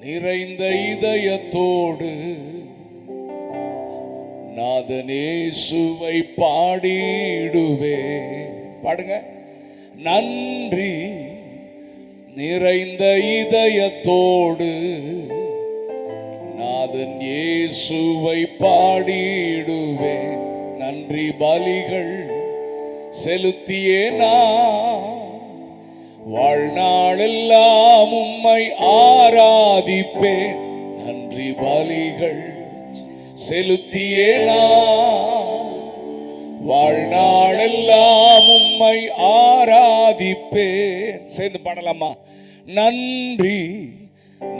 நிறைந்த இதயத்தோடு நாதனேசுவை பாடிடுவே. பாடுங்க. நன்றி நிறைந்த இதயத்தோடு நாதன் இயேசுவை பாடிடுவே. நன்றி பலிகள் செலுத்தியே நான் வாழ்நாளெல்லாம் உம்மை ஆராதிப்பேன். நன்றி பலிகள் செலுத்தியே நான் வாழ்நாளெல்லாம் உம்மை ஆராதிப்பேன். சேர்ந்து பாடலாமா? நன்றி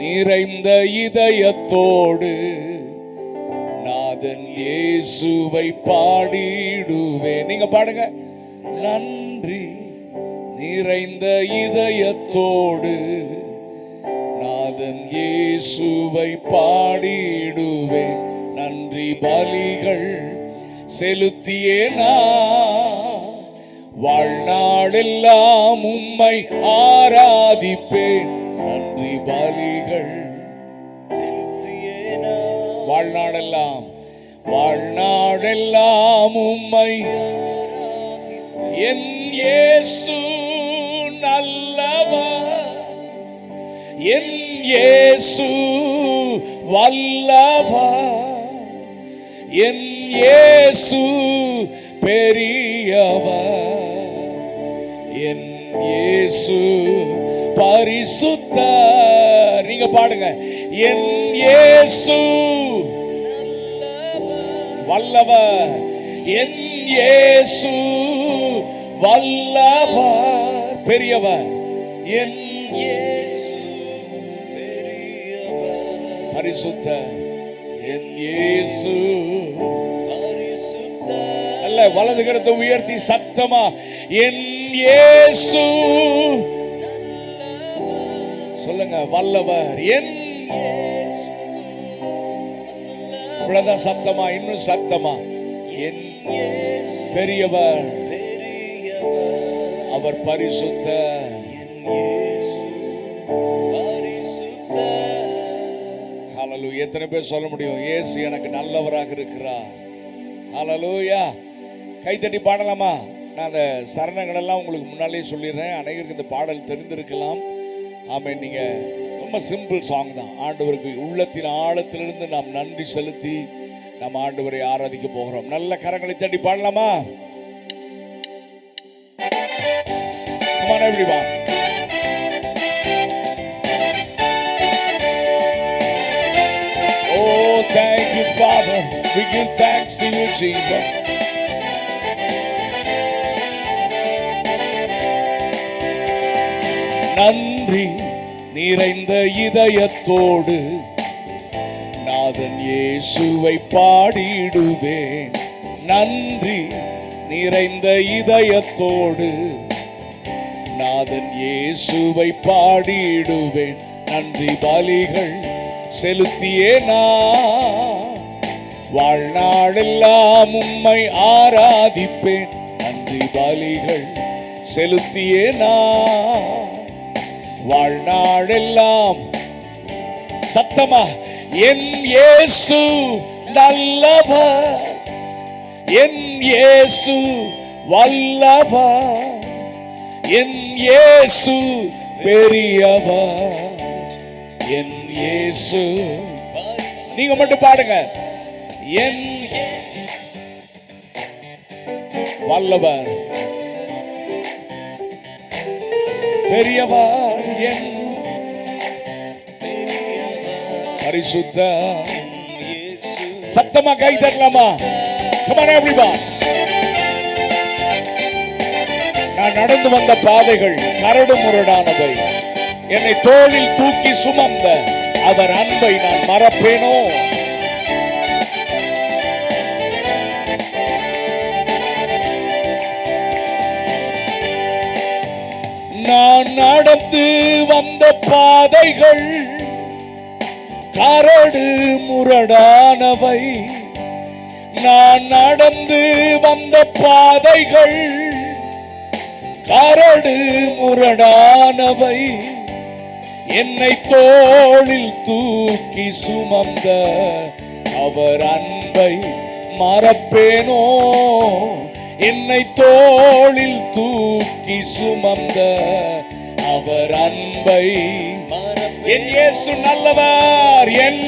நிறைந்த இதயத்தோடு நாதன் இயேசுவை பாடிடுவேன். நீங்க பாடுங்க. நன்றி நிறைந்த இதயத்தோடு நாதன் இயேசுவை பாடிடுவேன். நன்றி பலிகள் செலுத்தியே நான் வாழ்நாளெல்லாம் உம்மை ஆராதிப்பேன். நன்றி பலிகள் செலுத்தியே நான் வாழ்நாளெல்லாம் உம்மை. என் இயேசு நல்லவர், என் இயேசு வல்லவர், என் இயேசு பெரியவர், என் இயேசு பரிசுத்தர். நீங்க பாடுங்க. என் இயேசு வல்லவர், என் இயேசு வல்லவர் பெரியவர், என் இயேசு பெரியவர் பரிசுத்தர், என் இயேசு பரிசுத்தர். அல்ல, வலது கரத்தை உயர்த்தி சத்தமா என் இயேசு சொல்லுங்க. வல்லவர், என் இயேசு. இவ்வளவுதான் சத்தமா? இன்னும் சத்தமா? என் இயேசு பெரியவர், அவர் பரிசுத்தர், என் இயேசு பரிசுத்தர். ஹல்லேலூயா. எத்தனை பேர் சொல்ல முடியும் இயேசு எனக்கு நல்லவராக இருக்கிறார்? ஹல்லேலூயா. கைத்தட்டி பாடலாமா? நான் அந்த சரணங்கள் எல்லாம் உங்களுக்கு முன்னாலே சொல்லிடுறேன். அனைவருக்கு இந்த பாடல் தெரிந்திருக்கலாம். ஆமென். நீங்க ரொம்ப சிம்பிள் சாங் தான். ஆண்டவருக்கு உள்ளத்தின் ஆழத்திலிருந்து நாம் நன்றி செலுத்தி நாம் ஆண்டவரை ஆராதிக்க போகிறோம். நல்ல கரங்களை தட்டி பாடலாமா? Come on everyone. Oh, thank you Father. We give thanks to you Jesus. நன்றி நிறைந்த இதயத்தோடு நாதன் இயேசுவை பாடிடுவேன். நன்றி நிறைந்த இதயத்தோடு நாதன் இயேசுவை பாடிடுவேன். நன்றி பலிகள் செலுத்தியே நான் வாழ்நாளெல்லாம் உம்மை ஆராதிப்பேன். நன்றி பலிகள் செலுத்தியே நான் வாழ்நாளெல்லாம். சத்தமா என் இயேசு நல்லவர், என் இயேசு வல்லவர், என் இயேசு பெரியவர், என் இயேசு. நீங்க மட்டும் பாடுங்க. என் வல்லவர் பெரியவர், என் பரிசுத்தர். சத்தமா கை தட்டலாமா? Come on everyone. நான் நடந்து வந்த பாதைகள் கரடு முரடானவை. என்னை தோளில் தூக்கி சுமந்த அவர் அன்பை நான் மறப்பேனோ? நான் நடந்து வந்த பாதைகள் கரடு முரடானவை. நான் நடந்து வந்த பாதைகள் கரடு முரடானவை. என்னை தோளில் தூக்கி சுமந்த அவர் அன்பை மறப்பேனோ? என்னை தோளில் தூக்கி சுமந்த அவர் அன்பை மறப்பேனோ? என் இயேசு நல்லவர், என்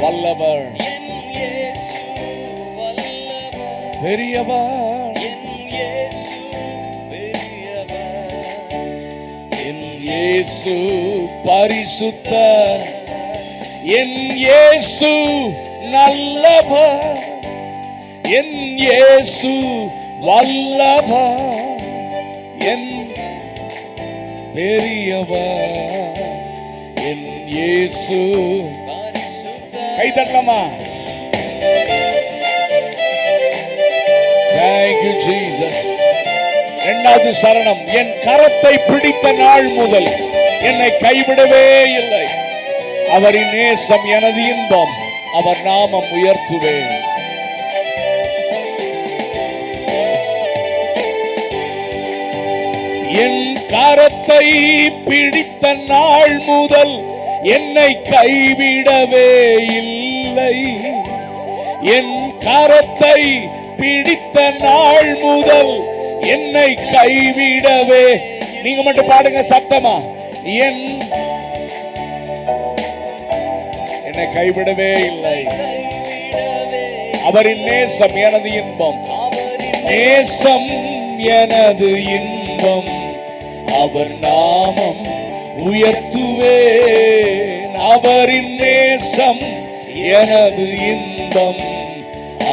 வல்லவர், பெரியவர், என் இயேசு பரிசுத்தர், என் இயேசு நல்லவர், என் இயேசு வல்லவர், என் பெரியவர், என் இயேசு. கை தட்டலாமா? Thank you Jesus. இரண்டாவது சரணம். என் கரத்தை பிடித்த நாள் முதல் என்னை கைவிடவே இல்லை. அவரின் நேசம் எனது இன்பம், அவர் நாமம் உயர்த்துவேன். என் கரத்தை பிடித்த நாள் முதல் என்னை கைவிடவே இல்லை. என் கரத்தை பிடித்த நாள் முதல் என்னை கைவிடவே. நீங்க மட்டும் பாடுங்க சத்தமா. என்னை கைவிடவே இல்லை. அவரின் நேசம் எனது இன்பம், நேசம் எனது இன்பம், அவர் நாமம் உயர்த்துவேன். அவரின் நேசம் எனது இன்பம்,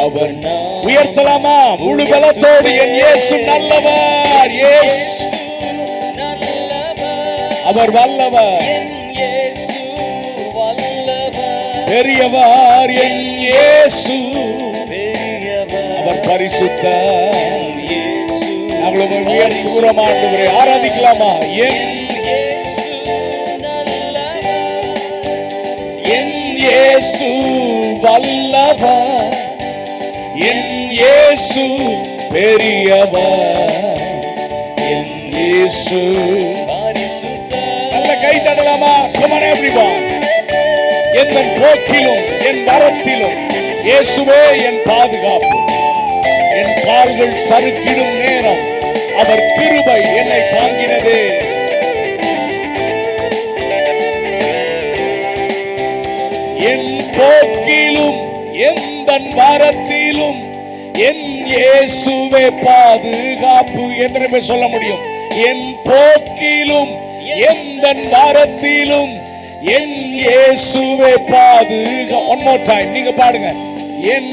அவர் உயர்த்தலாமா? முழு பலத்தோடு என் இயேசு நல்லவர், இயேசு அவர் வல்லவர், பெரியவர், என் இயேசு அவர் பரிசுத்தர். நாங்கள் உயர்த்துகிறோம் ஆண்டவரே, ஆராதிக்கலாமா? என் இயேசு வல்லவர், என் இயேசு பெரியவர், என் இயேசு பரிசுத்தர். நல்ல கை தட்டலாமா? Come on everyone. என் போக்கிலும் என் வரத்திலும் இயேசுவே என் பாதுகாப்பு. என் கால்கள் சறுக்கிடும் நேரம் அவர் கிருபை என்னை தாங்கினதே. என் போக்கிலும் எந்த வாரத்திலும் என் இயேசுவே பாதுகாப்பு என்று சொல்ல முடியும். என் போக்கிலும் எந்த வாரத்திலும் என் இயேசுவே பாதுகாப்பு. One more time நீங்க பாடுங்க. என்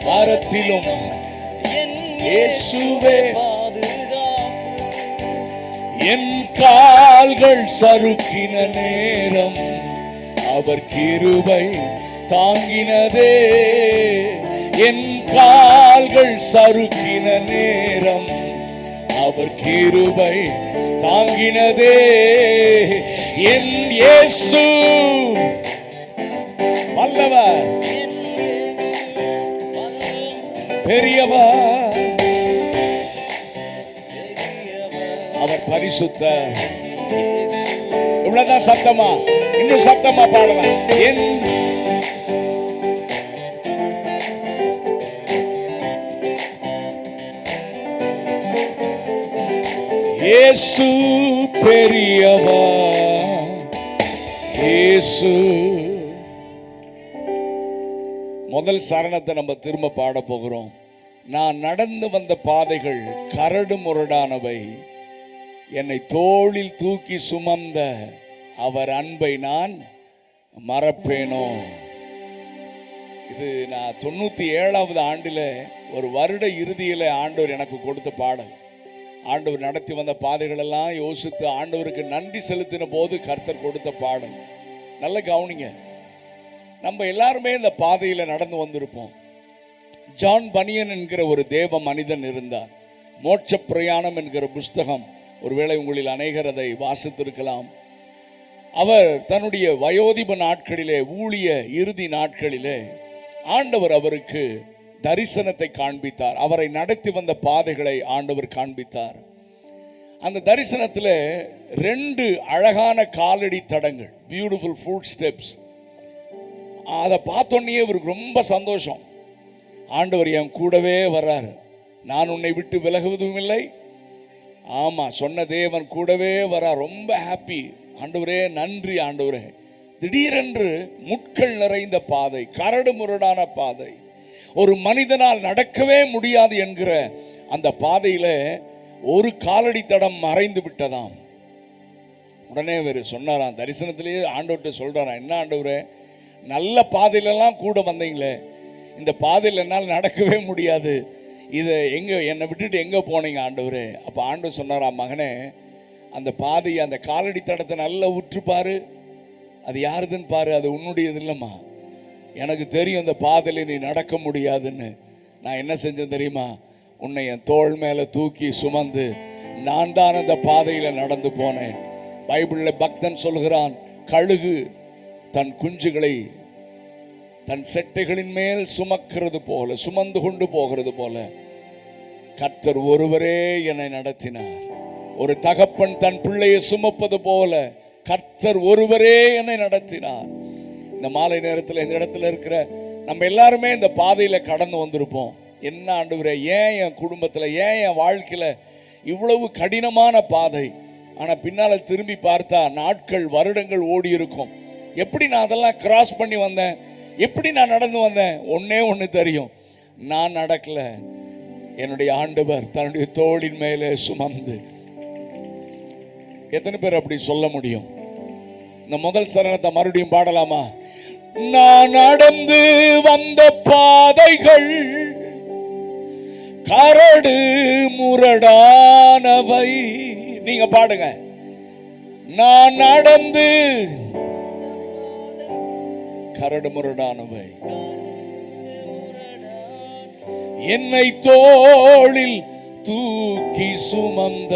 வாரத்திலும் இயேசுவே பாதுகாப்பு. என் கால்கள் சறுக்கின நேரம் அவர் கிருபை தாங்கினதே. என் கால்கள் சறுக்கின நேரம் அவர் கிருபை தாங்கினதே. என் இயேசு வல்லவர், பெரியவர், அவர் பரிசுத்தர். இவ்வளவுதான் சத்தமா? இன்னும் சத்தமா பாடலாம். என் இயேசு பெரியவர், இயேசு. முதல் சரணத்தை நம்ம திரும்ப பாட போகிறோம். நான் நடந்து வந்த பாதைகள் கரடு முரடானவை, என்னை தோளில் தூக்கி சுமந்த அவர் அன்பை நான் மறப்பேனோ? இது நான் 97வது ஆண்டில் ஒரு வருட இறுதியில் ஆண்டவர் எனக்கு கொடுத்த பாடல். ஆண்டவர் நடத்தி வந்த பாதைகள் எல்லாம் யோசித்து ஆண்டவருக்கு நன்றி செலுத்தின போது கர்த்தர் கொடுத்த பாடல். நல்ல கவனிங்க. நம்ம எல்லாருமே இந்த பாதையில் நடந்து வந்திருப்போம். ஜான் பனியன் என்கிற ஒரு தேவ மனிதன் இருந்தார். மோட்ச பிரயாணம் என்கிற புஸ்தகம், ஒருவேளை உங்களில் அநேகர் அதை வாசித்திருக்கலாம். அவர் தன்னுடைய வயோதிப நாட்களிலே, ஊழிய இறுதி நாட்களிலே ஆண்டவர் அவருக்கு தரிசனத்தை காண்பித்தார். அவரை நடத்தி வந்த பாதைகளை ஆண்டவர் காண்பித்தார். அந்த தரிசனத்தில் 2 அழகான காலடி தடங்கள், பியூட்டிஃபுல் ஃபுட் ஸ்டெப்ஸ். அதை பார்த்தோன்னே இவருக்கு ரொம்ப சந்தோஷம். ஆண்டவர் என் கூடவே வர்றார், நான் உன்னை விட்டு விலகுவதும் இல்லை. ஆமாம், சொன்ன தேவன் கூடவே வர்றார். ரொம்ப ஹாப்பி. ஆண்டவரே நன்றி ஆண்டவரே. திடீரென்று முட்கள் நிறைந்த பாதை, கரடு முரடான பாதை, ஒரு மனிதனால் நடக்கவே முடியாது என்கிற அந்த பாதையில் ஒரு காலடி தடம் மறைந்து விட்டதாம். உடனே இவர் சொன்னாராம், தரிசனத்திலேயே ஆண்டவர்கிட்ட சொல்கிறாராம், என்ன ஆண்டவரே, நல்ல பாதையிலெல்லாம் கூட வந்தீங்களே, இந்த பாதையில் என்னால் நடக்கவே முடியாது, இதை என்னை விட்டுட்டு எங்கே போனீங்க ஆண்டவரே? அப்போ ஆண்டவர் சொன்னாராம், மகனே, அந்த பாதையை, அந்த காலடி தடத்தை நல்லா உற்றுப்பாரு, அது யாருதுன்னு பாரு, அது உன்னுடையது இல்லைம்மா. எனக்கு தெரியும் இந்த பாதையில் நீ நடக்க முடியாதுன்னு. நான் என்ன செஞ்சேன் தெரியுமா? உன்னை என் தோள் மேலே தூக்கி சுமந்து நான் தான் அந்த பாதையில் நடந்து போனேன். பைபிளில் பக்தன் சொல்கிறான், கழுகு தன் குஞ்சுகளை தன் செட்டைகளின் மேல் சுமக்கிறது போல, சுமந்து கொண்டு போகிறது போல கர்த்தர் ஒருவரே என்னை நடத்தினார். ஒரு தகப்பன் தன் பிள்ளையை சுமப்பது போல கர்த்தர் ஒருவரே என்னை நடத்தினார். இந்த மாலை நேரத்தில் இந்த இடத்துல இருக்கிற நம்ம எல்லாருமே இந்த பாதையில் கடந்து வந்திருப்போம். என்ன ஆண்டவரே, ஏன் என் குடும்பத்தில், ஏன் என் வாழ்க்கையில் இவ்வளவு கடினமான பாதை? ஆனால் பின்னால் திரும்பி பார்த்தா நாட்கள், வருடங்கள் ஓடி இருக்கும். எப்படி நான் அதெல்லாம் கிராஸ் பண்ணி வந்தேன், எப்படி நான் நடந்து வந்தேன்? ஒன்னே ஒன்று தெரியும், நான் நடக்கல, என்னுடைய ஆண்டவர் தன்னுடைய தோளின் மேலே சுமந்து. எத்தனை பேர் அப்படி சொல்ல முடியும்? இந்த முதல் சரணத்தை மறுபடியும் பாடலாமா? நான் நடந்து வந்த பாதைகள் கரடு முரடானவை. நீங்க பாடுங்க. நான் நடந்து கரடு முரடானவை, என்னை தோளில் தூக்கி சுமந்த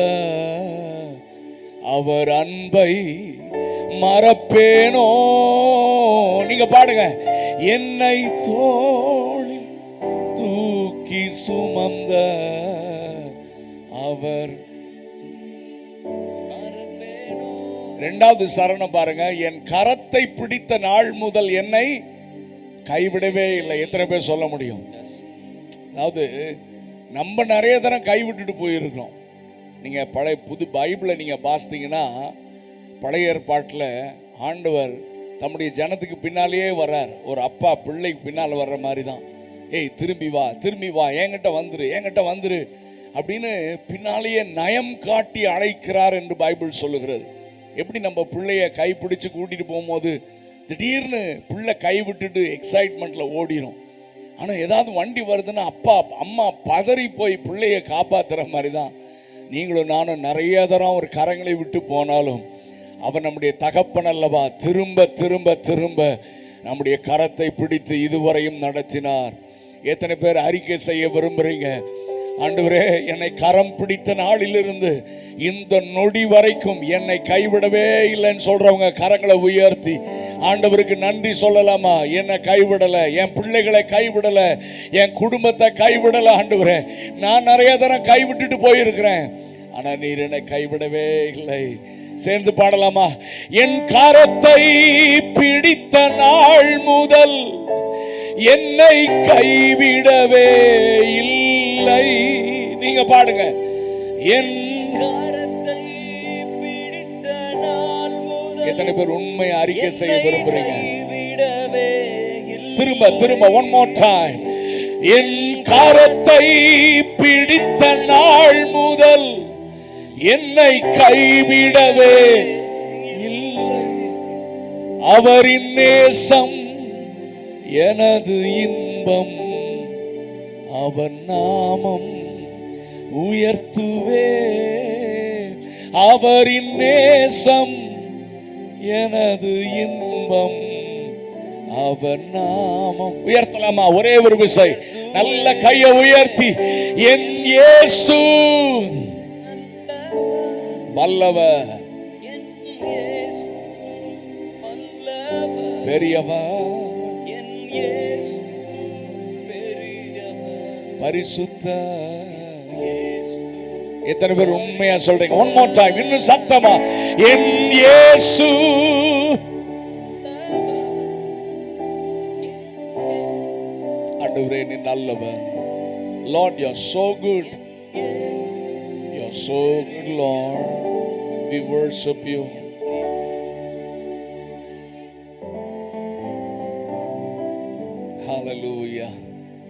அவர் அன்பை மறப்பேனோ? நீங்க பாடுங்க. என்னை தோளில் தூக்கி சுமந்த அவர். இரண்டாவது சரணம் பாருங்க. என் கரத்தை பிடித்த நாள் முதல் என்னை கைவிடவே இல்லை. எத்தனை பேர் சொல்ல முடியும்? அதாவது நம்ம நிறைய தரம் கைவிட்டுட்டு போயிருக்கிறோம். நீங்க புது பைபிளை நீங்க வாசித்தீங்கன்னா, பழைய ஏற்பாட்டில் ஆண்டவர் தம்முடைய ஜனத்துக்கு பின்னாலேயே வர்றார். ஒரு அப்பா பிள்ளைக்கு பின்னால் வர்ற மாதிரி தான். ஏய், திரும்பி வா, திரும்பி வா, என்கிட்ட வந்துரு, என்கிட்ட வந்துரு அப்படின்னு பின்னாலேயே நயம் காட்டி அழைக்கிறார் என்று பைபிள் சொல்லுகிறது. எப்படி நம்ம பிள்ளைய கைப்பிடிச்சு கூட்டிட்டு போகும்போது திடீர்னு பிள்ளை கை விட்டுட்டு எக்ஸைட்மெண்ட்டில் ஓடிடும். ஆனால் ஏதாவது வண்டி வருதுன்னா அப்பா அம்மா பதறி போய் பிள்ளைய காப்பாற்றுற மாதிரி தான் நீங்களும் நானும் நிறைய தரம் ஒரு கரங்களை விட்டு போனாலும் அவர் நம்முடைய தகப்பன் அல்லவா, திரும்ப திரும்ப திரும்ப நம்முடைய கரத்தை பிடித்து இதுவரையும் நடத்தினார். எத்தனை பேர் அறிக்கை செய்ய விரும்புறீங்க? ஆண்டவரே, என்னை கரம் பிடித்த நாளிலிருந்து இந்த நொடி வரைக்கும் என்னை கைவிடவே இல்லைன்னு சொல்றவங்க கரங்களை உயர்த்தி ஆண்டவருக்கு நன்றி சொல்லலாமா? என்னை கைவிடலை, என் பிள்ளைகளை கைவிடலை, என் குடும்பத்தை கைவிடலை. ஆண்டவரே, நான் நிறைய தரம் கைவிட்டுட்டு போயிருக்கிறேன், ஆனா நீர் என்னை கைவிடவே இல்லை. சேர்ந்து பாடலாமா? என் கரத்தை பிடித்த நாள் முதல் என்னை கைவிடவே இல்லை. நீங்க பாடுங்க. என் கரத்தை பிடித்த நாள் முதல். எத்தனை பேர் உண்மை அறிக்கை செய்ய விரும்புறீங்க? திரும்ப திரும்ப ஒன் மோர் டைம். என் கரத்தை பிடித்த நாள் முதல் என்னை கைவிடவே இல்லை. அவரின் நேசம் எனது இன்பம், அவர் நாமம் உயர்த்துவே. அவரின் நேசம் எனது இன்பம், அவர் நாமம். உயர்த்தலாமா? ஒரே ஒரு விசை நல்ல கையை உயர்த்தி, என் இயேசு வல்லவர், பெரியவர், பரிசுத்த. எத்தனை பேர் உண்மையா சொல்றீங்க? ஒன் மோர் டைம், இன்னும் சத்தமா, என் இயேசு ஆண்டவரே நீ நல்லவர். Lord, you are so good. You are so good, Lord. We worship you. Hallelujah.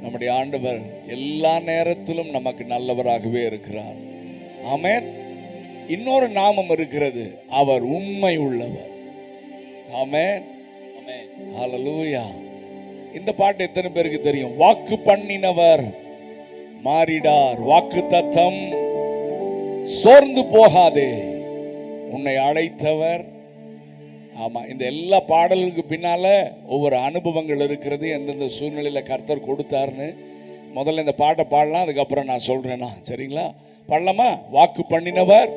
நம்முடைய ஆண்டவர் எல்லா நேரத்திலும் நமக்கு நல்லவராகவே இருக்கிறார். ஆமென். இன்னொரு நாமம் இருக்கிறது, அவர் உண்மை உள்ளவர். ஆமென். ஹல்லேலூயா. இந்த பாட்டு எத்தனை பேருக்கு தெரியும்? வாக்கு பண்ணினவர் மாறிடார், வாக்கு தத்தம் சோர்ந்து போகாதே, உன்னை அழைத்தவர். ஆமா, இந்த எல்லா பாடலுக்கு பின்னால ஒவ்வொரு அனுபவங்கள் இருக்கிறது, எந்தெந்த சூழ்நிலையில கர்த்தர் கொடுத்தாருன்னு. முதல்ல இந்த பாட்டை பாடலாம், அதுக்கப்புறம் நான் சொல்றேன்னா, சரிங்களா? பாடலாமா? வாக்கு பண்ணினவர்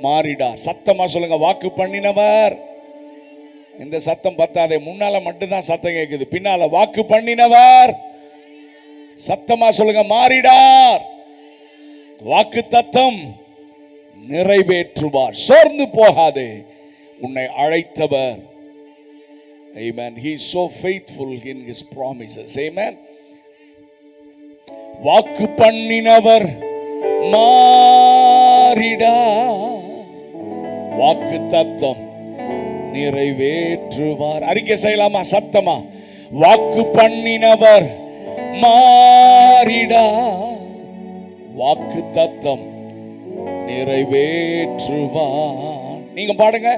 மாறிடார். சத்தமா சொல்லுங்க, வாக்கு பண்ணினவர். இந்த சத்தம் பத்தாதே, முன்னால மட்டும்தான் சத்தம் கேட்குது, பின்னால வாக்கு பண்ணினவர். சத்தமா சொல்லுங்க, மாறிடார், வாக்கு தத்தம் நிறைவேற்றுவார், சோர்ந்து போகாதே, உன்னை அழைத்தவர். Amen. He is so faithful in his promises. Amen. வாக்கு பண்ணினவர் மாறிடா, வாக்கு தத்தம் நிறைவேற்றுவார். அறிக்கை செய்யலாமா சத்தமா? வாக்கு பண்ணினவர் மாறிடா, வாக்கு தத்தம் நிறைவேற்றுவார். நீங்க பாடுங்க,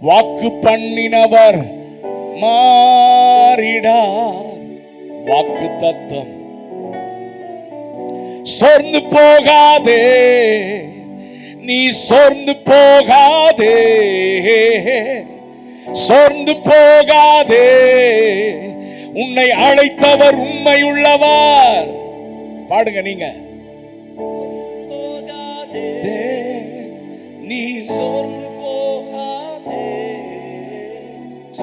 வாக்கு பண்ணினவர் மாறிடா, வாக்கு தத்தம். சோர்ந்து போகாதே, நீ சோர்ந்து போகாதே, சோர்ந்து போகாதே, உன்னை அழைத்தவர் உண்மை உள்ளவர். பாடுங்க நீங்க. நீ சோர்ந்து போகாதே,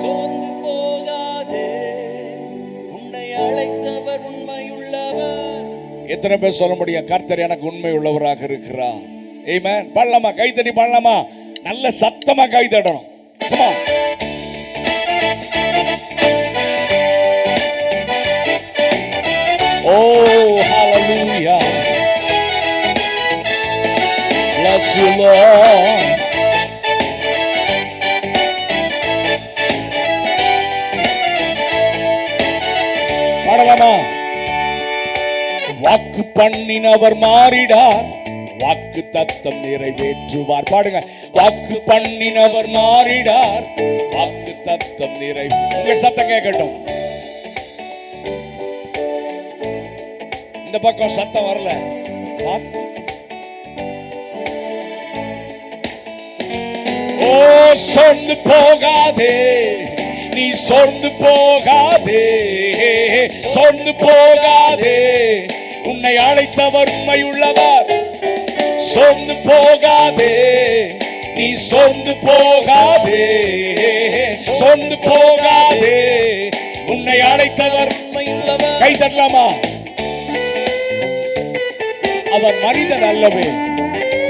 சோர்ந்து போகாதே, உன்னை அழைத்தவர் உண்மை உள்ளவர். எத்தனை பேர் சொல்ல முடியும், கர்த்தர் எனக்கு உண்மை உள்ளவராக இருக்கிறார்? ஆமென். பாடலாமா? கைத்தடி பாடலாமா? நல்ல சத்தமா கைதட்டணும். Come on. Oh, hallelujah. Bless you, Lord. பாடலாமா? வாக்கு பண்ணினவர் மாறிடார், வாக்கு தத்தம் நிறைவேற்றுவார். பாடுங்க, வாக்கு பண்ணினவர் மாறிடார், வாக்கு தத்தம் உங்க சத்தம் கேட்கட்டும். இந்த பக்கம் சத்தம் வரல. ஓ, சோர்ந்து போகாதே, நீ சோர்ந்து போகாதே, சோர்ந்து போகாதே, உன்னை அழைத்தவர் உண்மை உள்ளவர். சோர்ந்து போகாதே, நீ சோர்ந்து போகாதே, சோர்ந்து போகாதே, உன்னை அழைத்தவர் உண்மை உள்ளவர். கை தட்டலாமா? அவர் மனிதன் அல்லவே,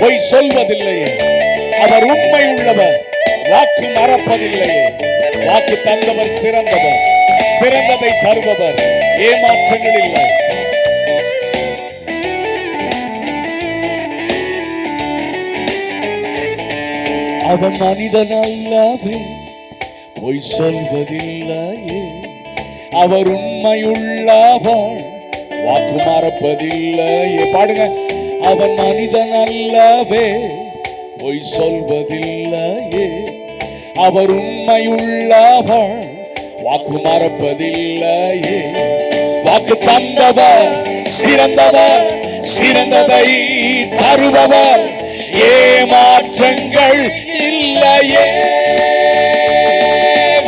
பொய் சொல்வதில்லையே, அவர் உண்மை உள்ளவர், வாக்கு மறப்பதில்லையே. வாக்கு தந்தவர் சிறந்தவர், சிறந்ததை தருபவர், ஏமாற்றங்கள் இல்லை. அவர் மனிதன் அல்லவே, பொய் சொல்வதில்லையே, அவர் உண்மையுள்ளவர், வாக்கு மறப்பதில்லையே. பாடுங்க, அவர் மனிதன் அல்லவே, பொய் சொல்வதில்லையே, அவர் உண்மையுள்ளவர், வாக்கு மறப்பதில்லையே. வாக்கு தந்தவர் சிறந்தவர், சிறந்ததை தருபவர், ஏமாற்றங்கள் இல்லையே.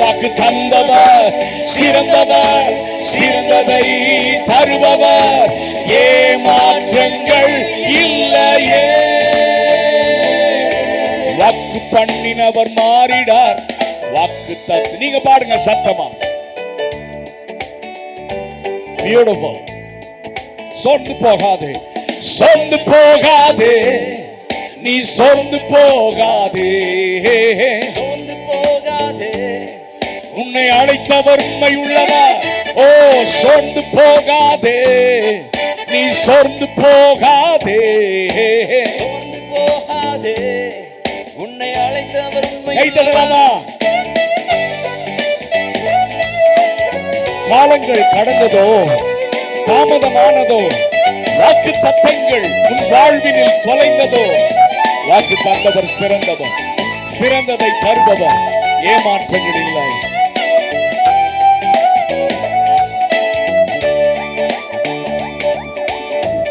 வாக்கு தந்தவர் சிறந்தவர், சிறந்ததை தருபவர், ஏமாற்றங்கள் இல்லையே. வாக்கு பண்ணினவர் மாறிடார், வாக்கு தத்து. நீங்க பாடுங்க சத்தமா. பியூட்டிஃபுல். சோர்ந்து போகாதே, சோர்ந்து போகாதே, நீ சோர்ந்து போகாதே. சோர்ந்து போகாதே. உன்னை அழைத்தவர் உண்மை உள்ளவர். ஓ, சோர்ந்து போகாதே, நீ சோர்ந்து போகாதே. சோர்ந்து போகாதே. உன்னை அழைத்தவர் உண்மை கைதட்டலாமா? காலங்கள் கடந்ததோ, தாமதமானதோ, வாக்கு தத்தங்கள் உன் வாழ்வினில் தொலைந்ததோ, வாக்கு தந்தவர் சிறந்தவர், சிறந்ததை தருபவர், ஏமாற்றங்கள் இல்லை.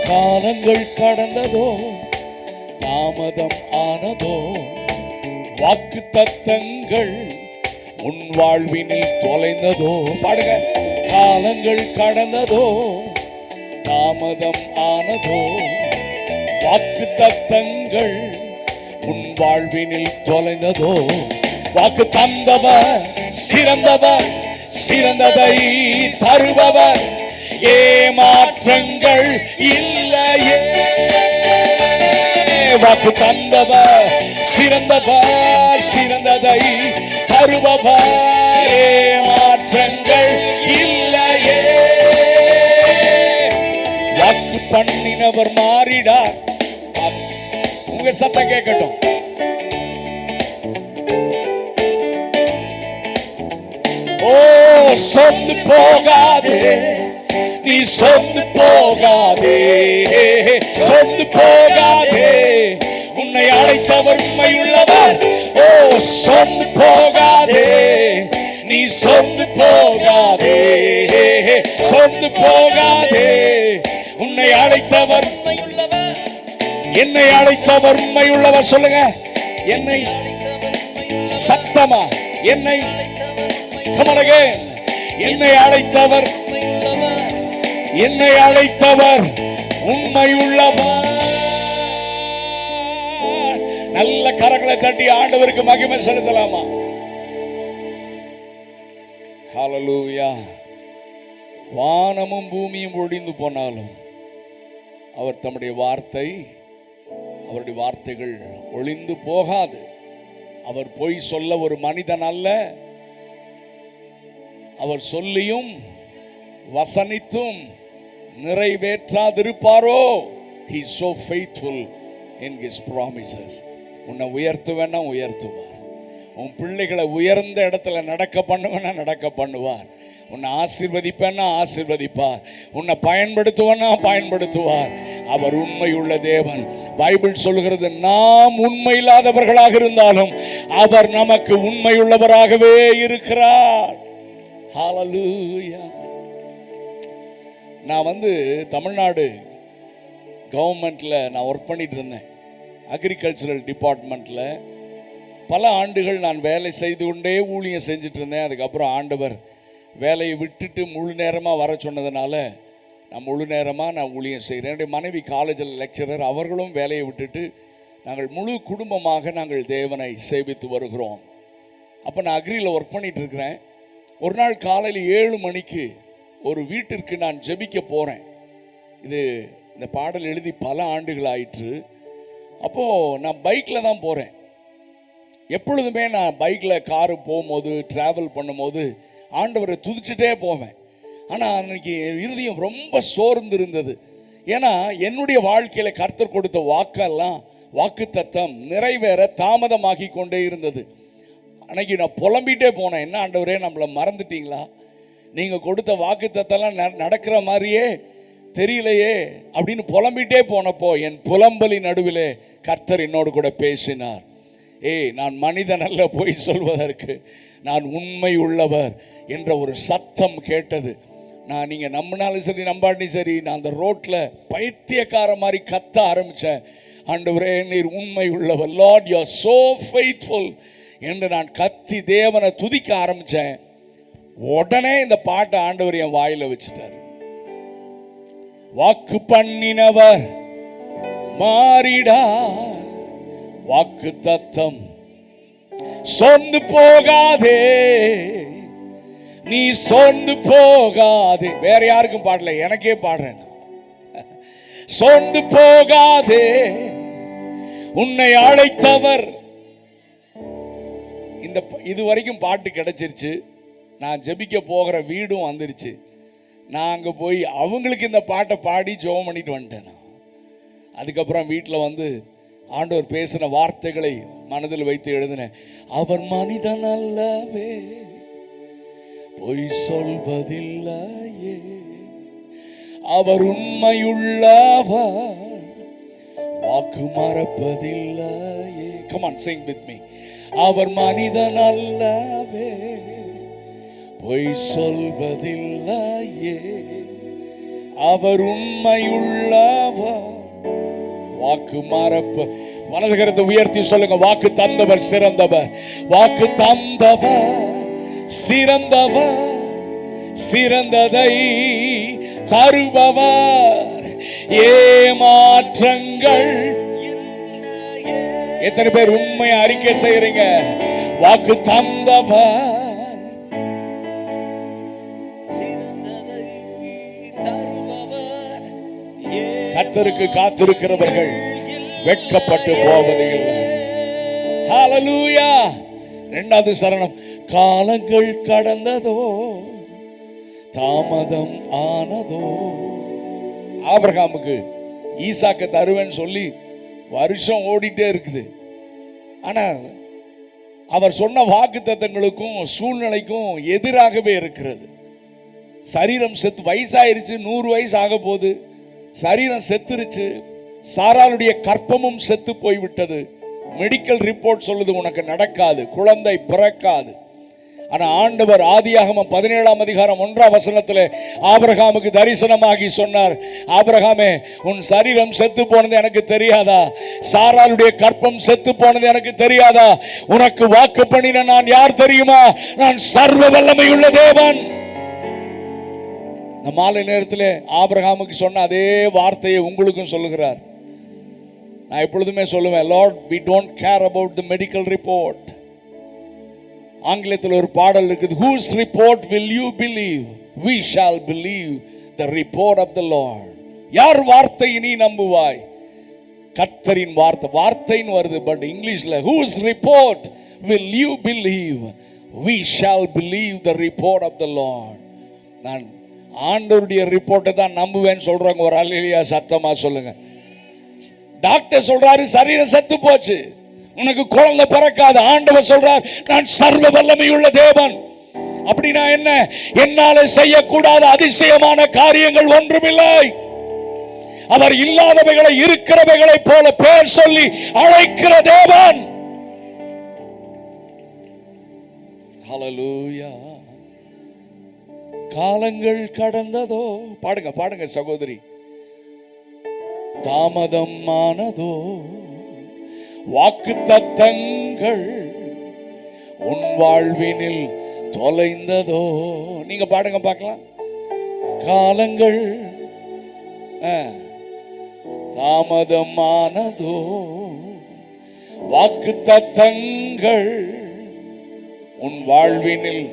காலங்கள் கடந்ததோ, தாமதம் ஆனதோ, வாக்கு தத்தங்கள் உன் வாழ்வினில் தொலைந்ததோ. பாடுங்க. காலங்கள் கடந்ததோ, தாமதம் ஆனதோ, வாக்கு தத்தங்கள் உன் வாழ்வினில் தொலைந்ததோ. வாக்கு தந்தவர் சிறந்தவர், சிறந்ததை தருபவர், ஏமாற்றங்கள் இல்லையே. வாக்கு தந்தவர் சிறந்தவர், சிறந்ததை தருபவர், ஏமாற்றங்கள் இல்லையே. வாக்கு பண்ணினவர் மாறிடார். உங்க சத்தம் கேட்கட்டும். ஓ, சொந்து போகாதே, நீ சொந்து போகாதே, சொந்து போகாதே. உன்னை அழைத்தவர் உண்மையுள்ளவர். ஓ, சொந்து போகாதே, நீ சொந்து போகாதே, சொந்து போகாதே. உன்னை அழைத்தவர் உண்மையுள்ளவர். என்னை அழைத்தவர் உண்மையுள்ளவர். சொல்லுங்க. என்னை சத்தமா, என்னை கமலகே, என்னை அழைத்தவர், என்னை அழைத்தவர் உண்மையுள்ளவர். நல்ல கரங்களை தட்டி ஆண்டவருக்கு மகிமை செலுத்தலாமா? ஹல்லேலூயா. வானமும் பூமியும் ஒழிந்து போனாலும் அவர் தம்முடைய வார்த்தை, அவருடைய வார்த்தைகள் ஒளிந்து போகாது. அவர் பொய் சொல்ல ஒரு மனிதன் அல்ல. அவர் சொல்லியும் வசனித்தும் நிறைவேற்றாதிருப்பாரோ? He is so faithful in his promises. உன்னை உயர்த்துவேன்னா உயர்த்துவார். உன் பிள்ளைகளை உயர்ந்த இடத்துல நடக்க பண்ணுவேன்னா நடக்க பண்ணுவார். உன்னை ஆசீர்வதிப்பேன்னா ஆசீர்வதிப்பார். உன்னை பயன்படுத்துவேன்னா பயன்படுத்துவார். அவர் உண்மையுள்ள தேவன். பைபிள் சொல்கிறது, நாம் உண்மை இல்லாதவர்களாக இருந்தாலும் அவர் நமக்கு உண்மையுள்ளவராகவே இருக்கிறார். ஹல்லேலூயா. நான் தமிழ்நாடு கவர்மெண்ட்ல நான் ஒர்க் பண்ணிட்டு இருந்தேன். அக்ரிகல்ச்சரல் டிபார்ட்மெண்ட்ல பல ஆண்டுகள் நான் வேலை செய்து கொண்டே ஊழியம் செஞ்சுட்டு இருந்தேன். அதுக்கப்புறம் ஆண்டவர் வேலையை விட்டுட்டு முழு நேரமாக வர சொன்னதுனால நான் முழு நேரமாக நான் ஊழியம் செய்கிறேன். என்னுடைய மனைவி காலேஜில் லெக்சரர், அவர்களும் வேலையை விட்டுட்டு நாங்கள் முழு குடும்பமாக நாங்கள் தேவனை சேவித்து வருகிறோம். அப்போ நான் அக்ரியில் ஒர்க் பண்ணிட்டு இருக்கிறேன். ஒரு நாள் காலையில் 7 மணிக்கு ஒரு வீட்டிற்கு நான் ஜெபிக்க போகிறேன். இந்த பாடல் எழுதி பல ஆண்டுகள் ஆயிற்று. அப்போது நான் பைக்கில் தான் போகிறேன். எப்பொழுதுமே நான் பைக்கில் காரு போகும்போது ட்ராவல் பண்ணும்போது ஆண்டவரை துதிச்சுட்டே போவேன். ஆனால் அன்றைக்கி இருதயம் ரொம்ப சோர்ந்து இருந்தது. ஏன்னா என்னுடைய வாழ்க்கையில் கர்த்தர் கொடுத்த வாக்கெல்லாம், வாக்கு தத்தம் நிறைவேற தாமதமாகி கொண்டே இருந்தது. அன்னைக்கு நான் புலம்பிகிட்டே போனேன். என்ன ஆண்டவரே, நம்மளை மறந்துட்டீங்களா? நீங்கள் கொடுத்த வாக்கு தத்தம்லாம் நடக்கிற மாதிரியே தெரியலையே அப்படின்னு புலம்பிகிட்டே போனப்போ என் புலம்பலி நடுவிலே கர்த்தர் என்னோடு கூட பேசினார். நான் மனிதன் அல்ல பொய் சொல்வதற்கு, நான் உண்மை உள்ளவர் என்ற ஒரு சத்தம் கேட்டது. நீங்கள் நம்பினாலும் சரி நம்பாட்டியும் சரி, நான் அந்த ரோட்டில் பைத்தியக்கார மாதிரி கத்த ஆரம்பித்தேன். ஆண்டவரே, நீர் உண்மை உள்ளவர், Lord you are so faithful என்று நான் கத்தி தேவனை துதிக்க ஆரம்பித்தேன். உடனே இந்த பாட்டை ஆண்டவர் என் வாயில வச்சுட்டார். வாக்கு பண்ணினவர் மாறிடா, வாக்கு தத்தம் சொந்து போகாதே, நீ சொந்து போகாதே. வேற யாருக்கும் பாடல, எனக்கே பாடுறேன். சொந்து போகாதே, உன்னை அழைத்தவர். இது வரைக்கும் பாட்டு கிடைச்சிருச்சு. நான் ஜெபிக்க போகிற வீடும் வந்துருச்சு. நான் அங்கே போய் அவங்களுக்கு இந்த பாட்டை பாடி ஜெபம் பண்ணிட்டு வந்துட்டேன். அதுக்கப்புறம் வீட்டில் வந்து ஆண்டவர் பேசின வார்த்தைகளை மனதில் வைத்து எழுதினேன். அவர் மனிதன் அல்லவே, பொய் சொல்வதில்லையே, அவர் உண்மையுள்ளவர், வாக்கு மறப்பதில்லையே. Come on, sing with me. அவர் மனிதன் அல்லவே, பொய் சொல்வதில்லையே, அவர் உண்மையுள்ளவர், வாக்கு மறப்ப. வலது கரத்தை உயர்த்தி சொல்லுங்க, வாக்கு தந்தவர் சிறந்தவர், வாக்கு தந்தவர் சிறந்தவர், சிறந்ததை தருபவர், ஏமாற்றங்கள். எத்தனை பேர் உண்மையை அறிக்கை செய்யறீங்க? வாக்கு தந்தவர், கர்த்தருக்கு காத்திருக்கிறவர்கள் வெட்கப்பட்டு போவதில்லை. ஹல்லேலூயா. இரண்டாவது சரணம். காலங்கள் கடந்ததோ, தாமதம் ஆனதோ. ஆபிரகாமுக்கு ஈசாக்க தருவேன்னு சொல்லி வருஷம் ஓடிட்டே இருக்குது. ஆனா அவர் சொன்ன வாக்குத்தத்தங்களுக்கும் சூழ்நிலைக்கும் எதிராகவே இருக்கிறது. சரீரம் செத்து வயசாயிருச்சு, 100 வயசு ஆக போகுது. சரீரம் செத்துருச்சு. சாராளுடைய கற்பமும் செத்து போய்விட்டது. மெடிக்கல் ரிப்போர்ட் சொல்லுது உனக்கு நடக்காது, குழந்தை பிறக்காது. ஆனா ஆண்டவர் ஆதியாகமம் 17ஆம் அதிகாரம் 1ஆம் வசனத்தில் ஆபிரகாமுக்கு தரிசனமாகி சொன்னார், ஆபிரகாமே, உன் சரீரம் செத்து போனது எனக்கு தெரியாதா? சாராளுடைய கற்பம் செத்து போனது எனக்கு தெரியாதா? உனக்கு வாக்கு பண்ணின நான் யார் தெரியுமா? நான் சர்வ வல்லமையுள்ள தேவன். இந்த மாலை நேரத்தில் ஆபிரகாமுக்கு சொன்ன அதே வார்த்தையை உங்களுக்கும் சொல்லுகிறார். நான் எப்பொழுதுமே சொல்லுவேன், Lord, we don't care about the medical report. ஆங்கிலத்தில் ஒரு பாடல் இருக்குது, whose report will you believe? We shall believe the report of the Lord. யார் வார்த்தையை நீ நம்புவாய்? கர்த்தரின் வார்த்தை. வார்த்தைன்னு வருது, பட் இங்கிலீஷ்ல whose report will you believe? We shall believe the report of the Lord. நான் ஆண்டவருடைய ரிப்போர்ட்டை தான் நம்புவேன்னு சொல்றாங்க. ஒரு அல்லேலூயா சத்தமா சொல்லுங்க. டாக்டர் சொல்றாரு சரீரம் செத்து போச்சு, உனக்கு குழந்தை பிறக்காது. ஆண்டவர் சொல்றார், நான் சர்வ வல்லமையுள்ள தேவன். அப்படின்னா என்ன? என்னால செய்யக்கூடாத அதிசயமான காரியங்கள் ஒன்றுமில்லை. அவர் இல்லாதவைகளை இருக்கிறவைகளை போல பேர் சொல்லி அழைக்கிற தேவன். ஹல்லேலூயா. காலங்கள் கடந்ததோ, பாடுங்க பாடுங்க சகோதரி. தாமதம் ஆனதோ, வாக்கு தத்தங்கள் உன் வாழ்வினில் தொலைந்ததோ. நீங்க பாடுங்க பார்க்கலாம். காலங்கள் தாமதம் ஆனதோ, வாக்கு தத்தங்கள் உன் வாழ்வினில்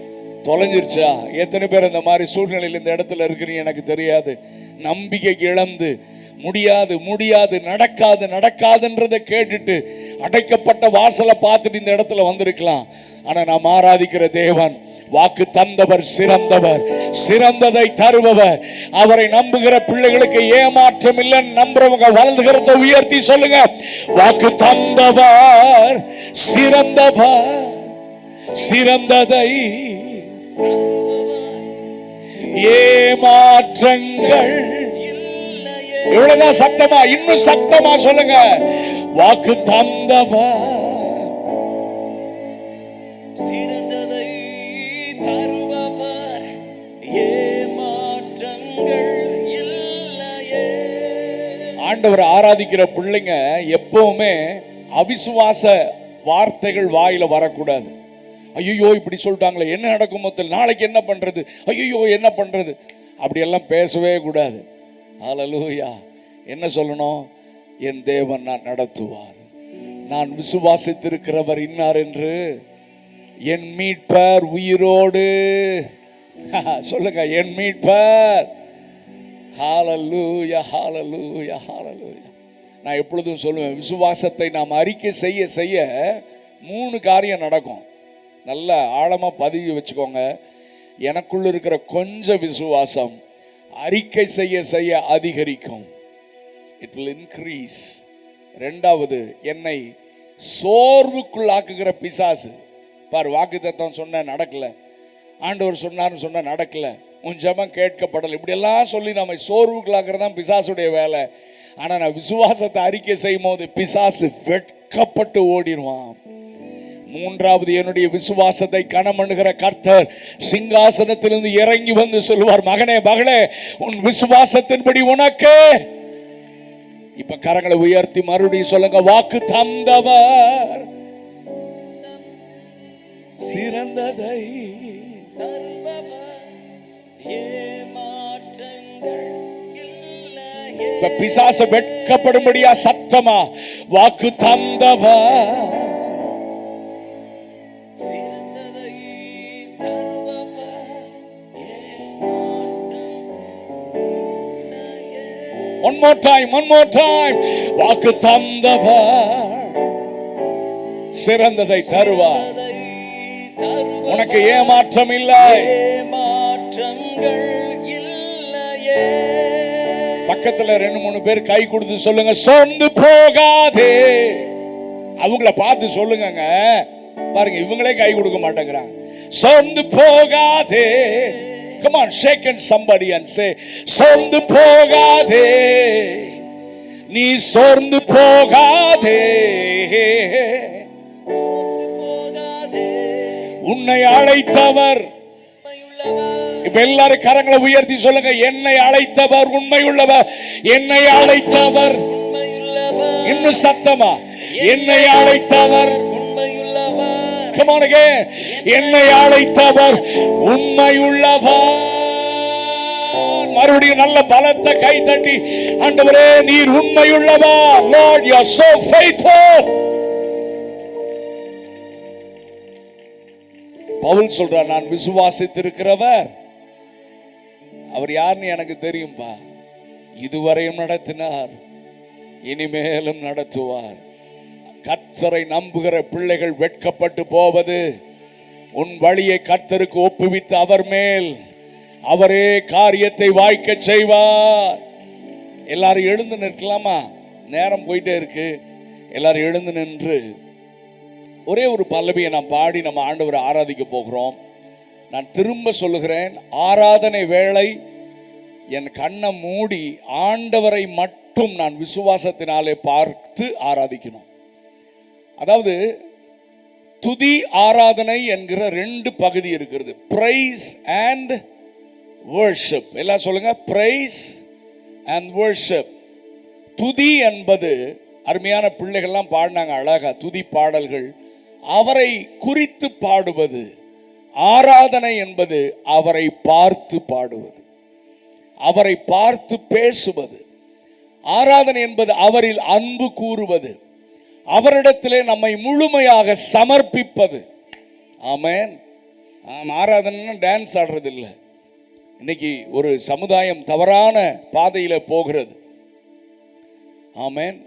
தொலைஞ்சிருச்சா? எத்தனை பேர் இந்த மாதிரி சூழ்நிலையில் இந்த இடத்துல இருக்கிறீங்க எனக்கு தெரியாது. நம்பிக்கை இழந்து முடியாது முடியாது நடக்காது நடக்காதுன்றதை கேட்டுட்டு அடைக்கப்பட்ட வாசலை பார்த்துட்டு இந்த இடத்துல வந்திருக்கலாம். ஆனா நாம் ஆராதிக்கிற தேவன் வாக்கு தந்தவர் சிறந்தவர், சிறந்ததை தருபவர். அவரை நம்புகிற பிள்ளைகளுக்கு ஏமாற்றம் இல்லைன்னு நம்புறவங்க வலதுகரத்தை உயர்த்தி சொல்லுங்க, வாக்கு தந்தவர் சிறந்தவர், சிறந்ததை ஏமாற்றங்கள். இவ்வளவுதான் சத்தமா, இன்னும் சத்தமா சொல்லுங்க, வாக்கு தந்தவர் சிறந்ததை தருபவர், ஏமாற்றங்கள் இல்லையே. ஆண்டவரை ஆராதிக்கிற பிள்ளைங்க எப்பவுமே அவிசுவாச வார்த்தைகள் வாயில வரக்கூடாது. ஐயோ இப்படி சொல்லிட்டாங்களே, என்ன நடக்கும், மொத்தம் நாளைக்கு என்ன பண்றது, ஐயோ என்ன பண்றது, அப்படியெல்லாம் பேசவே கூடாது. ஹல்லேலூயா. என்ன சொல்லணும்? என் தேவன் நான் நடத்துவார், நான் விசுவாசித்திருக்கிறவர் இன்னார் என்று, என் மீட்பர் உயிரோடு. சொல்லுங்க, என் மீட்பர். ஹல்லேலூயா, ஹல்லேலூயா, ஹல்லேலூயா. நான் எப்பொழுதும் சொல்லுவேன், விசுவாசத்தை நாம் அறிக்கை செய்ய செய்ய 3 காரியம் நடக்கும். நல்ல ஆழமாக பதிவு வச்சுக்கோங்க. எனக்குள்ள இருக்கிற கொஞ்சம் விசுவாசம் அறிக்கை செய்ய செய்ய அதிகரிக்கும். It will increase. 2வது, என்னை சோர்வுக்குள்ளாக்குகிற பிசாசு. பார், வாக்குத்தத்தம் சொன்ன நடக்கல, ஆண்டவர் சொன்னார்னு சொன்ன நடக்கல, உன் ஜெபம் கேட்கப்படலை, இப்படியெல்லாம் சொல்லி நம்மை சோர்வுக்குள்ளாக்குறது தான் பிசாசுடைய வேலை. ஆனால் நான் விசுவாசத்தை அறிக்கை செய்யும் போது பிசாசு வெட்கப்பட்டு ஓடிடுவான். 3வது, என்னுடைய விசுவாசத்தை கனமண்ணுகிற கர்த்தர் சிங்காசனத்திலிருந்து இறங்கி வந்து சொல்லுவார், மகனே மகளே, உன் விசுவாசத்தின்படி உனக்கு. இப்ப கரங்களை உயர்த்தி மறுபடியும் சொல்லுங்க, வாக்கு தந்தவர் சிறந்ததை இப்ப பிசாசு வெட்கப்படும்படியா சத்தமா வாக்கு தந்தவர் One more time. வாக்கு தந்தவர் சிறந்ததை தருவார். உனக்கு ஏமாற்றம் இல்லை. பக்கத்துல 2-3 பேர் கை கொடுத்து சொல்லுங்க, சோர்ந்து போகாதே. அவங்கள பார்த்து சொல்லுங்க. பாருங்க, இவங்களே கை கொடுக்க மாட்டேங்கிறாங்க. சோர்ந்து போகாதே. Come on, shake and somebody and say, சோர்ந்து போகாதே, நீ சோர்ந்து போகாதே, உன்னை அழைத்தவர். இப்ப எல்லாரும் கரங்களை உயர்த்தி சொல்லுங்க, என்னை அழைத்தவர் உண்மை உள்ளவர், என்னை அழைத்தவர். இன்னும் சத்தமா, என்னை அழைத்தவர். Come on again. என்னை அழைத்தவர் உண்மை உள்ளவர். மறுபடியும் நல்ல பலத்த கை தட்டி, ஆண்டவரே நீர் உண்மை உள்ளவர். Lord, you are so faithful. Pavul சொல்றார், நான் விசுவாசித்திருக்கிறவர் அவர் யாருன்னு எனக்கு தெரியும்பா. இதுவரையும் நடத்தினார், இனிமேலும் நடத்துவார். கர்த்தரை நம்புகிற பிள்ளைகள் வெட்கப்பட்டு போவது, உன் வழியை கர்த்தருக்கு ஒப்புவித்து அவர் மேல் அவரே காரியத்தை வாய்க்க செய்வார். எல்லாரும் எழுந்து நிற்கலாமா? நேரம் போயிட்டே இருக்கு. எல்லாரும் எழுந்து நின்று ஒரே ஒரு பல்லவியை நாம் பாடி நம்ம ஆண்டவரை ஆராதிக்க போகிறோம். நான் திரும்ப சொல்லுகிறேன், ஆராதனை வேளை என் கண்ணை மூடி ஆண்டவரை மட்டும் நான் விசுவாசத்தினாலே பார்த்து ஆராதிக்கணும். அதாவது துதி ஆராதனை என்கிற 2 பகுதி இருக்கிறது. Praise and worship. எல்லாம் சொல்லுங்க, பிரைஸ் அண்ட் வர்ஷிப். துதி என்பது அருமையான பிள்ளைகள்லாம் பாடினாங்க அழகா துதி பாடல்கள். அவரை குறித்து பாடுவது. ஆராதனை என்பது அவரை பார்த்து பாடுவது, அவரை பார்த்து பேசுவது. ஆராதனை என்பது அவரில் அன்பு கூறுவது, அவரிடத்திலே நம்மை முழுமையாக சமர்ப்பிப்பது. ஆமென். ஆராதனை டான்ஸ் ஆடுறது இல்லை. இன்னைக்கு ஒரு சமுதாயம் தவறான பாதையில போகிறது. ஆமென்.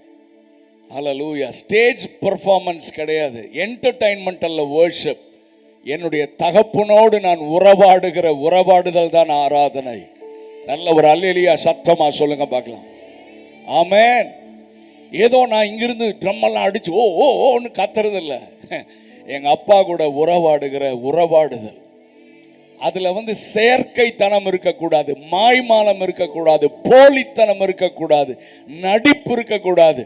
ஹல்லேலூயா. ஸ்டேஜ் பெர்ஃபார்மன்ஸ் கிடையாது, என்டர்டைன்மெண்ட் அல்ல, வர்ஷிப். என்னுடைய தகப்பனோடு நான் உறவாடுகிற உறவாடுதல் தான் ஆராதனை. நல்ல ஒரு அல்லேலூயா சத்தமா சொல்லுங்க பார்க்கலாம். ஆமென். ஏதோ நான் இங்கிருந்து ட்ரம்மெல்லாம் அடிச்சு ஓ ஓன்னு கத்துறது இல்லை. எங்க அப்பா கூட உறவாடுகிற உறவாடுதல். அதுல செயற்கைத்தனம் இருக்கக்கூடாது, மாய்மாலம் இருக்கக்கூடாது, போலித்தனம் இருக்கக்கூடாது, நடிப்பு இருக்கக்கூடாது.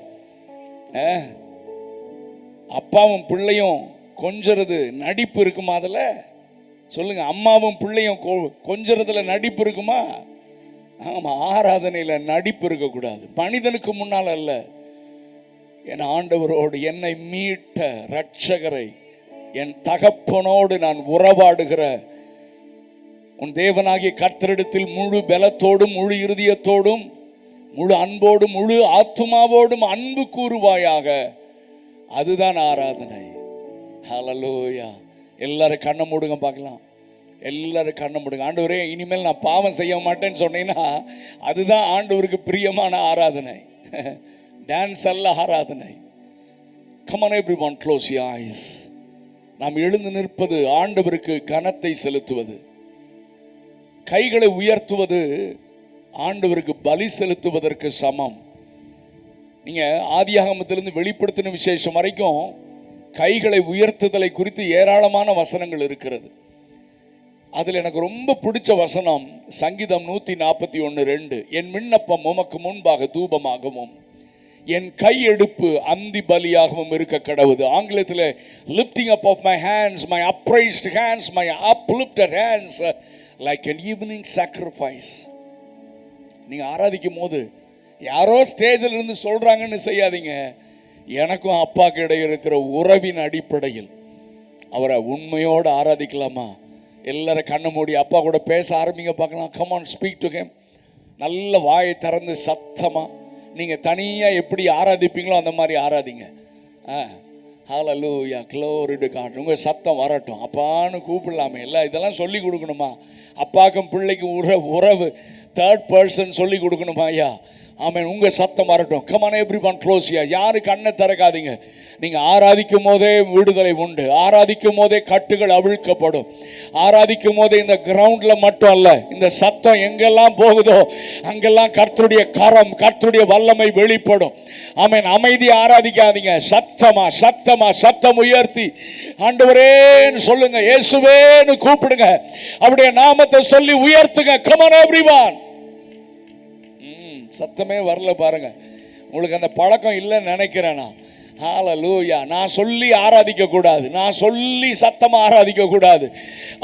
அப்பாவும் பிள்ளையும் கொஞ்சறது நடிப்பு இருக்குமா? அதுல சொல்லுங்க, அம்மாவும் பிள்ளையும் கொஞ்சறதுல நடிப்பு இருக்குமா? ஆமா, ஆராதனையில நடிப்பு இருக்கக்கூடாது. மனிதனுக்கு முன்னால் அல்ல, என் ஆண்டவரோடு என்னை மீட்ட இரட்சகரை, என் தகப்பனோடு நான் உறவாடுகிற உன் தேவனாகிய கர்த்தரிடத்தில் முழு பலத்தோடும் முழு இருதயத்தோடும் முழு அன்போடும் முழு ஆத்துமாவோடும் அன்பு கூறுவாயாக. அதுதான் ஆராதனை. ஹல்லேலூயா. எல்லாரும் கண்ணை மூடுங்க பார்க்கலாம். எல்லாரும் கண்ணை மூடுங்க. ஆண்டவரே, இனிமேல் நான் பாவம் செய்ய மாட்டேன்னு சொன்னீங்கன்னா அதுதான் ஆண்டவருக்கு பிரியமான ஆராதனை. டான்ஸ் அல்ல ஆராதனை. Come on everyone, close your eyes. நாம் எழுந்து நிற்பது ஆண்டவருக்கு கனத்தை செலுத்துவது. கைகளை உயர்த்துவது ஆண்டவருக்கு பலி செலுத்துவதற்கு சமம். நீங்க ஆதியாகமத்திலிருந்து வெளிப்படுத்தின விசேஷம் வரைக்கும் கைகளை உயர்த்துதலை குறித்து ஏராளமான வசனங்கள் இருக்கிறது. அதில் எனக்கு ரொம்ப பிடிச்ச வசனம் சங்கீதம் 141:2. என் விண்ணப்பம் உமக்கு முன்பாக தூபமாகவும் என் கையெடுப்பு அந்தி பலியாகவும் இருக்க கடவுது. ஆங்கிலத்தில் lifting up of my hands, my upraised hands, my uplifted hands like an evening sacrifice. நீங்கள் ஆராதிக்கும் போது யாரோ ஸ்டேஜில் இருந்து சொல்கிறாங்கன்னு செய்யாதீங்க. எனக்கும் அப்பாக்கு இடையே இருக்கிற உறவின் அடிப்படையில் அவரை உண்மையோடு ஆராதிக்கலாமா? எல்லாரும் கண்ணை மூடி அப்பா கூட பேச ஆரம்பிங்க பார்க்கலாம். Come on, speak to him. நல்ல வாயை திறந்து சத்தமாக நீங்கள் தனியாக எப்படி ஆராதிப்பீங்களோ அந்த மாதிரி ஆராதிங்க. ஹல்லேலூயா, glory to God. உங்கள் சத்தம் வரட்டும். அப்பான்னு கூப்பிடலாமே. எல்லாம் இதெல்லாம் சொல்லி கொடுக்கணுமா? அப்பாக்கும் பிள்ளைக்கும் உறவு தேர்ட் பர்சன் சொல்லி கொடுக்கணுமா? ஐயா ஆமென். உங்கள் சத்தம் வரட்டும். Come on everyone, close your eyes. யாரு கண்ணை திறக்காதீங்க. நீங்கள் ஆராதிக்கும் போதே விடுதலை உண்டு. ஆராதிக்கும் போதே கட்டுகள் அவிழ்க்கப்படும். ஆராதிக்கும் போதே இந்த கிரவுண்டில் மட்டும் அல்ல, இந்த சத்தம் எங்கெல்லாம் போகுதோ அங்கெல்லாம் கர்த்தருடைய கரம், கர்த்தருடைய வல்லமை வெளிப்படும். ஆமென். அமைதி ஆராதிக்காதீங்க. சத்தமா சத்தமா சத்தம் உயர்த்தி ஆண்டவரேன்னு சொல்லுங்க, இயேசுவேன்னு கூப்பிடுங்க, அவருடைய நாமத்தை சொல்லி உயர்த்துங்க. Come on everyone. சத்தமே வரல பாருங்க. உங்களுக்கு அந்த பழக்கம் இல்லைன்னு நினைக்கிறேன் நான். ஹல்லேலூயா. நான் சொல்லி ஆராதிக்க கூடாது, நான் சொல்லி சத்தமா ஆராதிக்க கூடாது.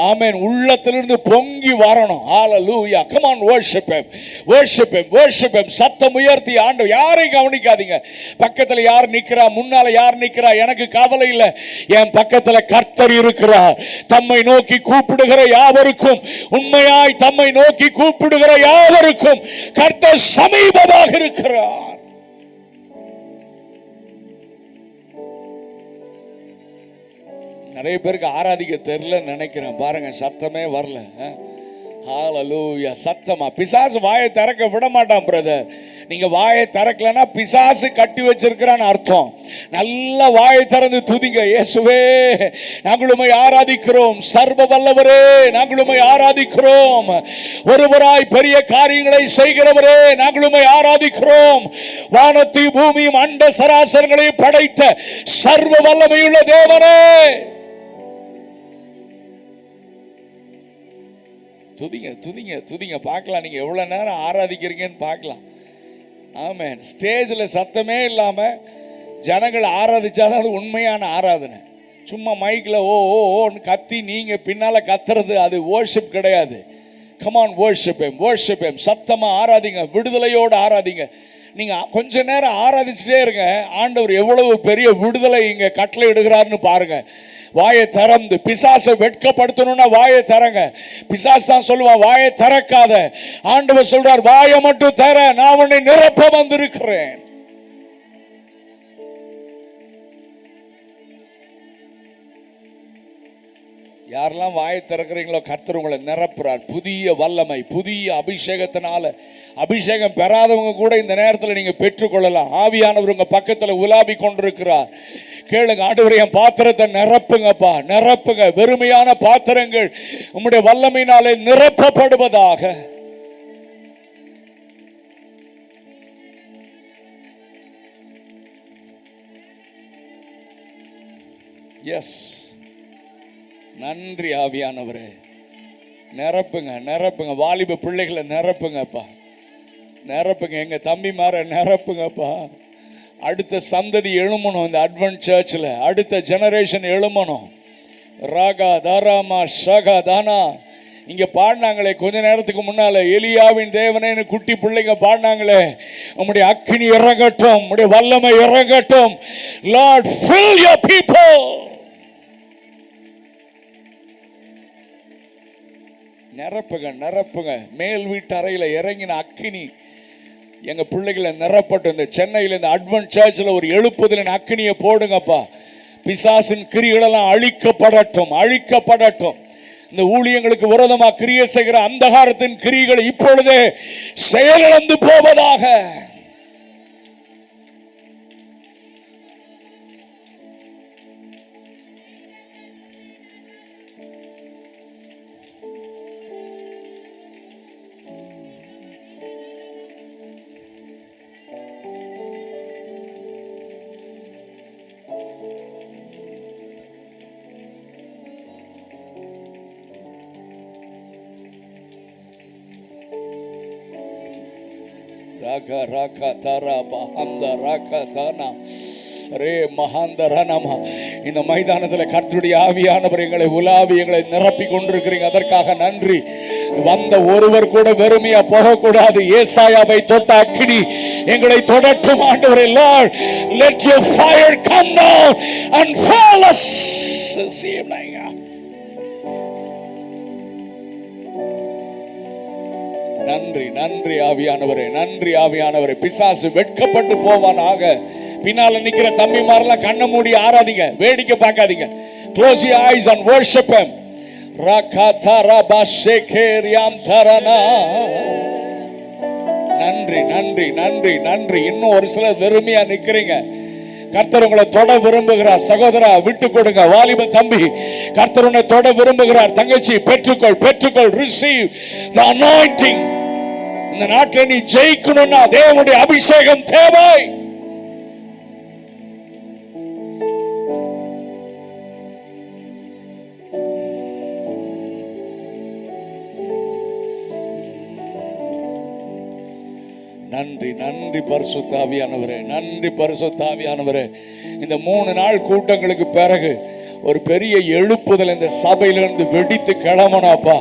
ஆமென். உள்ளத்திலிருந்து பொங்கி வரணும். ஹல்லேலூயா. Come on, worship him, worship him, worship him. சத்தம் உயர்த்தி ஆண்டவர். யாரையும் கவனிக்காதீங்க. பக்கத்தில் யார் நிக்கிறா, முன்னால யார் நிக்கிறா, எனக்கு கவலை இல்லை. என் பக்கத்தில் கர்த்தர் இருக்கிறார். தம்மை நோக்கி கூப்பிடுகிற யாவருக்கும், உண்மையாய் தம்மை நோக்கி கூப்பிடுகிற யாவருக்கும் கர்த்தர் சமீபமாக இருக்கிறார். நிறைய பேருக்கு ஆராதிக்க தெரியல நினைக்கிறேன். பாருங்க, சத்தமே வரல. ஹல்லேலூயா. சத்தமா. பிசாசு வாயை திறக்க விட மாட்டான் பிரதர். நீங்க வாயை திறக்கலன்னா பிசாசு கட்டி வச்சிருக்கிறான்னு அர்த்தம். நல்ல வாயை திறந்து துதிங்க. இயேசுவே நாங்கள் உம்மை ஆராதிக்கிறோம். சர்வ வல்லவரே நாங்கள் உம்மை ஆராதிக்கிறோம். ஒருவராய் பெரிய காரியங்களை செய்கிறவரே நாங்கள் உம்மை ஆராதிக்கிறோம். வானத்தையும் பூமியும் அண்ட சராசரங்களையும் படைத்த சர்வ வல்லமையுள்ள தேவனே துதிங்க துதிங்க துதிங்க. பார்க்கலாம் நீங்க எவ்வளவு நேரம் ஆராதிக்கிறீங்கன்னு பார்க்கலாம். ஆமென். ஸ்டேஜில் சத்தமே இல்லாமல் ஜனங்கள் ஆராதிச்சாதான் அது உண்மையான ஆராதனை. சும்மா மைக்கில் ஓ ஓ ஓன்னு கத்தி நீங்கள் பின்னால் கத்துறது அது வர்ஷிப் கிடையாது. Come on, worship him, worship him. சத்தமாக ஆராதிங்க, விடுதலையோடு ஆராதிங்க. நீங்கள் கொஞ்ச நேரம் ஆராதிச்சுட்டே இருங்க. ஆண்டவர் எவ்வளவு பெரிய விடுதலை இங்கே கட்டளை இடுகிறாருன்னு பாருங்க. வாயை திறந்து பிசாசை வெட்கப்படுத்தணும்னா வாயை திறங்க. பிசாசு தான் சொல்லுவான் வாயை திறக்காத. ஆண்டவர் சொல்றார் வாயை மட்டும் திற, நான் உன்னை நிரப்ப வந்திருக்கிறேன். யாரெல்லாம் வாயை திறக்கிறீங்களோ கர்த்தர் உங்களை நிரப்புறார். புதிய வல்லமை, புதிய அபிஷேகத்தினால. அபிஷேகம் பெறாதவங்க கூட இந்த நேரத்தில் நீங்க பெற்றுக்கொள்ளலாம். ஆவியானவர் உங்க பக்கத்தில் உலாவி கொண்டிருக்கிறார். கேளுங்க, ஆண்டவரே என் பாத்திரத்தை நிரப்புங்கப்பா, நிரப்புங்க. வெறுமையான பாத்திரங்கள் உம்முடைய வல்லமையினாலே நிரப்பப்படுவதாக. எஸ், நன்றி ஆவியானவரே. நிரப்புங்க நிரப்புங்க. வாலிப பிள்ளைகளை நிரப்புங்கப்பா, நிரப்புங்க. எங்க தம்பிமார நிரப்புங்கப்பா. அடுத்த சந்ததி எழுமணும். இந்த அட்வென்ட் சர்ச்சில் அடுத்த ஜெனரேஷன் எழுமணும். ராகா தாராமா ஷகா தானா. இங்க பாடினாங்களே கொஞ்ச நேரத்துக்கு முன்னால, எலியாவின் தேவனேன்னு குட்டி பிள்ளைங்க பாடினாங்களே, உம்முடைய அக்கினி இறங்கட்டும், உம்முடைய வல்லமை இறங்கட்டும். Lord, fill your people. நிரப்புங்க நிரப்புங்க. மேல் வீட்டு அறையில் இறங்கின அக்கினி எங்க பிள்ளைகளை நிரப்பட்டும். இந்த சென்னையில் இந்த அட்வென்ட் சர்ச்சில் ஒரு எழுப்புதலின் அக்கினியை போடுங்கப்பா. பிசாசின் கிரிகளெல்லாம் அழிக்கப்படட்டும், அழிக்கப்படட்டும். இந்த ஊழியங்களுக்கு விரோதமாக கிரியை செய்கிற அந்தகாரத்தின் கிரிகள் இப்பொழுதே செயலிழந்து போவதாக. ராக ராக தரா பஹந்த ராக தானா ரே மகாந்தரனமா. இந்த மைதானத்தில் கர்த்தருடைய ஆவியானவர் எங்களை உலாவி எங்களை நிரப்பி கொண்டிருக்கிறீங்க. அதற்காக நன்றி. வந்த ஒருவர் கூட வெறுமையா போகக்கூடாது. ஏசாயாவை தொட்ட அக்கினி எங்களை தொடட்டும் ஆண்டவரே. Lord, let your fire come down and fall us. நன்றி நன்றி ஆவியானவரே, நன்றி ஆவியானவரே. பிசாசு வெட்கப்பட்டு போவானாக. பின்னால நிக்கிற தம்பிமாரெல்லாம் கண்ணை மூடி ஆராதிங்க, வேடிக்கை பார்க்காதீங்க. Close your eyes and worship him. நன்றி நன்றி நன்றி நன்றி. இன்னும் ஒரு சிலர் வெறுமையா நிக்கிறீங்க. கர்த்தர் உங்களை தொட விரும்புகிறார். சகோதரா, விட்டு கொடுங்க. வாலிப தம்பி, கர்த்தர் உன்னை தொட விரும்புகிறார். தங்கச்சி, பெற்றுக்கொள் பெற்றுக்கொள். Receive the anointing. இந்த நாட்டில் நீ ஜெயிக்கணும்னா தேவனுடைய அபிஷேகம் தேவை. நன்றி நன்றி பரிசுத்த ஆவியானவரே, நன்றி பரிசுத்த ஆவியானவரே. இந்த 3 நாள் கூட்டங்களுக்கு பிறகு ஒரு பெரிய எழுப்புதல் இந்த சபையிலிருந்து வெடித்து கிளம்பணும்ப்பா.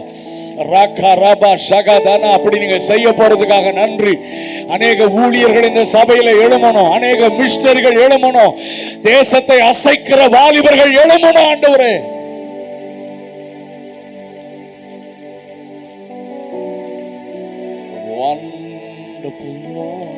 ராக்கா ராபா ஷகாதானா அப்படி நீங்க செய்ய போறதுக்காக நன்றி. அநேக ஊழியர்கள் இந்த சபையில எழுமணும், அநேக மிஷனரிகள் எழுமணும், தேசத்தை அசைக்கிற வாலிபர்கள் எழுமணும் ஆண்டவரே. Wonderful Lord.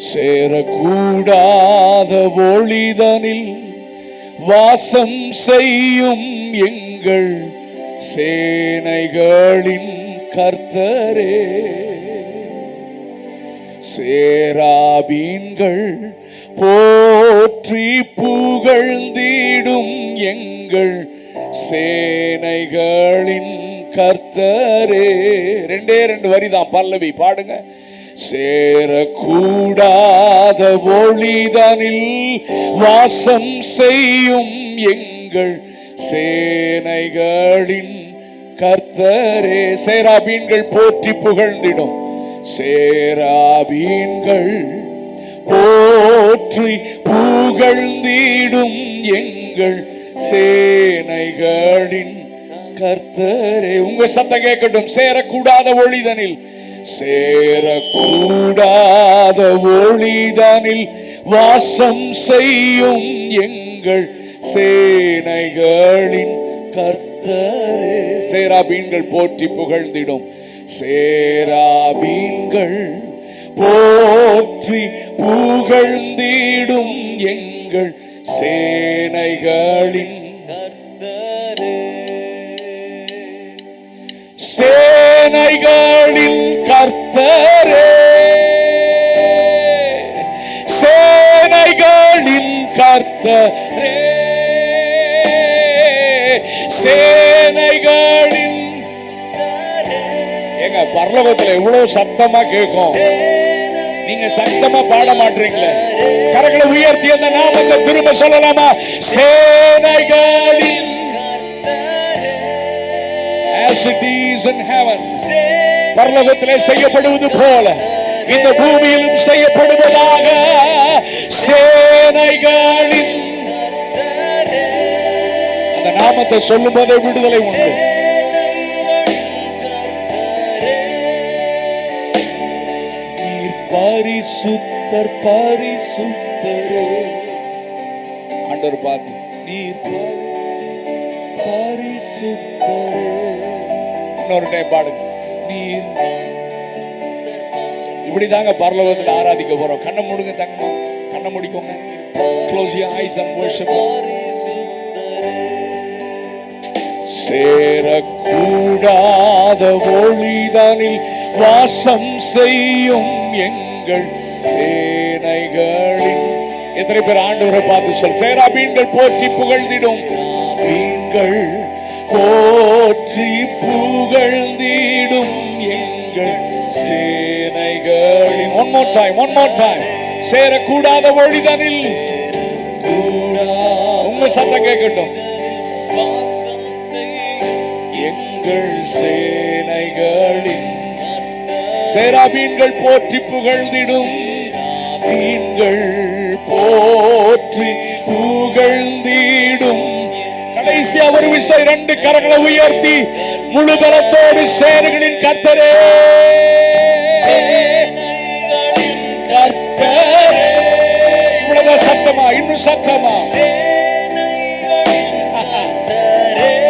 சேரக்கூடாத ஒளிதனில் வாசம் செய்யும் எங்கள் சேனைகளின் கர்த்தரே. சேராபீன்கள் போற்றி புகழ்ந்திடும் எங்கள் சேனைகளின் கர்த்தரே. 2 வரிதான் பல்லவி, பாடுங்க. சேரக்கூடாத ஒளிதனில் வாசம் செய்யும் எங்கள் சேனைகளின் கர்த்தரே. சேராபீன்கள் போற்றி புகழ்ந்திடும், சேராபீன்கள் போற்றி புகழ்ந்திடும் எங்கள் சேனைகளின் கர்த்தரே. உங்க சத்தம் கேட்கட்டும். சேரக்கூடாத ஒளிதனில், சேரக்கூடாத ஒளிதனில் வாசம் செய்யும் எங்கள் சேனைகளின் கர்த்தரே. சேராபீன்கள் போற்றி புகழ்ந்திடும், சேராபீன்கள் போற்றி புகழ்ந்திடும் எங்கள் சேனைகளின் கர்த்தரே. சேனைகளின் கர்த்தரே, சேனைகளின் கர்த்தரே, சேனைகளின். எங்க பரலோகத்துல எவ்வளவு சத்தமா கேட்கும், நீங்க சத்தமா பாட மாட்டீங்களே. கரங்களை உயர்த்தி அந்த நாமத்தை திரும்ப சொல்லலாமா? சேனைகளின், as it is in heaven. பரலோகத்திலே செய்யப்படுவது போல இந்த பூமியிலும் செய்யப்படுவதாக. சேனைகளின், அந்த நாமத்தை சொல்லும் போதே விடுதலை உண்டு. நீர் பரிசுத்தர் பரிசுத்தரே. ஆண்டவர் பார்த்து, நீர் பரிசுத்தரே. இன்னொரு டைம் பாடுங்க. நீர். இப்படிதாங்க பரலோகத்தில் ஆராதிக்க போறோம். கண்ணை மூடுங்க தங்கம்மா, கண்ணை மூடிக்கோங்க. Close your eyes and worship. சேரக்கூடாத ஒளிதனில் வாசம் செய்யும் எங்கள் சேனைகளின். எத்தனை பேர் ஆண்டவரை பார்த்து சொல். சேராபீன்கள் போற்றி புகழ்ந்திடும், நீங்கள் போற்றி புகழ்ந்திடும் எங்கள் சேனைகளின். One more time, one more time. சேரக்கூடாத ஒழிதனில் உங்க சத்தம் கேட்கட்டும். எங்கள் சேனைகளின் சேராபீன்கள் போற்றி புகழ்ந்திடும், மீன்கள் போற்றி புகழ்ந்திடும். கடைசி ஒரு விஷயம், 2 கரங்களை உயர்த்தி முழு பலத்தோடு சேனைகளின் கர்த்தரே கர்த்தரே. இவ்வளவுதான் சத்தமா? இன்னும் சத்தமா?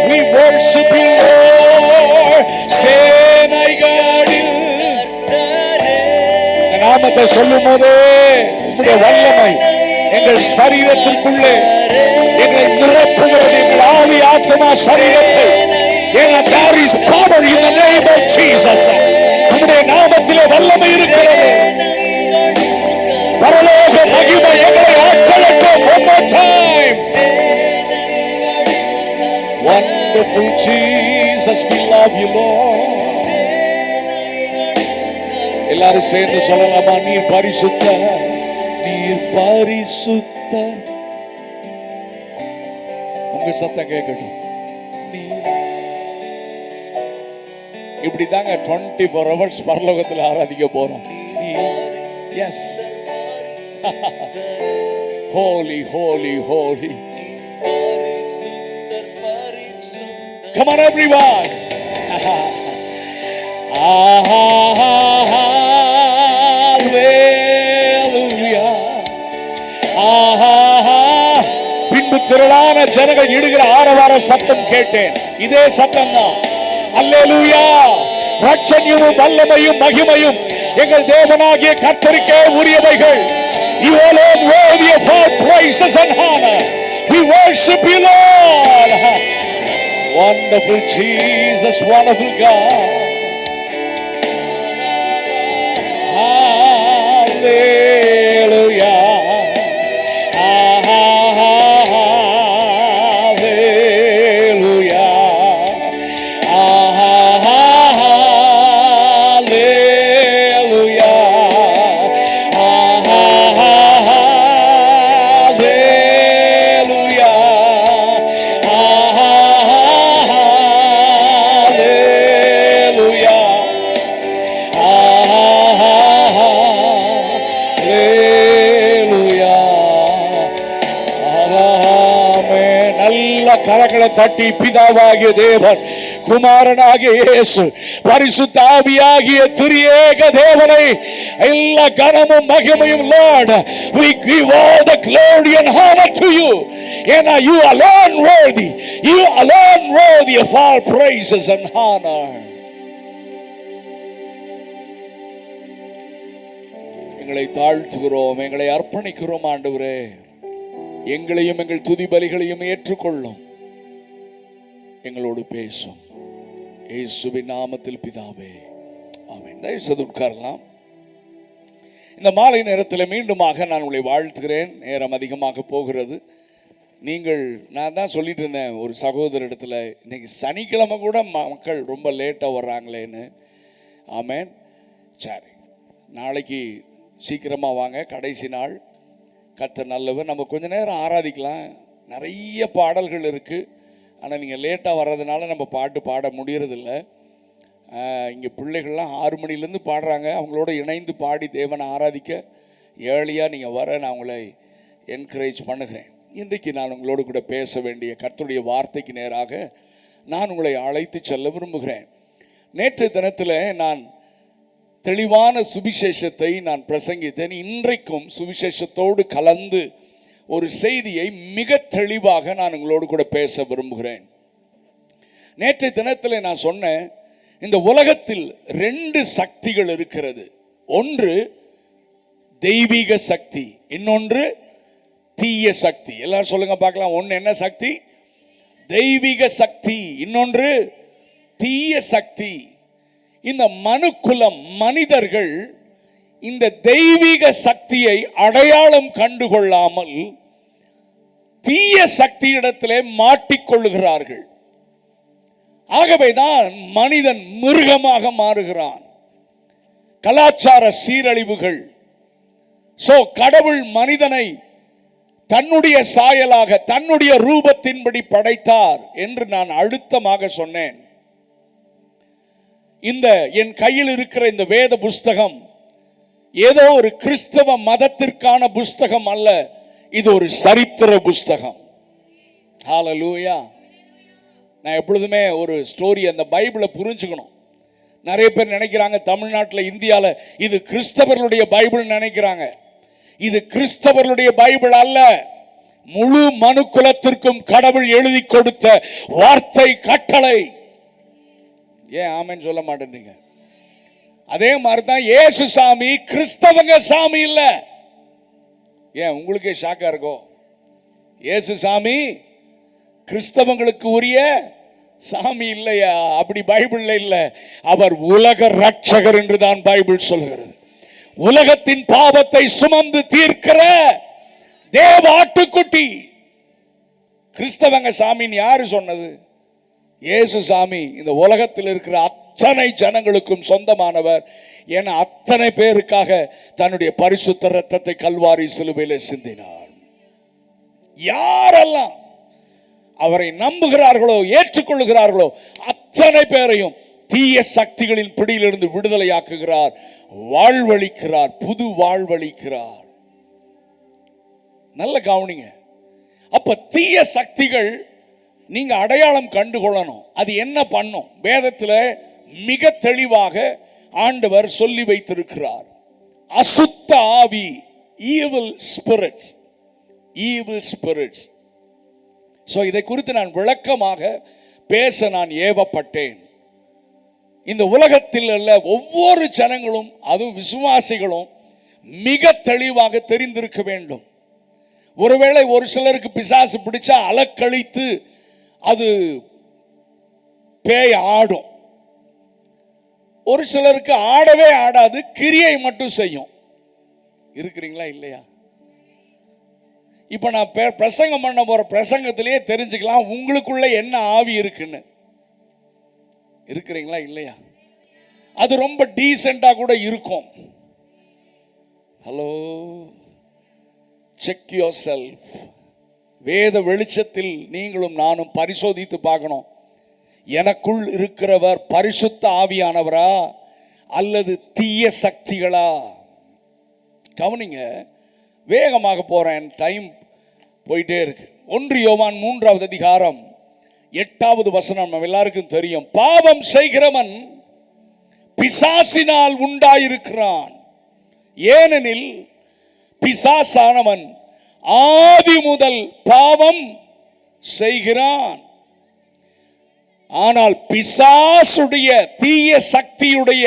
We worship you Lord. சேனைகளின் நாமத்தை சொல்லும் போதே உம்முடைய வல்லமை எங்கள் சரீரத்திற்குள்ளே எங்களை நிரப்புகிறது. எங்கள் ஆவி ஆத்மா சரீரத்தை there is power in the name of Jesus. நம்முடைய நாமத்திலே வல்லமை இருக்கிறது. பரலோக மகிமை எங்களை ஆட்கொள்ளட்டும். One more time. Wonderful Jesus, we love you Lord. எல்லாரும் சேர்ந்து சொல்லலாமா? நீர் பரிசுத்தர், நீர் பரிசுத்தர். உங்க சத்தம் கேட்கட்டும். இப்படிதாங்க 24 hours பரலோகத்தில் ஆராதிக்க போறோம். Yes, holy holy holy. Come on everyone. பின்பு திரளான ஜனங்கள் இடுகிற ஆரவார சத்தம் கேட்டேன். இதே சத்தம் தான். அல்லேலூயா. ரட்சணியும் வல்லமையும் மகிமையும் எங்கள் தேவனாகிய கர்த்தருக்கே உரியவைகள். You alone worthy of all praises and honor. We worship you Lord. Wonderful Jesus, wonderful God. Hallelujah. கரங்களை தட்டி பிதாவாகிய தேவன், குமாரனாகிய இயேசு, பரிசுத்த ஆவியாகிய திரியேக தேவனை எல்லா கனமும் மகிமையும் Lord, we give all the glory and honor to you. And you alone worthy, you alone worthy of all praises and honor. எங்களை தாழ்த்துகிறோம், எங்களை அர்ப்பணிக்கிறோம் ஆண்டவரே. எங்களையும் எங்கள் துதி பலிகளையும் ஏற்றுக்கொள்ளும். எங்களோடு பேசும். இயேசுவின் நாமத்தில் பிதாவே, ஆமென். தயவு செய்து உட்காரலாம். இந்த மாலை நேரத்தில் மீண்டுமாக நான் உங்களை வாழ்த்துகிறேன். நேரம் அதிகமாக போகிறது. நான் தான் சொல்லிட்டு இருந்தேன் ஒரு சகோதரிடத்தில், இன்னைக்கு சனிக்கிழமை கூட மக்கள் ரொம்ப லேட்டாக வர்றாங்களேன்னு. ஆமென். சரி, நாளைக்கு சீக்கிரமாக வாங்க, கடைசி நாள். கர்த்தர் நல்லவர். நம்ம கொஞ்ச நேரம் ஆராதிக்கலாம். நிறைய பாடல்கள் இருக்குது. ஆனால் நீங்கள் லேட்டாக வர்றதுனால நம்ம பாட்டு பாட முடியறதில்ல. இங்கே பிள்ளைகள்லாம் 6 மணிலேருந்து பாடுறாங்க. அவங்களோட இணைந்து பாடி தேவனை ஆராதிக்க ஏர்லியாக நீங்கள் வர நான் உங்களை என்கரேஜ் பண்ணுகிறேன். இன்றைக்கு நான் உங்களோடு கூட பேச வேண்டிய கர்த்தருடைய வார்த்தைக்கு நேராக நான் உங்களை அழைத்து செல்ல விரும்புகிறேன். நேற்று தினத்தில் நான் தெளிவான சுவிசேஷத்தை நான் பிரசங்கித்தேன். இன்றைக்கும் சுவிசேஷத்தோடு கலந்து ஒரு செய்தியை மிக தெளிவாக நான் உங்களோடு கூட பேச விரும்புகிறேன். நேற்று தினத்தில் நான் சொன்னேன், இந்த உலகத்தில் 2 சக்திகள் இருக்கிறது. ஒன்று தெய்வீக சக்தி, இன்னொன்று தீய சக்தி. எல்லாரும் சொல்லுங்க பார்க்கலாம். ஒன்று என்ன சக்தி? தெய்வீக சக்தி. இன்னொன்று தீய சக்தி. இந்த மனுக்குலம், மனிதர்கள் இந்த தெய்வீக சக்தியை அடையாளம் கண்டுகொள்ளாமல் தீய சக்தியிடத்திலே மாட்டிக்கொள்ளுகிறார்கள். ஆகவேதான் மனிதன் மிருகமாக மாறுகிறான். கலாச்சார சீரழிவுகள், சோ கடவுள் மனிதனை தன்னுடைய சாயலாக தன்னுடைய ரூபத்தின்படி படைத்தார் என்று நான் அழுத்தமாக சொன்னேன். இந்த என் கையில் இருக்கிற இந்த வேத புஸ்தகம் ஏதோ ஒரு கிறிஸ்தவ மதத்திற்கான புஸ்தகம் அல்ல, இது ஒரு சரித்திர புஸ்தகம். ஹல்லேலூயா. நான் எப்பொழுதுமே ஒரு ஸ்டோரி, அந்த பைபிளை புரிஞ்சுக்கணும். நிறைய பேர் நினைக்கிறாங்க தமிழ்நாட்டில் இந்தியாவில் இது கிறிஸ்தவர்களுடைய பைபிள் நினைக்கிறாங்க. இது கிறிஸ்தவர்களுடைய பைபிள் அல்ல, முழு மனு குலத்திற்கும் கடவுள் எழுதி கொடுத்த வார்த்தை, கட்டளை. ஏன் ஆமென் சொல்ல மாட்டேன்றீங்க? அதே மாதிரி தான் இயேசு சாமி கிறிஸ்தவங்க சாமி இல்ல. ஏன் உங்களுக்கே ஷாக்கா இருக்கோ? இயேசு சாமி கிறிஸ்தவங்களுக்கு உரிய சாமி இல்லையா? அப்படி பைபிள்ல இல்ல. அவர் உலக ரட்சகர் என்று தான் பைபிள் சொல்கிறது. உலகத்தின் பாவத்தை சுமந்து தீர்க்கிற தேவ ஆட்டுக்குட்டி. கிறிஸ்தவங்க சாமின்னு யாரு சொன்னது? இயேசு சாமி இந்த உலகத்தில் இருக்கிற அத்தனை ஜனங்களுக்கும் சொந்தமானவர். என அத்தனை பேருக்காக தன்னுடைய பரிசுத்த இரத்தத்தை கல்வாரி சிலுவையில் சிந்தினார். யாரெல்லாம் அவரை நம்புகிறார்களோ, ஏற்றுக்கொள்கிறார்களோ அத்தனை பேரையும் தீய சக்திகளின் பிடியிலிருந்து விடுதலையாக்குகிறார், வாழ்வளிக்கிறார், புது வாழ்வளிக்கிறார். நல்ல கவனிங்க. அப்ப தீய சக்திகள் நீங்க அடையாளம் கண்டுகொள்ளணும். அது என்ன பண்ணும்? வேதத்தில் மிக தெளிவாக ஆண்டவர் சொல்லி வைத்திருக்கிறார். அசுத்த ஆவி, evil spirits, evil spirits. So இதை குறித்து நான் விளக்கமாக பேச நான் ஏவப்பட்டேன். இந்த உலகத்தில் உள்ள ஒவ்வொரு ஜனங்களும், அதுவும் விசுவாசிகளும் மிக தெளிவாக தெரிந்திருக்க வேண்டும். ஒருவேளை ஒரு சிலருக்கு பிசாசு பிடிச்சா அலக்கழித்து அது பேய் ஆடும். ஒரு சிலருக்கு ஆடவே ஆடாது, கிரியை மட்டும் செய்யும். இருக்கிறீங்களா இல்லையா? இப்ப நான் பிரசங்கம் பண்ண போற பிரசங்கத்திலேயே தெரிஞ்சுக்கலாம் உங்களுக்குள்ள என்ன ஆவி இருக்குன்னு. இருக்கிறீங்களா இல்லையா? அது ரொம்ப டீசெண்டா கூட இருக்கும். Hello, check your self. வேத வெளிச்சத்தில் நீங்களும் நானும் பரிசோதித்து பார்க்கணும். எனக்குள் இருக்கிறவர் பரிசுத்த ஆவியானவரா அல்லது தீய சக்திகளா? கவனிங்க, வேகமாக போறேன், டைம் போயிட்டே இருக்கு. 1 யோவான் 3வது அதிகாரம் 8வது வசனம் நம்ம எல்லாருக்கும் தெரியும். பாவம் செய்கிறவன் பிசாசினால் உண்டாயிருக்கிறான், ஏனெனில் பிசாசானவன் ஆதி முதல் பாவம் செய்கிறான். ஆனால் பிசாசுடைய தீய சக்தியுடைய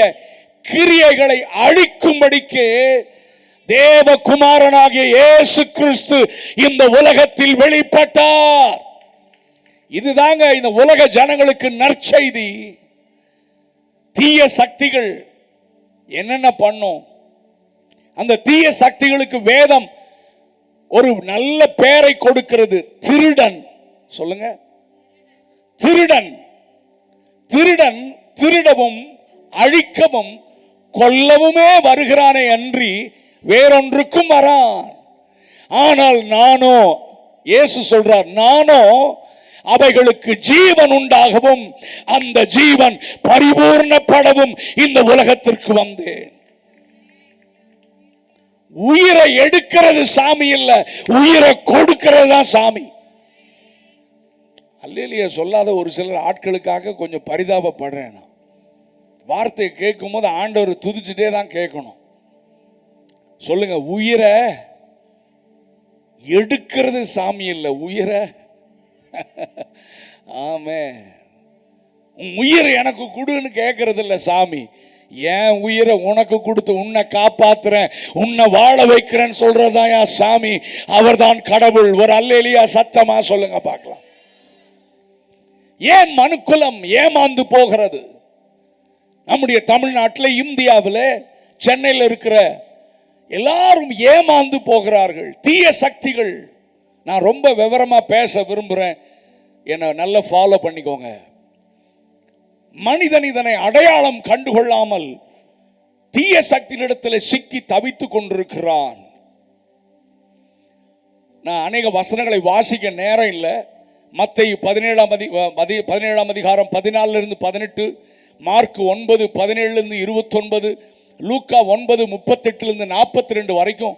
கிரியைகளை அழிக்கும்படிக்கு தேவகுமாரனாகிய இயேசு கிறிஸ்து இந்த உலகத்தில் வெளிப்பட்டார். இதுதாங்க இந்த உலக ஜனங்களுக்கு நற்செய்தி. தீய சக்திகள் என்னென்ன பண்ணும்? அந்த தீய சக்திகளுக்கு வேதம் ஒரு நல்ல பெயரை கொடுக்கிறது. திருடன். சொல்லுங்க, திருடன். திருடன் திருடவும் அழிக்கவும் கொல்லவுமே வருகிறானே அன்றி வேறொன்றுக்கும் வரான். ஆனால் நானோ, இயேசு சொல்றார், நானோ அவைகளுக்கு ஜீவன் உண்டாகவும் அந்த ஜீவன் பரிபூர்ணப்படவும் இந்த உலகத்திற்கு வந்தேன். உயிரை எடுக்கிறது சாமி இல்ல, உயிரை கொடுக்கிறது தான் சாமி. அல்லேலூயா சொல்லாத ஒரு சிலர் ஆட்களுக்காக கொஞ்சம் பரிதாபப்படுறேன். வார்த்தையை கேட்கும் போது ஆண்டவர் துதிச்சுட்டே தான் கேட்கணும். சொல்லுங்க, உயிரை எடுக்கிறது சாமி இல்ல, உயிரை. ஆமே, உயிர் எனக்கு கொடுன்னு கேட்கறது இல்ல சாமி. என் உயிரை உனக்கு கொடுத்து உன்னை காப்பாத்துறேன், உன்னை வாழ வைக்கிறேன்னு சொல்றதுதான் என் சாமி. அவர் தான் கடவுள். ஒரு அல்லேலூயா சத்தமா சொல்லுங்க பார்க்கலாம். ஏன் மனுக்குலம் ஏமாந்து போகிறது? நம்முடைய தமிழ்நாட்டில், இந்தியாவில், சென்னையில் இருக்கிற எல்லாரும் ஏமாந்து போகிறார்கள். தீய சக்திகள். நான் ரொம்ப விவரமா பேச விரும்புறேன், என்ன நல்லா ஃபாலோ பண்ணிக்கோங்க. மனிதன் இதனை அடையாளம் கண்டுகொள்ளாமல் தீய சக்தியிடத்தில் சிக்கி தவித்துக் கொண்டிருக்கிறான். நான் அநேக வசனங்களை வாசிக்க நேரம் இல்லை. மத்தேயு 17ஆம் அதிகாரம் 14 18, மார்க் 9 17 29, லூக்கா 9 38 42 வரைக்கும்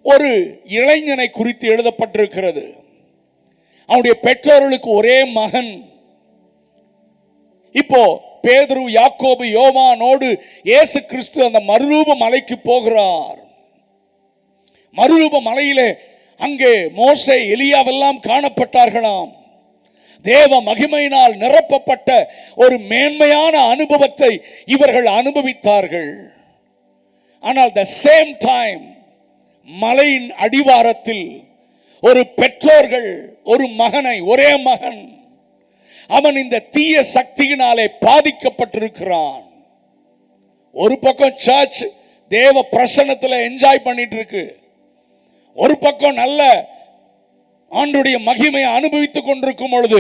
ஒரு இளைஞனை குறித்து எழுதப்பட்டிருக்கிறது. அவனுடைய பெற்றோர்களுக்கு ஒரே மகன். இப்போ பேதுரு, யாக்கோபு, யோவானோடு இயேசு கிறிஸ்து அந்த மறுரூப மலைக்கு போகிறார். மறுரூப மலையிலே அங்கே மோசே, எலியாவெல்லாம் காணப்பட்டார்களாம். தேவ மகிமையினால் நிரப்பப்பட்ட ஒரு மேன்மையான அனுபவத்தை இவர்கள் அனுபவித்தார்கள். ஆனால் த சேம் டைம் மலையின் அடிவாரத்தில் ஒரு பெற்றோர்கள் ஒரு மகனை, ஒரே மகன், அவன் இந்த தீய சக்தியினாலே பாதிக்கப்பட்டிருக்கிறான். ஒரு பக்கம் சர்ச் தேவ பிரசன்னத்தில் என்ஜாய் பண்ணிட்டு இருக்கு, ஒரு பக்கம் நல்ல ஆண்டுடைய மகிமையை அனுபவித்துக் கொண்டிருக்கும் பொழுது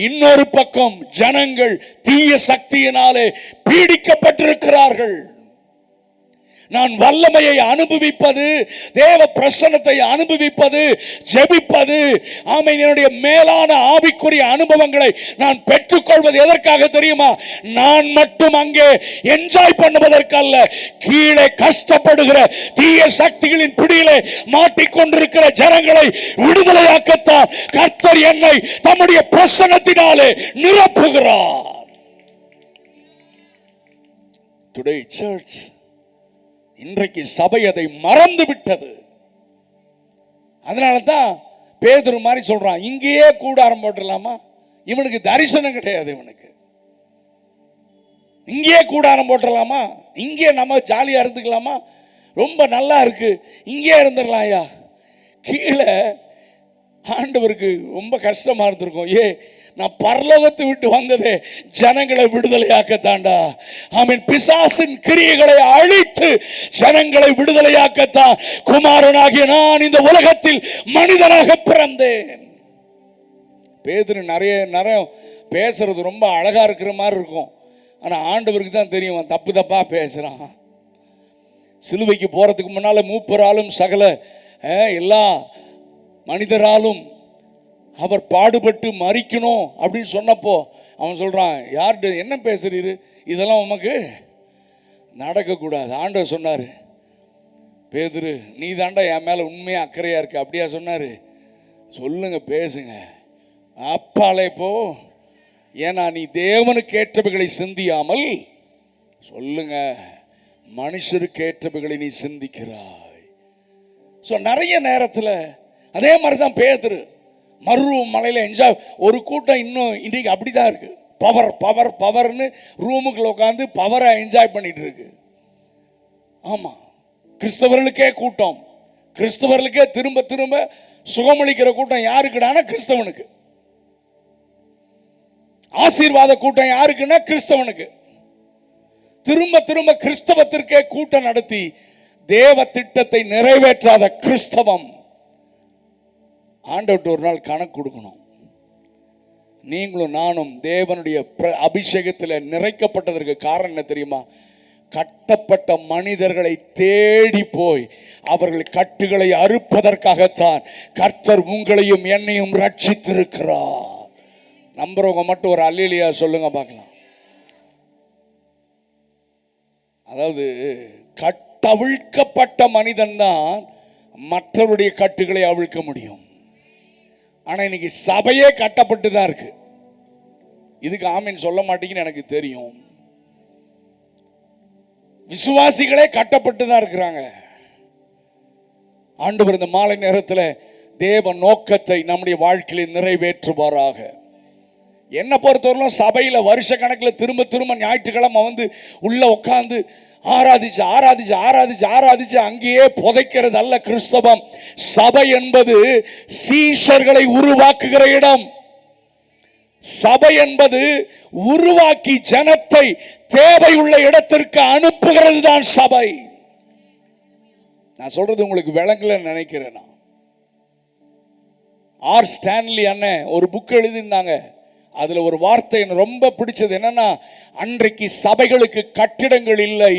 இன்னொரு பக்கம் ஜனங்கள் தீய சக்தியினாலே பீடிக்கப்பட்டிருக்கிறார்கள். நான் வல்லமையை அனுபவிப்பது, தேவ பிரசன்னத்தை அனுபவிப்பது, ஜெபிப்பது, ஆமென், என்னுடைய மேலான ஆவிக்குரிய அனுபவங்களை நான் பெற்றுக்கொள்வது எதற்காக தெரியுமா? நான் மட்டும் அங்கே என்ஜாய் பண்ணுவதற்கல்ல, கீழே கஷ்டப்படுகிற தீய சக்திகளின் பிடியிலே மாட்டிக்கொண்டிருக்கிற ஜனங்களை விடுதலையாக்கத்தான் கர்த்தர் என்னை தம்முடைய பிரசன்னத்தினாலே நிரப்புகிறார். Today church, இன்றைக்கு சபை அதை மறந்து விட்டது. அதனால தான் பேதுரு மாதிரி சொல்றான், இங்கேயே கூடாரம் போட்டுடலாமா? இவனுக்கு தரிசனம் கிடையாது. இவனுக்கு இங்கேயே கூடாரம் போட்டுடலாமா? இங்கே நம்ம ஜாலியா இருந்துக்கலாமா? ரொம்ப நல்லா இருக்கு, இங்கே இருந்துடலாம். ஐயா, கீழே ஆண்டவருக்கு ரொம்ப கஷ்டமா இருந்திருக்கும். நான் பரலோகத்தை விட்டு வந்ததே ஜனங்களை விடுதலையாக்கத்தாண்டா. ஆமென். பிசாசின் கிரியைகளை அழித்து ஜனங்களை விடுதலையாக்கத்தான் குமாரனாகிய நான் இந்த உலகத்தில் மனிதனாக பிறந்தேன். பேதுரு நிறைய பேசுறது ரொம்ப அழகா இருக்கிற மாதிரி இருக்கும். ஆனா ஆண்டவருக்கு தான் தெரியும் தப்பு தப்பா பேசுறான். சிலுவைக்கு போறதுக்கு முன்னால மூப்பராலும் சகல எல்லா மனிதராலும் அவர் பாடுபட்டு மரிக்கணும் அப்படின்னு சொன்னப்போ அவன் சொல்றான், யார்கிட்ட என்ன பேசுறீரு, இதெல்லாம் உமக்கு நடக்கக்கூடாது. ஆண்டவர் சொன்னாரு, பேதுரு நீ தாண்டா என் மேல உண்மையா அக்கறையா இருக்கு. அப்படியா சொன்னாரு? சொல்லுங்க, பேசுங்க, அப்பாலே போ. ஏன்னா நீ தேவனுக்கு ஏற்றவைகளை சிந்தியாமல், சொல்லுங்க, மனுஷருக்கு ஏற்றவைகளை நீ சிந்திக்கிறாய். நிறைய நேரத்தில் அதே மாதிரி தான் பேதுரு மறு மலையில் என்ஜாய். ஒரு கூட்டம் இன்னும் இன்றைக்கு அப்படிதான் இருக்கு, பவர் பவர் பவர்னு ரூமுக்குள்ள உட்காந்து பவரை என்ஜாய் பண்ணிட்டு இருக்கு. ஆமா, கிறிஸ்தவர்களுக்கே கூட்டம், கிறிஸ்தவர்களுக்கே திரும்ப திரும்ப சுகமளிக்கிற கூட்டம் யாருக்குடானா கிறிஸ்தவனுக்கு. ஆசீர்வாத கூட்டம் யாருக்குன்னா கிறிஸ்தவனுக்கு. திரும்ப திரும்ப கிறிஸ்தவத்திற்கே கூட்டம் நடத்தி தேவ திட்டத்தை நிறைவேற்றாத கிறிஸ்தவம் ஆண்டவர்கிட்ட ஒரு நாள் கணக்கு கொடுக்கணும். நீங்களும் நானும் தேவனுடைய அபிஷேகத்தில் நிறைக்கப்பட்டதற்கு காரணம் என்ன தெரியுமா? கட்டப்பட்ட மனிதர்களை தேடி போய் அவர்கள் கட்டுகளை அறுப்பதற்காகத்தான் கர்த்தர் உங்களையும் என்னையும் ரட்சித்திருக்கிறார். நம்புறவங்க மட்டும் ஒரு அல்லேலூயா சொல்லுங்க பார்க்கலாம். அதாவது கட்டவிழ்க்கப்பட்ட மனிதன் தான் மற்றவருடைய கட்டுகளை அவிழ்க்க முடியும். ஆனா இன்னைக்கு சபையே கட்டப்பட்டு தான் இருக்கு. இதுக்கு ஆமீன் சொல்ல மாட்டீங்கன்னு எனக்கு தெரியும். விசுவாசிகளே கட்டப்பட்டு தான் இருக்கிறாங்க. ஆண்டவர் இந்த மாலை நேரத்தில் தேவ நோக்கத்தை நம்முடைய வாழ்க்கையில் நிறைவேற்றுவாராக. என்ன பொறுத்தவரையிலும் சபையில வருஷ கணக்கில் திரும்ப திரும்ப ஞாயிற்றுக்கிழமை வந்து உள்ள உட்காந்து ஆராதிச்சு ஆராதிச்சு ஆராதிச்சு ஆராதிச்சு அங்கேயே புதைக்கிறது அல்ல கிறிஸ்தவம். சபை என்பது சீஷர்களை உருவாக்குகிற இடம். சபை என்பது உருவாக்கி ஜனத்தை தேவையுள்ள இடத்திற்கு அனுப்புகிறது தான் சபை. நான் சொல்றது உங்களுக்கு விளங்கல நினைக்கிறேன். ஆர் ஸ்டான்லி அண்ணன் ஒரு புக் எழுதியிருந்தாங்க. அதுல ஒரு வார்த்தை எனக்கு ரொம்ப பிடிச்சது. என்னன்னா, அன்றைக்கு சபைகளுக்கு கட்டிடங்கள் இல்லை,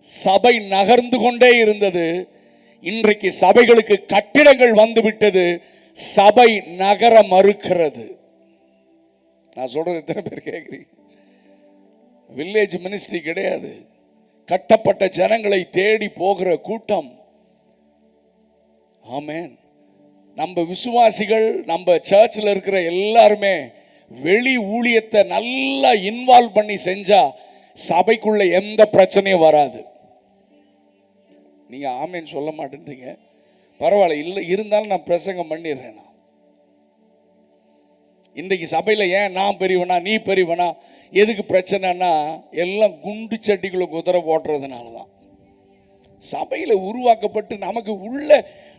சபை நகர்ந்து கொண்டே இருந்தது. இன்றைக்கு சபைகளுக்கு கட்டிடங்கள் வந்துவிட்டது, சபை நகர மறுக்கிறது. நான் சொல்றது எத்தனை பேர் கேட்குறீங்க? வில்லேஜ் மினிஸ்ட்ரி கிடையாது, கட்டப்பட்ட ஜனங்களை தேடி போகிற கூட்டம். ஆமென். நம்ம விசுவாசிகள், நம்ம சர்ச்சில் இருக்கிற எல்லாருமே வெளி ஊழியத்தை நல்லா இன்வால்வ் பண்ணி செஞ்சா சபைக்குள்ள எந்த பிரச்சனையும் வராது. நீங்க ஆமேன்னு சொல்ல மாட்டேன்றீங்க. பரவாயில்ல, இல்லை இருந்தாலும் நான் பிரசங்கம் பண்ணிடுறேன். நான் இன்றைக்கு சபையில் ஏன் நான் பெரியவனா நீ பெரியவனா எதுக்கு பிரச்சனைனா, எல்லாம் குண்டு சட்டிக்குள்ள குதிரை போட்டுறதுனால தான். சபையில் உருவாக்கப்பட்டு நமக்கு உள்ள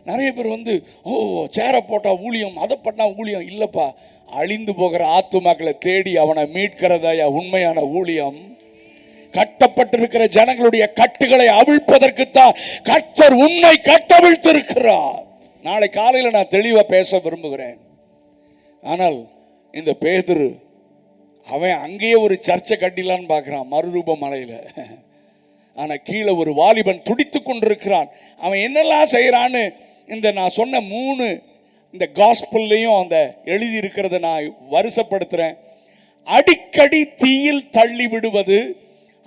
நிறைய பேர் வந்து, ஓ சேரை போட்டா ஊழியம், அதை பண்ணா ஊழியம் இல்லைப்பா. அழிந்து போகிற ஆத்துமாக்களை தேடி அவனை மீட்கிறதாயா உண்மையான ஊழியம். கட்டப்பட்டிருக்கிற ஜனங்களுடைய கட்டுகளை அவிழ்ப்பதற்குத்தான் கர்த்தர் உன்னை கட்டவிழ்த்திருக்கிறார். நாளை காலையில் நான் தெளிவாக பேச விரும்புகிறேன். ஆனால் இந்த பேதுரு அவன் அங்கேயே ஒரு சர்ச்சை கட்டிலான்னு பார்க்குறான் மறுரூப மலையில். ஆனால் கீழே ஒரு வாலிபன் துடித்து கொண்டிருக்கிறான். அவன் என்னெல்லாம் செய்கிறான்னு இந்த நான் சொன்ன 3 இந்த காஸ்பல்லையும் அந்த எழுதி இருக்கிறத நான் வரிசைப்படுத்துகிறேன். அடிக்கடி தீயில் தள்ளி விடுவது,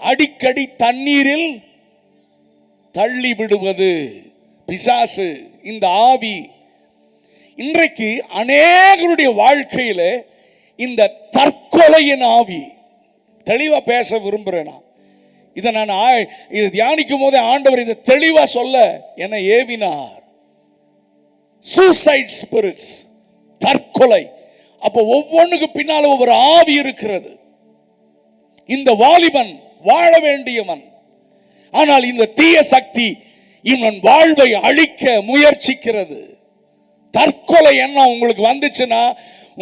அடிக்கடி தண்ணீரில் தள்ளி விடுவது பிசாசு, இந்த ஆவி. இன்றைக்கு அநேகருடைய வாழ்க்கையில இந்த தற்கொலையின் ஆவி. தெளிவா பேச விரும்புறேன். இதை நான் இதை தியானிக்கும் போதே ஆண்டவர் இதை தெளிவா சொல்ல என்னை ஏவினார். சூசைட் ஸ்பிரிட்ஸ், தற்கொலை. அப்போ ஒவ்வொன்றுக்கு பின்னால ஒவ்வொரு ஆவி இருக்கிறது. இந்த வாலிபன் வாழ வேண்டியவன், ஆனால் இந்த தீய சக்தி இவன் வாழ்வை அழிக்க முயற்சிக்கிறது. தற்கொலை எண்ணம் உங்களுக்கு வந்துச்சுன்னா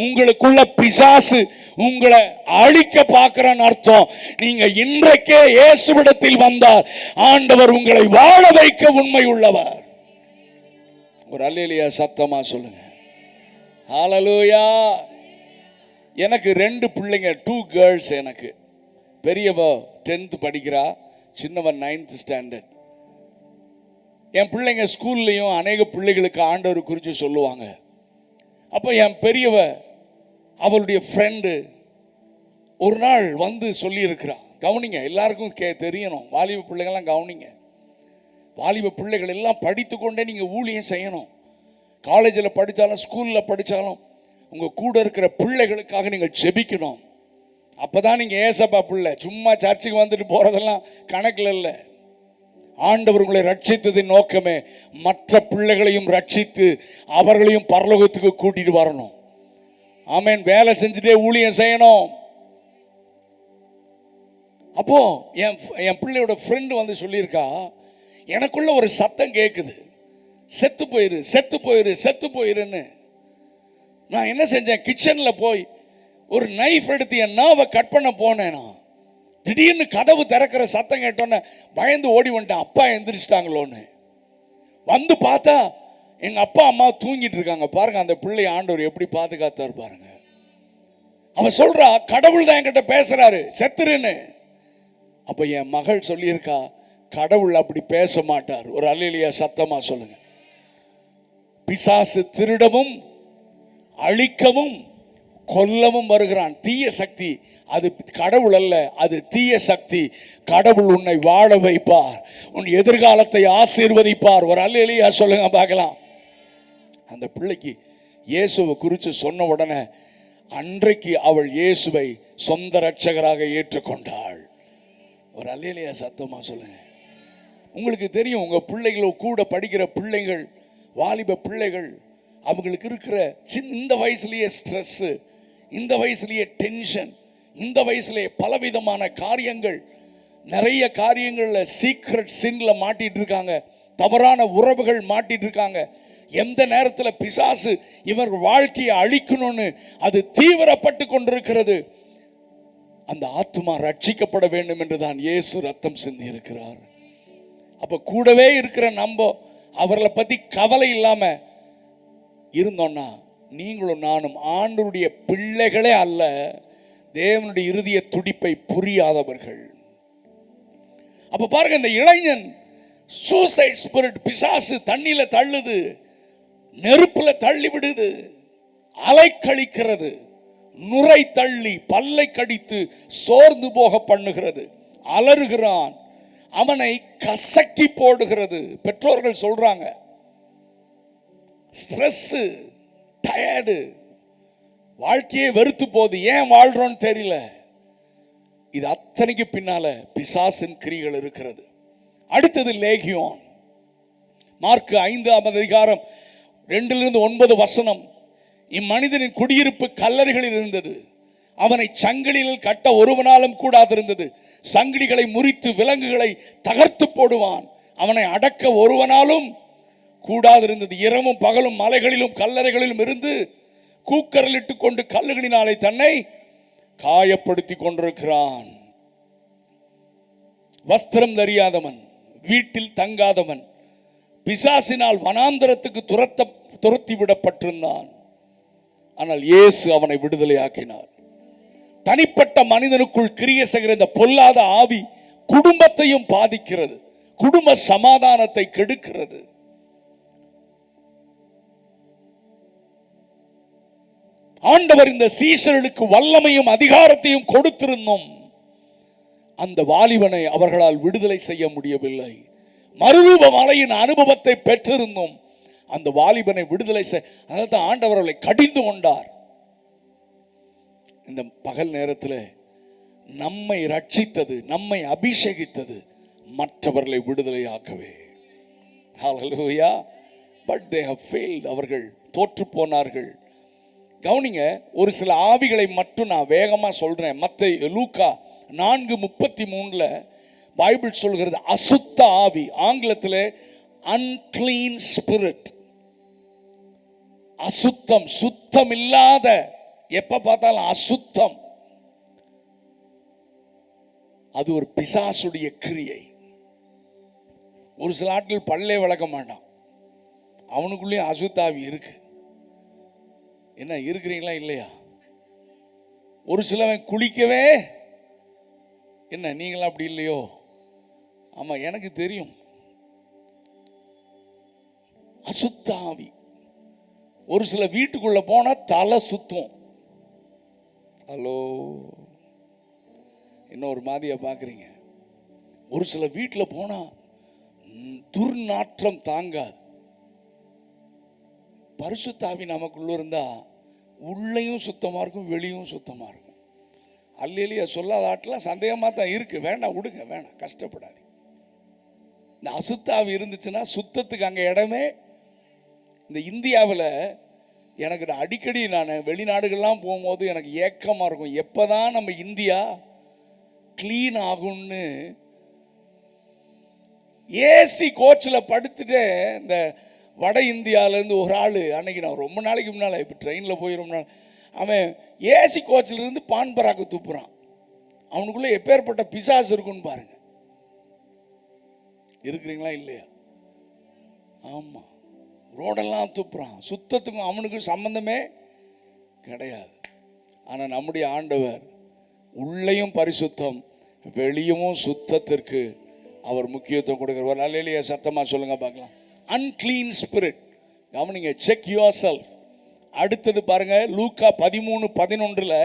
உங்களுக்குள்ள பிசாசு உங்களை அழிக்க பார்க்கிறன்னு அர்த்தம். நீங்க இன்றைக்கே இயேசுவிடத்தில் வந்தால் ஆண்டவர் உங்களை வாழ வைக்க உண்மை உள்ளவர். ஒரு அல்லேலூயா சத்தமா சொல்லுங்க. ஹல்லேலூயா. எனக்கு 2 பிள்ளைங்க, 2 கேர்ள்ஸ். எனக்கு பெரியவ 10th படிக்கிறா, சின்னவன் 9th ஸ்டாண்டர்ட். என் பிள்ளைங்க ஸ்கூல்லையும் அநேக பிள்ளைகளுக்கு ஆண்டவர் குறித்து சொல்லுவாங்க. அப்போ என் பெரியவ அவளுடைய ஃப்ரெண்டு ஒரு நாள் வந்து சொல்லியிருக்கிறா. கவனிங்க, எல்லாருக்கும் தெரியணும். வாலிப பிள்ளைகள்லாம் கவனிங்க. வாலிப பிள்ளைகள் எல்லாம் படித்து கொண்டே நீங்கள் ஊழியம் செய்யணும். காலேஜில் படித்தாலும் ஸ்கூலில் படித்தாலும் உங்கள் கூட இருக்கிற பிள்ளைகளுக்காக நீங்கள் ஜெபிக்கணும். அப்போ தான் நீங்கள் ஏசப்பா பிள்ளை. சும்மா சர்ச்சுக்கு வந்துட்டு போகிறதெல்லாம் கணக்கில் இல்லை. ஆண்டவர் உங்களை ரட்சித்ததின் நோக்கமே மற்ற பிள்ளைகளையும் ரட்சித்து அவர்களையும் பரலோகத்துக்கு கூட்டிட்டு வரணும். ஆமென். வேலை செஞ்சுட்டே ஊழியம் செய்யணும். அப்போ என் பிள்ளையோட ஃப்ரெண்டு வந்து சொல்லியிருக்கா, எனக்குள்ள ஒரு சத்தம் கேட்குது, செத்து போயிரு செத்து போயிரு செத்து போயிருன்னு. நான் என்ன செஞ்சேன், கிச்சனில் போய் ஒரு நைஃப் எடுத்து என் நாவை கட் பண்ண போனேன். நான் திடீர்னு கதவு திறக்கிற சத்தம் கேட்டோன்னே பயந்து ஓடி வந்துட்டேன். அப்பா எந்திரிச்சிட்டாங்களோன்னு. வந்து பார்த்தா எங்க அப்பா அம்மா தூங்கிட்டு இருக்காங்க. பாருங்க அந்த பிள்ளை ஆண்டவர் எப்படி பாதுகாத்தார் பாருங்க. அவன் சொல்றா, கடவுள் தான் என்கிட்ட பேசுறாரு செத்துருன்னு. அப்ப என் மகள் சொல்லியிருக்கா, கடவுள் அப்படி பேச மாட்டார். ஒரு அல்லேலூயா சத்தமா சொல்லுங்க. பிசாசு திருடவும் அழிக்கவும் கொல்லவும் வருகிறான். தீய சக்தி அது கடவுள் அல்ல, அது தீய சக்தி. கடவுள் உன்னை வாழ வைப்பார், உன் எதிர்காலத்தை ஆசீர்வதிப்பார். ஒரு அல்லேலூயா சொல்லுங்க பார்க்கலாம். அந்த பிள்ளைக்கு இயேசுவை குறித்து சொன்ன உடனே அன்றைக்கு அவள் இயேசுவை சொந்த ரட்சகராக ஏற்றுக்கொண்டாள். ஒரு அல்லேலூயா சத்தமா சொல்லுங்க. உங்களுக்கு தெரியும், உங்க பிள்ளைகளோ கூட படிக்கிற பிள்ளைகள், வாலிப பிள்ளைகள், அவங்களுக்கு இருக்கிற இந்த வயசுலயே ஸ்ட்ரெஸ், இந்த வயசுலயே டென்ஷன், இந்த வயசுலயே பலவிதமான காரியங்கள், நிறைய காரியங்கள்ல சீக்ரெட் சின்ல மாட்டிட்டு இருக்காங்க, தவறான உறவுகள் மாட்டிட்டு இருக்காங்க. எந்த நேரத்தில் பிசாசு இவர் வாழ்க்கையை அழிக்கணும்னு அது தீவிரப்பட்டு கொண்டிருக்கிறது. அந்த ஆத்துமா ரட்சிக்கப்பட வேண்டும் என்று தான் இயேசு ரத்தம் சிந்தி இருக்கிறார். அப்ப கூடவே இருக்கிற நம்ம அவர்களை பத்தி கவலை இல்லாம இருந்தோம்னா நீங்களும் நானும் ஆண்டவருடைய பிள்ளைகளே அல்ல, தேவனுடைய இருதய துடிப்பை புரியாதவர்கள். அப்ப பாருங்க, இந்த இளைஞன் சூசைட் ஸ்பிரிட், பிசாசு தண்ணியில தள்ளுது, நெருப்புல தள்ளி விடுது, அலைக்கழிக்கிறது, நுரை தள்ளி பல்லை கடித்து சோர்ந்து போக பண்ணுகிறது, அலறுகிறான், அவனை கசக்கி போடுகிறது. பெற்றோர்கள் சொல்றாங்க, ஸ்ட்ரெஸ், டயர்டு, வாழ்க்கையே வெறுத்து போகுது, ஏன் வாழ்றோன்னு தெரியல. இது அத்தனைக்கு பின்னால பிசாசின் கிரிகள் இருக்கிறது. அடுத்தது லேகியோன். மார்க் 5ஆம் அதிகாரம் 2-9 வசனம். இம்மனிதனின் குடியிருப்பு கல்லறைகளில் இருந்தது. அவனை சங்கிலியில் கட்ட ஒருவனாலும் கூடாதிருந்தது. சங்கிலிகளை முறித்து விலங்குகளை தகர்த்து போடுவான். அவனை அடக்க ஒருவனாலும் கூடாதிருந்தது. இரவும் பகலும் மலைகளிலும் கல்லறைகளிலும் இருந்து கூக்கரலிட்டு கொண்டு கல்லுகளினாலே தன்னை காயப்படுத்தி கொண்டிருக்கிறான். வஸ்திரம் தெரியாதவன், வீட்டில் தங்காதவன், பிசாசினால் வனாந்தரத்துக்கு துரத்தி விடப்பட்டிருந்தான். ஆனால் இயேசு அவனை விடுதலை ஆக்கினார். தனிப்பட்ட மனிதனுக்குள் கிரியை செய்கிற இந்த பொல்லாத ஆவி குடும்பத்தையும் பாதிக்கிறது, குடும்ப சமாதானத்தை கெடுக்கிறது. ஆண்டவர் இந்த சீஷர்களுக்கு வல்லமையும் அதிகாரத்தையும் கொடுத்திருந்தும் அந்த வாலிபனை அவர்களால் விடுதலை செய்ய முடியவில்லை. மறுரூப மலையின் அனுபவத்தை பெற்றிருந்தும் அந்த வாலிபனை விடுதலை செய்ய, அதான் ஆண்டவர் அவர்களை கடிந்து கொண்டார். இந்த பகல் நேரத்தில் நம்மை ரட்சித்தது, நம்மை அபிஷேகித்தது மற்றவர்களை விடுதலையாக்கவே. Hallelujah. But they have failed. அவர்கள் தோற்று போனார்கள். கவனிங்க, ஒரு சில ஆவிகளை மட்டும் நான் வேகமா சொல்றேன். லூக்கா 4:33 பைபிள் சொல்கிறது அசுத்த ஆவி, ஆங்கிலத்தில் அன்கிளீன் ஸ்பிரிட். அசுத்தம், சுத்தம் இல்லாத, எப்ப பார்த்தாலும் அசுத்தம். அது ஒரு பிசாசுடைய கிரியை. ஒரு சில ஆட்கள் பல்லே விளக்க மாட்டான், அவனுக்குள்ளேயும் அசுத்தாவி இருக்கு. என்ன இருக்கிறீங்களா இல்லையா? ஒரு சிலவன் குளிக்கவே, என்ன நீங்களா அப்படி இல்லையோ? ஆமா, எனக்கு தெரியும். அசுத்தாவி. ஒரு சில வீட்டுக்குள்ள போனா தலை சுத்தும். ஹலோ, இன்னொரு மாதிரியா பாக்குறீங்க? ஒரு சில வீட்டில் போனா துர்நாற்றம் தாங்காது. பரிசுத்தாவி நமக்குள்ள இருந்தா உள்ளேயும் சுத்தமா இருக்கும், வெளியும் சுத்தமா இருக்கும். அல்லேலியா சொல்லாத ஆட்டெல்லாம் சந்தேகமா தான் இருக்கு. வேண்டாம், விடுங்க, வேணாம், கஷ்டப்படாது. இந்த அசுத்தாவி இருந்துச்சுன்னா சுத்தத்துக்கு அங்கே இடமே. இந்த இந்தியாவில் எனக்கு அடிக்கடி நான் வெளிநாடுகள்லாம் போகும்போது எனக்கு ஏக்கமாக இருக்கும், எப்போதான் நம்ம இந்தியா கிளீன் ஆகும்னு. ஏசி கோச்சில் படுத்துட்டு இந்த வட இந்தியாவிலேருந்து ஒரு ஆள், அன்னைக்கு நான் ரொம்ப நாளைக்கு முன்னால், இப்போ ட்ரெயினில் போய் ரொம்ப நாள், அவன் ஏசி கோச்சில் இருந்து பான் பராக்கு துப்புறான். அவனுக்குள்ளே எப்பேற்பட்ட பிசாசு இருக்குன்னு பாருங்க. இருக்கிறீங்களா இல்லையா? ஆமாம், ரோடெல்லாம் துப்புறான். சுத்தத்துக்கும் அவனுக்கும் சம்பந்தமே கிடையாது. ஆனால் நம்முடைய ஆண்டவர் உள்ளேயும் பரிசுத்தம், வெளியும் சுத்தத்திற்கு அவர் முக்கியத்துவம் கொடுக்கிறவர். அல்லேலூயா. சத்தமாக சொல்லுங்க பார்க்கலாம். Unclean spirit. கவனிங்க, செக் யுவர் செல்ஃப். அடுத்தது பாருங்க, லூக்கா 13:11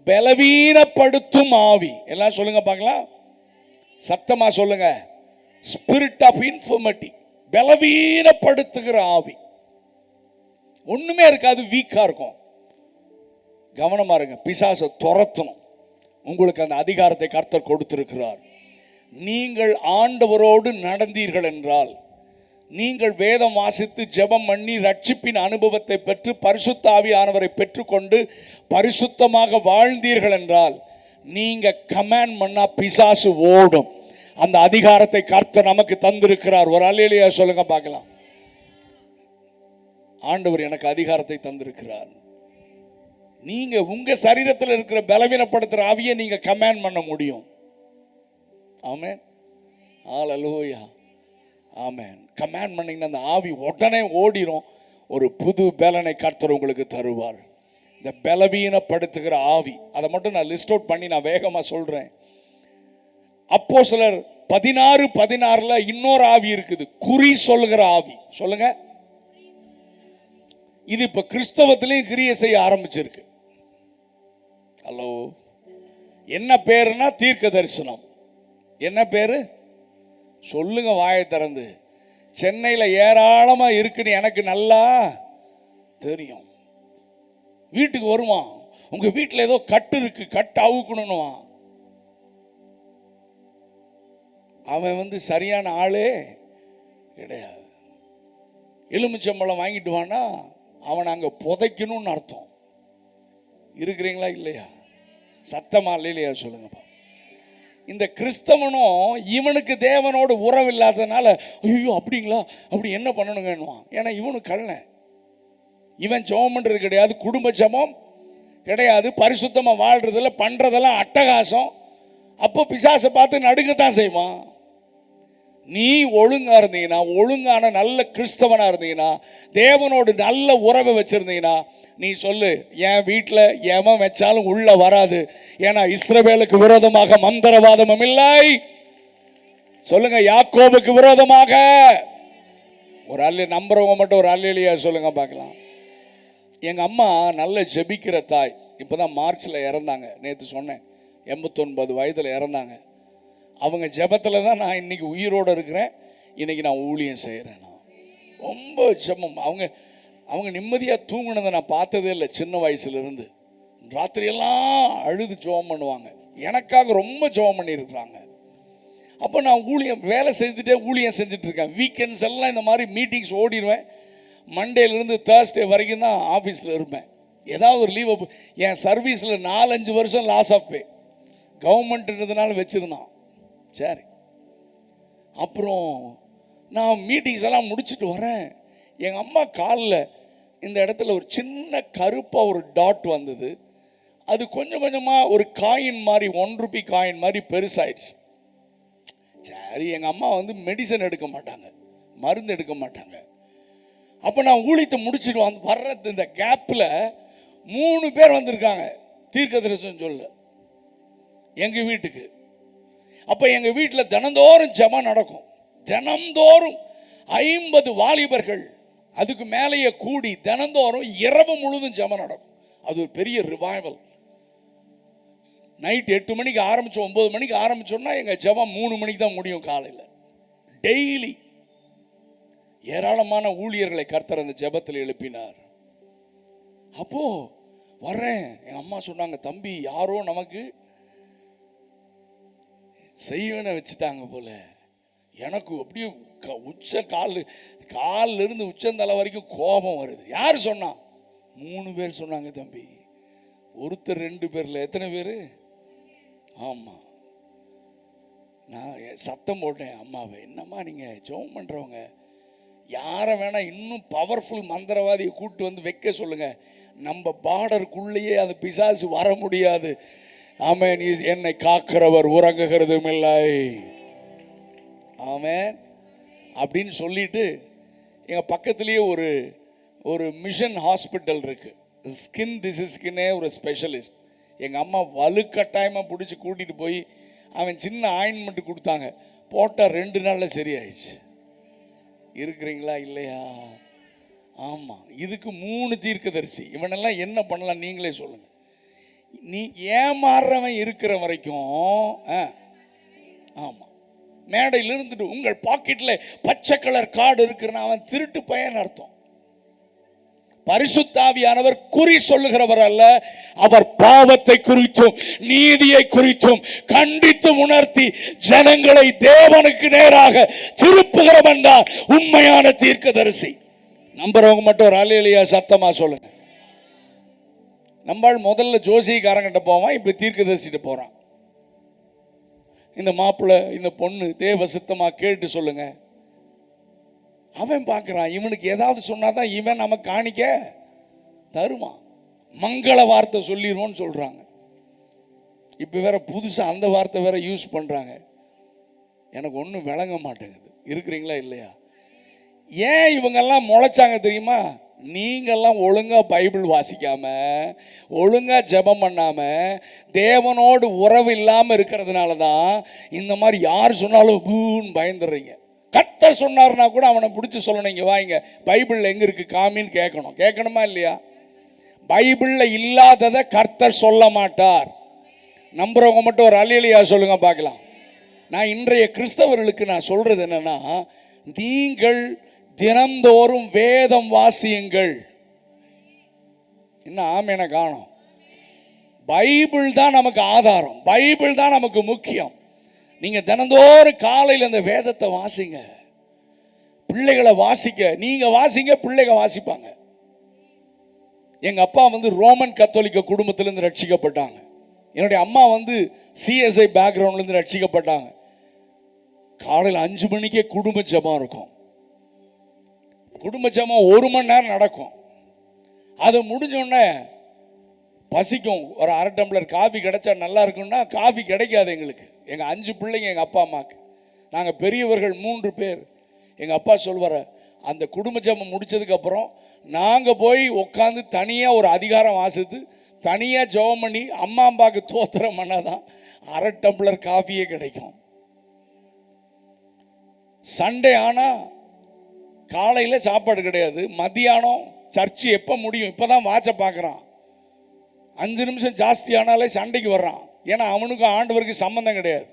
பலவீனப்படுத்தும் ஆவி. எல்லாம் சொல்லுங்க பார்க்கலாம், சத்தமா சொல்லுங்க. ஸ்பிரிட் ஆஃப் இன்ஃபர்மிட்டி, பலவீனப்படுத்துகிற ஆவி. ஒண்ணுமே இருக்காது, வீக்கா இருக்கும். கவனமா இருங்க, பிசாசை துரத்தணும். உங்களுக்கு அந்த அதிகாரத்தை கர்த்தர் கொடுத்திருக்கிறார். நீங்கள் ஆண்டவரோடு நடந்தீர்கள் என்றால், நீங்கள் வேதம் வாசித்து ஜெபம் பண்ணி ரட்சிப்பின் அனுபவத்தை பெற்று பரிசுத்த ஆவியானவரை பெற்றுக்கொண்டு பரிசுத்தமாக வாழ்ந்தீர்கள் என்றால், நீங்க கமாண்ட் பண்ணா பிசாசு ஓடும். அந்த அதிகாரத்தை கர்த்தர் நமக்கு தந்திருக்கிறார். ஒரு அல்லேலூயா சொல்லுங்க பார்க்கலாம். ஆண்டவர் எனக்கு அதிகாரத்தை தந்திருக்கிறார். நீங்க உங்க சரீரத்தில் இருக்கிற பலவீனப்படுத்துற ஆவியை நீங்க கமாண்ட் பண்ண முடியும். ஆமென், ஹல்லேலூயா, ஆமென். கமாண்ட் பண்ணீங்கன்னா அந்த ஆவி உடனே ஓடிரும். ஒரு புது பலனை கர்த்தர் உங்களுக்கு தருவார். இந்த பலவீனப்படுத்துகிற ஆவி, அதை மட்டும் நான் லிஸ்ட் அவுட் பண்ணி நான் வேகமாக சொல்றேன். அப்போஸ்தலர் 16:16 இன்னொரு ஆவி இருக்குது, குறி சொல்லுகிற ஆவி. சொல்லுங்க. இது இப்ப கிறிஸ்தவத்திலையும் கிரியை செய்ய ஆரம்பிச்சிருக்கு. ஹலோ, என்ன பேருனா தீர்க்க தரிசனம். என்ன பேரு சொல்லுங்க வாயை திறந்து. சென்னையில் ஏராளமா இருக்குன்னு எனக்கு நல்லா தெரியும். வீட்டுக்கு வருவான், உங்க வீட்டில் ஏதோ கட்டு இருக்கு, கட்டு அவுக்கணும்னுவான். அவன் சரியான ஆளே கிடையாது. எலுமிச்சம்பழம் வாங்கிட்டு வானா அவன் அங்கே புதைக்கணும்னு அர்த்தம். இருக்கிறீங்களா இல்லையா? சத்தமா இல்லையா சொல்லுங்கப்பா. இந்த கிறிஸ்தவனும் இவனுக்கு தேவனோடு உறவு இல்லாததுனால ஐயோ அப்படிங்களா, அப்படி என்ன பண்ணணுங்கன்னுவான். ஏன்னா இவனு கள்ளன். இவன் ஜெபம் பண்றது கிடையாது, குடும்ப ஜெபம் கிடையாது, பரிசுத்தமா வாழ்றதுல பண்றதெல்லாம் அட்டகாசம். அப்போ பிசாசை பார்த்து நடுங்கத்தான் செய்வான். நீ ஒழுங்கா இருந்தீங்கன்னா, ஒழுங்கான நல்ல கிறிஸ்தவனா இருந்தீங்கன்னா, தேவனோடு நல்ல உறவை வச்சிருந்தீங்கன்னா, நீ சொல்லு, என் வீட்டில் எவன் வச்சாலும் உள்ள வராது. ஏன்னா இஸ்ரவேலுக்கு விரோதமாக மந்திரவாதமும் இல்லை. சொல்லுங்க, யாக்கோபுக்கு விரோதமாக. ஒரு அல்ல நம்புறவங்க மட்டும் ஒரு அல்லையா சொல்லுங்க பார்க்கலாம். எங்க அம்மா நல்ல ஜெபிக்கிற தாய். இப்பதான் மார்ச்ல இறந்தாங்க. நேற்று சொன்னேன், 89 வயதுல இறந்தாங்க. அவங்க ஜெபத்தில் தான் நான் இன்னைக்கு உயிரோடு இருக்கிறேன். இன்னைக்கு நான் ஊழியம் செய்கிறேன். நான் ரொம்ப ஜெபம். அவங்க நிம்மதியாக தூங்கினதை நான் பார்த்ததே இல்லை. சின்ன வயசுலேருந்து ராத்திரியெல்லாம் அழுது ஜெபம் பண்ணுவாங்க. எனக்காக ரொம்ப ஜெபம் பண்ணியிருக்கிறாங்க. அப்போ நான் ஊழியம் வேலை செஞ்சுட்டே ஊழியம் செஞ்சுட்டு இருக்கேன். வீக்கெண்ட்ஸ் எல்லாம் இந்த மாதிரி மீட்டிங்ஸ் ஓடிடுவேன். மண்டேலேருந்து தேர்ஸ்டே வரைக்கும் தான் ஆஃபீஸில் இருப்பேன். ஏதாவது ஒரு லீவ். என் சர்வீஸில் 4-5 வருஷம் லாஸ் ஆஃப் பே கவர்மெண்ட்ன்றதுனால வச்சுருந்தான். சரி, அப்புறம் நான் மீட்டிங்ஸ் எல்லாம் முடிச்சுட்டு வரேன். எங்கள் அம்மா காலில் இந்த இடத்துல ஒரு சின்ன கருப்பாக ஒரு டாட் வந்தது. அது கொஞ்சம் கொஞ்சமாக ஒரு காயின் மாதிரி, 1 ரூபி காயின் மாதிரி பெருசாயிடுச்சு. சரி, எங்கள் அம்மா மெடிசன் எடுக்க மாட்டாங்க, மருந்து எடுக்க மாட்டாங்க. அப்போ நான் ஊழியத்தை முடிச்சுட்டு வர்றது இந்த கேப்பில் 3 பேர் வந்திருக்காங்க தீர்க்க தரிசனம் சொல்ல எங்கள் வீட்டுக்கு. அப்போ எங்கள் வீட்டில் தினந்தோறும் ஜெபம் நடக்கும். தினந்தோறும் 50 வாலிபர்கள் அதுக்கு மேலேயே கூடி தினந்தோறும் இரவு முழுதும் ஜெபம் நடக்கும். அது ஒரு பெரிய ரிவைவல். நைட் 8 மணிக்கு ஆரம்பிச்சோம், 9 மணிக்கு ஆரம்பிச்சோம்னா எங்கள் ஜெபம் 3 மணிக்கு தான் முடியும் காலையில். டெய்லி ஏராளமான ஊழியர்களை கர்த்தர் அந்த ஜெபத்தில் எழுப்பினார். அப்போ வர்றேன், எங்கள் அம்மா சொன்னாங்க, தம்பி யாரோ நமக்கு செய்வனை வச்சுட்டாங்க போல. எனக்கு அப்படியே உச்ச காலில் இருந்து உச்சந்தலை வரைக்கும் கோபம் வருது. யார் சொன்னா? 3 பேர் சொன்னாங்க தம்பி. ஒருத்தர் 2 பேர்ல எத்தனை பேர்? ஆமாம். நான் சத்தம் போட்டேன் அம்மாவை, என்னம்மா நீங்கள் ஜெபம் பண்ணுறவங்க யாரை வேணா இன்னும் பவர்ஃபுல் மந்திரவாதியை கூப்பிட்டு வைக்க சொல்லுங்க, நம்ம பார்டருக்குள்ளேயே அந்த பிசாசு வர முடியாது. ஆமென். என்னை காக்கிறவர் உறங்குகிறதும் இல்லை. ஆமென் அப்படின்னு சொல்லிட்டு எங்கள் பக்கத்துலேயே ஒரு மிஷன் ஹாஸ்பிட்டல் இருக்கு. ஸ்கின் டிசீஸ்க்குன்னே ஒரு ஸ்பெஷலிஸ்ட். எங்கள் அம்மா வலுக்கட்டாயமாக பிடிச்சி கூட்டிகிட்டு போய் அவன் சின்ன ஆயின்மெண்ட் கொடுத்தாங்க. போட்டால் 2 நாளில் சரியாயிடுச்சு. இருக்கிறீங்களா இல்லையா? ஆமாம். இதுக்கு 3 தீர்க்கதரிசி. இவனெல்லாம் என்ன பண்ணலாம் நீங்களே சொல்லுங்கள். நீ ஏமாறுறவன் இருக்கிற வரைக்கும் ஆமாம், மேடையில் இருந்துட்டு உங்கள் பாக்கெட்டில் பச்சை கலர் கார்டு இருக்கிறனா அவன் திருட்டு பையன் அர்த்தம். பரிசுத்தாவியானவர் குறி சொல்லுகிறவர் அல்ல, அவர் பாவத்தை குறித்தும் நீதியை குறித்தும் கண்டித்து உணர்த்தி ஜனங்களை தேவனுக்கு நேராக திருப்புகிறவன் தான் உண்மையான தீர்க்கதரிசி. நம்புறவங்க மட்டும் ஒரு அல்லேலூயா சத்தமா சொல்லுங்க. நம்மால் முதல்ல ஜோசிக்காரங்கிட்ட போவான், இப்ப தீர்க்கதரிசிட்டு போறான். இந்த மாப்பிள்ளை இந்த பொண்ணு தேவ சித்தமா கேட்டு சொல்லுங்க. அவன் பார்க்குறான், இவனுக்கு ஏதாவது சொன்னாதான் இவன் நமக்கு காணிக்க தருவான். மங்கள வார்த்தை சொல்லிடுவோன்னு சொல்றாங்க. இப்போ வேற புதுசாக அந்த வார்த்தை வேற யூஸ் பண்றாங்க. எனக்கு ஒன்றும் விளங்க மாட்டேங்குது. இருக்கிறீங்களா இல்லையா? ஏன் இவங்கெல்லாம் முளைச்சாங்க தெரியுமா? நீங்கெல்லாம் ஒழுங்கா பைபிள் வாசிக்காம, ஒழுங்கா ஜெபம் பண்ணாம, தேவனோடு உறவு இல்லாமல் இருக்கிறதுனால தான் இந்த மாதிரி யார் சொன்னாலும் பூன்னு பயந்துடுறீங்க. கர்த்தர் சொன்னார்னா கூட அவனை பிடிச்சி சொல்லணும், இங்கே வாங்க பைபிளில் எங்கே இருக்குது காமின்னு கேட்கணும். கேட்கணுமா இல்லையா? பைபிளில் இல்லாததை கர்த்தர் சொல்ல மாட்டார். நம்புறவங்க மட்டும் ஒரு அல்லேலூயா சொல்லுங்க பார்க்கலாம். நான் இன்றைய கிறிஸ்தவர்களுக்கு நான் சொல்றது என்னன்னா, நீங்கள் தினந்தோறும் வேதம் வாசியுங்கள். இன்னும் ஆமேன காணோம். பைபிள் தான் நமக்கு ஆதாரம், பைபிள் தான் நமக்கு முக்கியம். நீங்க தினந்தோறும் காலையில் அந்த வேதத்தை வாசிங்க. பிள்ளைகளை வாசிக்க, நீங்க வாசிங்க, பிள்ளைங்க வாசிப்பாங்க. எங்க அப்பா ரோமன் கத்தோலிக்க குடும்பத்திலிருந்து ரட்சிக்கப்பட்டாங்க. என்னுடைய அம்மா சிஎஸ்ஐ பேக்ரவுண்ட்லேருந்து ரட்சிக்கப்பட்டாங்க. காலையில் 5 மணிக்கே குடும்ப ஜெபம் இருக்கும். குடும்ப ஜெபம் 1 மணி நேரம் நடக்கும். அது முடிஞ்சோடனே பசிக்கும். ஒரு அரை டம்ளர் காஃபி கிடைச்சா நல்லா இருக்கும்னா காஃபி கிடைக்காது எங்களுக்கு. எங்கள் 5 பிள்ளைங்க எங்கள் அப்பா அம்மாவுக்கு. நாங்கள் பெரியவர்கள் 3 பேர். எங்கள் அப்பா சொல்வார், அந்த குடும்ப ஜெபம் முடித்ததுக்கப்புறம் நாங்கள் போய் உட்காந்து தனியாக ஒரு அதிகாரம் வாசித்து தனியாக ஜெபம் பண்ணி அம்மா அப்பாவுக்கு தோத்திரம் பண்ணாதான் அரை டம்ளர் காஃபியே கிடைக்கும். சண்டே ஆனால் காலையில் சாப்பாடு கிடையாது. மதியானம் சர்ச்சு எப்போ முடியும், இப்போ தான் வாட்சை பார்க்குறான். 5 நிமிஷம் ஜாஸ்தி ஆனாலே சண்டைக்கு வர்றான். ஏன்னா அவனுக்கும் ஆண்டவருக்கு சம்பந்தம் கிடையாது.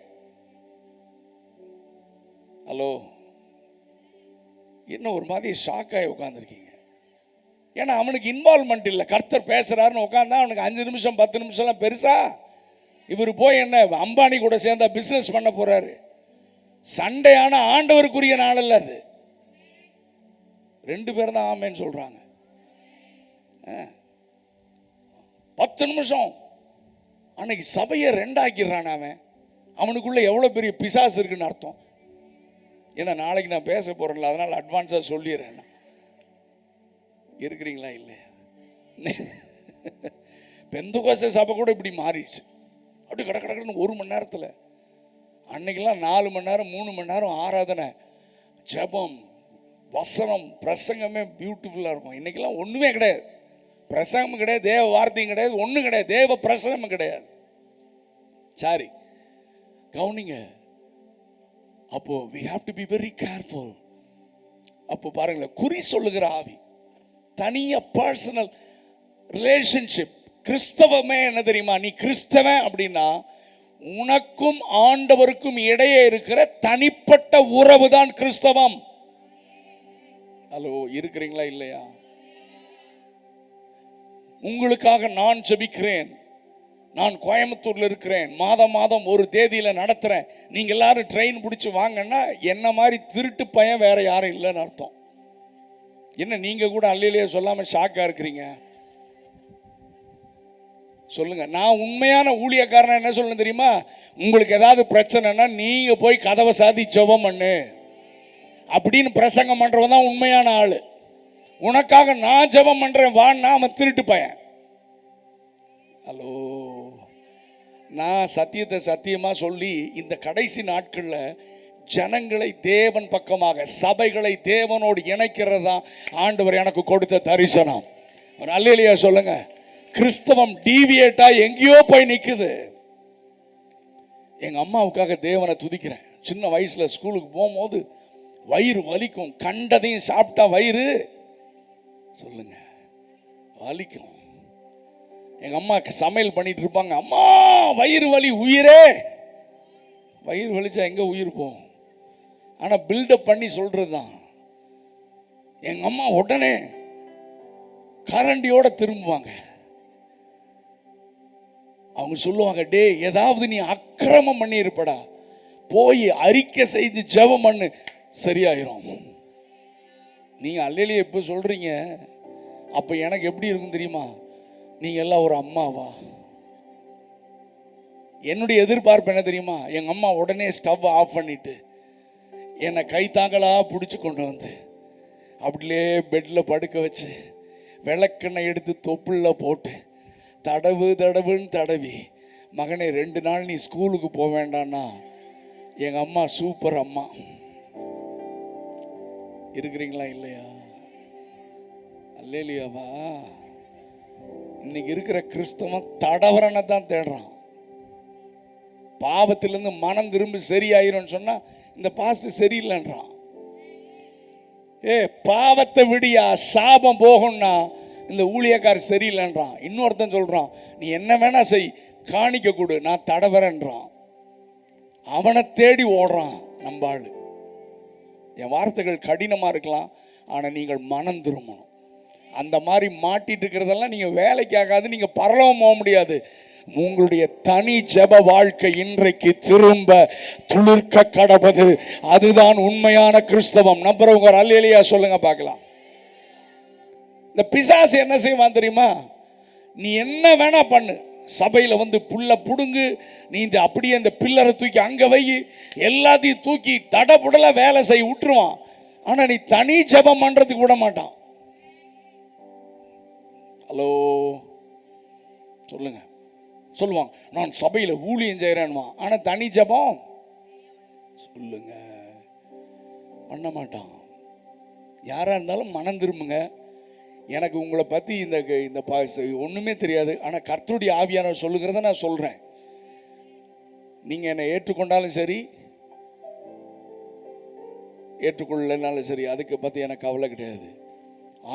ஹலோ, என்ன ஒரு மாதிரி ஷாக்காகி உட்காந்துருக்கீங்க? ஏன்னா அவனுக்கு இன்வால்மெண்ட் இல்லை. கர்த்தர் பேசுகிறாருன்னு உட்காந்தா அவனுக்கு 5 நிமிஷம் 10 நிமிஷம்லாம் பெருசா. இவர் போய் என்ன அம்பானி கூட சேர்ந்தா பிஸ்னஸ் பண்ண போகிறாரு. சண்டே ஆனால் ஆண்டவருக்குரிய நாள் அல்ல அது. 2 பேர் தான் ஆமேன்னு சொல்கிறாங்க. 10 நிமிஷம் அன்னைக்கு சபையை 2 ஆக்கிடுறான். அவனுக்குள்ள எவ்வளோ பெரிய பிசாசு இருக்குன்னு அர்த்தம். ஏன்னா நாளைக்கு நான் பேச போகிறேன்ல, அதனால் அட்வான்ஸாக சொல்லிடுறேன். இருக்கிறீங்களா இல்லை? பெந்தகோஸ்தே சபை கூட இப்படி மாறிடுச்சு. அப்படி கடன்னு 1 மணி நேரத்தில். அன்னைக்கெல்லாம் 4 மணி நேரம் 3 மணி நேரம் ஆராதனை, ஜெபம், வசனம், பிரசங்கமே பியூட்டிஃபுல்லாக இருக்கும். இன்றைக்கெல்லாம் ஒன்றுமே கிடையாது. பிரசங்கமும் கிடையாது, தேவ வார்த்தையும் கிடையாது, ஒன்றும் கிடையாது, தேவ பிரசங்கமும் கிடையாது. சாரி, கவனிங்க. அப்போ we have to be very careful. அப்போ பாருங்களேன், குறி சொல்லுகிற ஆவி, தனியா பர்சனல் ரிலேஷன்ஷிப். கிறிஸ்தவமே என்ன தெரியுமா? நீ கிறிஸ்தவன் அப்படின்னா உனக்கும் ஆண்டவருக்கும் இடையே இருக்கிற தனிப்பட்ட உறவு தான் கிறிஸ்தவம். ஹலோ, இருக்கிறீங்களா இல்லையா? உங்களுக்காக நான் ஜெபிக்கிறேன். நான் கோயம்புத்தூர்ல இருக்கிறேன், மாதம் ஒரு தேதியில நடத்துறேன். நீங்க எல்லாரும் ட்ரெயின் பிடிச்சி வாங்கன்னா என்ன மாதிரி திருட்டு பையன் வேற யாரும் இல்லைன்னு அர்த்தம். என்ன நீங்க கூட அல்லையிலேயே சொல்லாம ஷாக்கா இருக்கிறீங்க? சொல்லுங்க. நான் உண்மையான ஊழியக்காரன் என்ன சொல்லணும் தெரியுமா? உங்களுக்கு ஏதாவது பிரச்சனைனா நீங்க போய் கதவை சாதி ஜெபம் பண்ணு அப்படின்னு பிரசங்கம் பண்றவன் தான் உண்மையான ஆளு. உனக்காக நான் ஜெபம் பண்றேன் வான்னா அவன் திருட்டு பையன். ஹலோ, நான் சத்தியத்தை சத்தியமா சொல்லி இந்த கடைசி நாட்கள்ல ஜனங்களை தேவன் பக்கமாக, சபைகளை தேவனோடு இணைக்கிறது தான் ஆண்டவர் எனக்கு கொடுத்த தரிசனம். ஒரு அல்லேலூயா சொல்லுங்க. கிறிஸ்தவம் டீவியேட்டா எங்கேயோ போய் நிக்குது. எங்க அம்மாவுக்காக தேவனை துதிக்கிறேன். சின்ன வயசுல ஸ்கூலுக்கு போகும்போது வயிறு வலிக்கும். கண்டதையும் சாப்பிட்டா வயிறு சொல்லுங்க வலிக்கும். எங்க அம்மா சமையல் பண்ணிட்டு இருப்பாங்க. அம்மா வயிறு வலி, உயிரே. வயிறு வலிச்சா எங்க உயிர் போகும்? ஆனா பில்டப் பண்ணி சொல்றதுதான். எங்க அம்மா உடனே கரண்டியோட திரும்புவாங்க. அவங்க சொல்லுவாங்க, டே ஏதாவது நீ அக்கிரமம் பண்ணி இருப்படா, போய் அறிக்கை செய்து ஜெபம் பண்ணு, சரியாயிரும். நீங்க அல்லேலூயா எப்போ சொல்றீங்க? அப்ப எனக்கு எப்படி இருக்கும் தெரியுமா? நீங்க எல்லாம் ஒரு அம்மாவா? என்னுடைய எதிர்பார்ப்பு என்ன தெரியுமா? எங்க அம்மா உடனே ஸ்டவ் ஆஃப் பண்ணிட்டு என்னை கைத்தாங்களா பிடிச்சி கொண்டு வந்து அப்படியே பெட்டில் படுக்க வச்சு விளக்கெண்ணெய் எடுத்து தொப்புளில் போட்டு தடவுன்னு தடவி, மகனே 2 நாள் நீ ஸ்கூலுக்கு போக வேண்டான்னா எங்கள் அம்மா சூப்பர் அம்மா. இருக்கிறீங்களா இல்லையா? அல்லேலியாவா. இன்னைக்கு இருக்கிற கிறிஸ்தவன் தடவரனை தான் தேடுறான். பாவத்திலிருந்து மனம் திரும்பி சரியாயிரும் சொன்னா இந்த பாஸ்ட் சரியில்லைன்றான். பாவத்தை விடியா சாபம் போகும்னா இந்த ஊழியக்காரர் சரியில்லைன்றான். இன்னொருத்தன் சொல்றான், நீ என்ன வேணா செய், காணிக்க கொடு, நான் தடவரன்றான். அவனை தேடி ஓடுறான் நம்பாளு. என் வார்த்தைகள் கடினமா இருக்கலாம், ஆனா நீங்கள் மனம் திரும்பணும். அந்த மாதிரி மாட்டிட்டு இருக்கிறதெல்லாம் நீங்க வேலைக்கு ஆகாது, நீங்க பரலோகம் போக முடியாது. உங்களுடைய தனி ஜெப வாழ்க்கை இன்றைக்கு திரும்ப துளிர்க்க கடவுது. அதுதான் உண்மையான கிறிஸ்தவம். நம்புறவங்க ஒரு அல்லேலூயா சொல்லுங்க பார்க்கலாம். இந்த பிசாசு என்ன செய்வான் தெரியுமா? நீ என்ன வேணா பண்ணு, சபையில் வந்து புல்ல புடுங்கு, நீ இந்த அப்படியே இந்த பில்லரை தூக்கி அங்க வை, எல்லாத்தையும் தூக்கி தடபுடல வேலை செய்ய விட்டுருவான். ஆனா நீ தனி ஜெபம் பண்றதுக்கு விட மாட்டான். ஹலோ சொல்லுங்க. சொல்லுவாங்க, நான் சபையில் ஊழியம் செய்கிறேன்னுவான், ஆனா தனி ஜெபம் சொல்லுங்க பண்ண மாட்டான். யாரா இருந்தாலும் மனம் திரும்புங்க. எனக்கு உங்களை பற்றி இந்த ஒன்றுமே தெரியாது, ஆனால் கர்த்தருடைய ஆவியானவர் சொல்லுகிறத நான் சொல்கிறேன். நீங்கள் என்னை ஏற்றுக்கொண்டாலும் சரி, ஏற்றுக்கொள்ளனாலும் சரி, அதுக்கு பற்றி எனக்கு கவலை கிடையாது.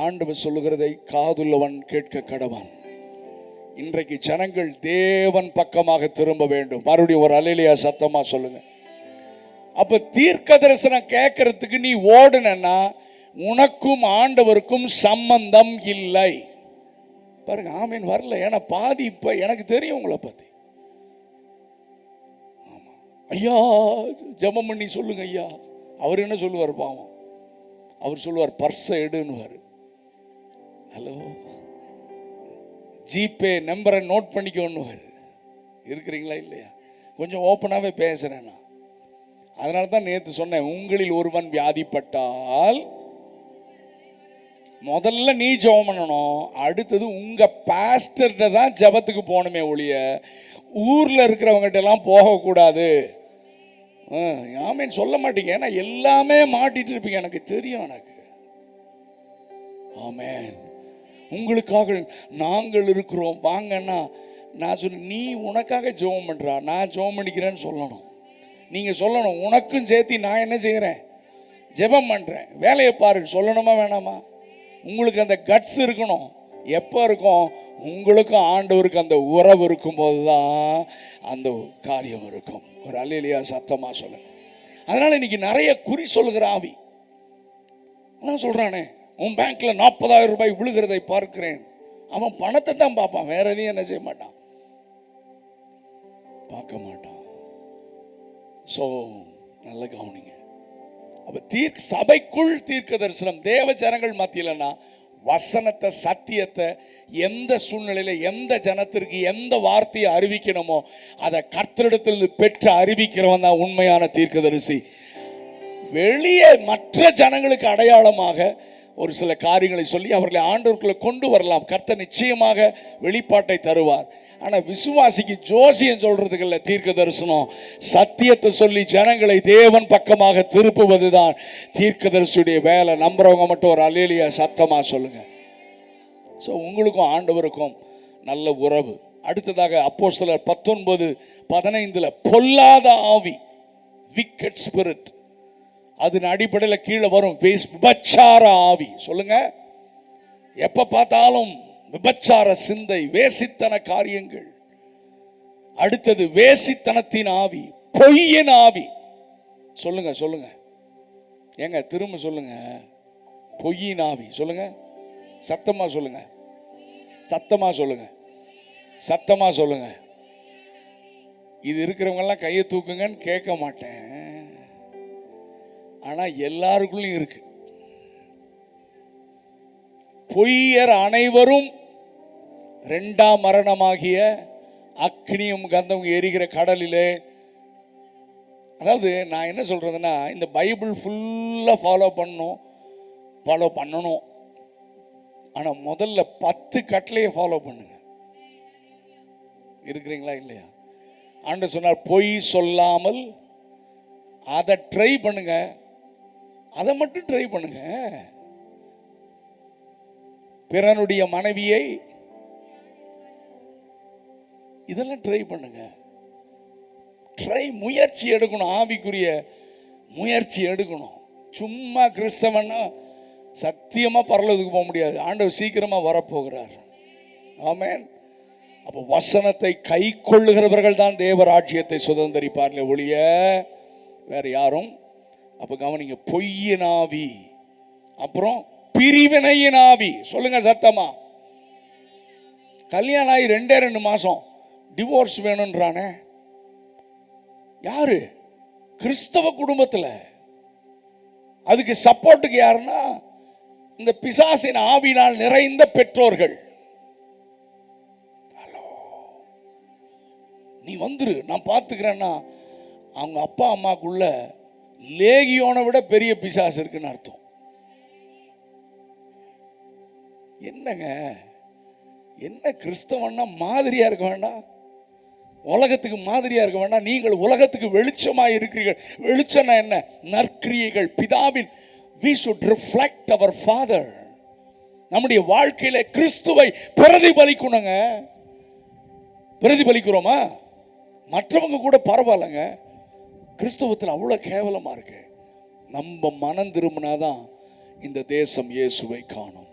ஆண்டவர் சொல்லுகிறதை காதுள்ளவன் கேட்க கடவான். இன்றைக்கு ஜனங்கள் தேவன் பக்கமாக திரும்ப வேண்டும். மறுபடியும் ஒரு அல்லேலூயா சத்தமா சொல்லுங்க. அப்ப தீர்க்க தரிசனம் கேட்கறதுக்கு நீ ஓடுனா உனக்கும் ஆண்டவருக்கும் சம்பந்தம் இல்லை. பாருங்க, ஆமீன் வரல. ஏன்னா பாதி இப்ப எனக்கு தெரியும் உங்களை பத்தி. ஆமா ஐயா, ஜெபம் பண்ணி சொல்லுங்க ஐயா. அவர் என்ன சொல்லுவார் பாவம்? அவர் சொல்லுவார், பர்ஸை எடுன்னுவார். ஹலோ, ஜிபே நம்பரை நோட் பண்ணிக்கோன்னுவார். இருக்கிறீங்களா இல்லையா? கொஞ்சம் ஓப்பனாகவே பேசுகிறேன் நான். அதனால தான் நேற்று சொன்னேன், உங்களில் ஒருவன் வியாதிப்பட்டால் முதல்ல நீ ஜெபம் பண்ணணும். அடுத்தது உங்க பாஸ்டர்கிட்ட தான் ஜெபத்துக்கு போகணுமே ஒழிய ஊரில் இருக்கிறவங்ககிட்ட எல்லாம் போகக்கூடாது. ஆமீன் சொல்ல மாட்டீங்க, ஏன்னா எல்லாமே மாட்டிட்டு இருப்பீங்க, எனக்கு தெரியும். எனக்கு ஆமேன். உங்களுக்காக நாங்கள் இருக்கிறோம் வாங்கன்னா நான் சொன்ன, நீ உனக்காக ஜெபம் பண்றா, நான் ஜெபம் பண்ணிக்கிறேன்னு சொல்லணும். நீங்க சொல்லணும், உனக்கும் சேர்த்து நான் என்ன செய்கிறேன், ஜெபம் பண்றேன், வேலையை பாரு சொல்லணுமா வேணாமா? உங்களுக்கு அந்த கட்ஸ் இருக்கணும். எப்போ இருக்கும்? உங்களுக்கும் ஆண்டவருக்கு அந்த உறவு இருக்கும்போது தான் அந்த காரியம் இருக்கும். ஒரு அல்லேலூயா சத்தமா சொல்ல. அதனால இன்னைக்கு நிறைய குறி சொல்லுகிற ஆவி நான் சொல்றானே, உன் பேங்க்ல 40,000 ரூபாய் விழுகிறதை பார்க்கிறேன். அவன் பணத்தை தான் பார்ப்பான், வேற எதையும் என்ன செய்ய மாட்டான், பார்க்க மாட்டான். ஸோ நல்ல கவனிங்க. அப்ப சபைக்குள் தீர்க்க தரிசனம் தேவ ஜனங்கள் மத்தியிலனா வசனத்தை சத்தியத்தை எந்த சூழ்நிலையில எந்த ஜனத்திற்கு எந்த வார்த்தையை அறிவிக்கணுமோ அதை கர்த்தரிடத்தில் பெற்று அறிவிக்கிறவன் தான் உண்மையான தீர்க்கதரிசி. வெளியே மற்ற ஜனங்களுக்கு அடையாளமாக ஒரு சில காரியங்களை சொல்லி அவர்களை ஆண்டவர்களை கொண்டு வரலாம். கர்த்தர் நிச்சயமாக வெளிப்பாட்டை தருவார். ஆனால் விசுவாசிக்கு ஜோசியம் சொல்றதுக்கு இல்லை, தீர்க்க தரிசனம் சத்தியத்தை சொல்லி ஜனங்களை தேவன் பக்கமாக திருப்புவதுதான் தீர்க்கதரிசியுடைய வேலை. நம்புறவங்க மட்டும் ஒரு அல்லேலூயா சத்தமா சொல்லுங்க. ஸோ உங்களுக்கும் ஆண்டவருக்கும் நல்ல உறவு. அடுத்ததாக அப்போஸ்தலர் 19:15 பொல்லாத ஆவி, விக்கெட் ஸ்பிரிட், அதன் அடிப்படையில் கீழே வரும் விபச்சார ஆவி. சொல்லுங்க, எப்ப பார்த்தாலும் விபச்சார சிந்தை, வேசித்தன காரியங்கள். அடுத்தது வேசித்தனத்தின் ஆவி, பொய்யின் ஆவி. சொல்லுங்க சொல்லுங்க ஏங்க, திரும்ப சொல்லுங்க, பொய்யின் ஆவி. சொல்லுங்க சத்தமா சொல்லுங்க, சத்தமா சொல்லுங்க, சத்தமா சொல்லுங்க. இது இருக்கிறவங்க எல்லாம் கையை தூக்குங்கன்னு கேட்க மாட்டேன், ஆனா எல்லாருக்குள்ளும் இருக்கு. பொய்யர் அனைவரும் இரண்டாம் மரணமாகிய அக்னியும் கந்தமும் எரிகிற கடலிலே. அதாவது நான் என்ன சொல்றதுன்னா, இந்த பைபிள் ஃபுல்லா ஃபாலோ பண்ணணும். ஆனா முதல்ல 10 கட்டளையை ஃபாலோ பண்ணுங்க. இருக்கிறீங்களா இல்லையா? ஆண்டவர் சொன்னார், பொய் சொல்லாமல், அதை ட்ரை பண்ணுங்க, அதை மட்டும் ட்ரை பண்ணுங்க. பிறனுடைய மனைவியை, இதெல்லாம் ட்ரை பண்ணுங்க. முயற்சி எடுக்கணும், ஆவிக்குரிய முயற்சி எடுக்கணும். சும்மா கிறிஸ்தவன்னா சத்தியமா பரலோகத்துக்கு போக முடியாது. ஆண்டவர் சீக்கிரமா வரப்போகிறார். ஆமென். அப்போ வசனத்தை கை கொள்ளுகிறவர்கள் தான் தேவராட்சியத்தை சுதந்திரிப்பார்கள் ஒழிய வேற யாரும். அப்ப கவனிங்க, பொய்யின் ஆவி, அப்புறம் பிரிவினையின் ஆவி. சொல்லுங்க சத்தமா. கல்யாணம் ஆகி 2 மாசம் டிவோர்ஸ் வேணும்ன்றானே, யாரு? கிறிஸ்தவ குடும்பத்துல. அதுக்கு சப்போர்ட்டுக்கு யாருன்னா இந்த பிசாசின் ஆவினால் நிறைந்த பெற்றோர்கள். நீ வந்துரு, நான் பார்த்துக்கிறேன்னா அவங்க அப்பா அம்மாக்குள்ள லேகியோனை விட பெரிய பிசாசு இருக்குன்னு அர்த்தம். என்னங்க, என்ன கிறிஸ்தவன்னா மாதிரியா இருக்க வேண்டாம், உலகத்துக்கு மாதிரியா இருக்க வேண்டாம். நீங்கள் உலகத்துக்கு வெளிச்சமாக இருக்கிறீர்கள். வெளிச்சம்னா என்ன? நற்கிரியைகள். பிதாவின் we should reflect our father. நம்முடைய வாழ்க்கையில கிறிஸ்துவை பிரதிபலிக்கணுங்க. பிரதிபலிக்கிறோமா? மற்றவங்க கூட பரவாயில்லைங்க, கிறிஸ்தவத்தில் அவ்வளோ கேவலமா இருக்கு. நம்ம மனம் திரும்பினாதான் இந்த தேசம் இயேசுவை காணும்.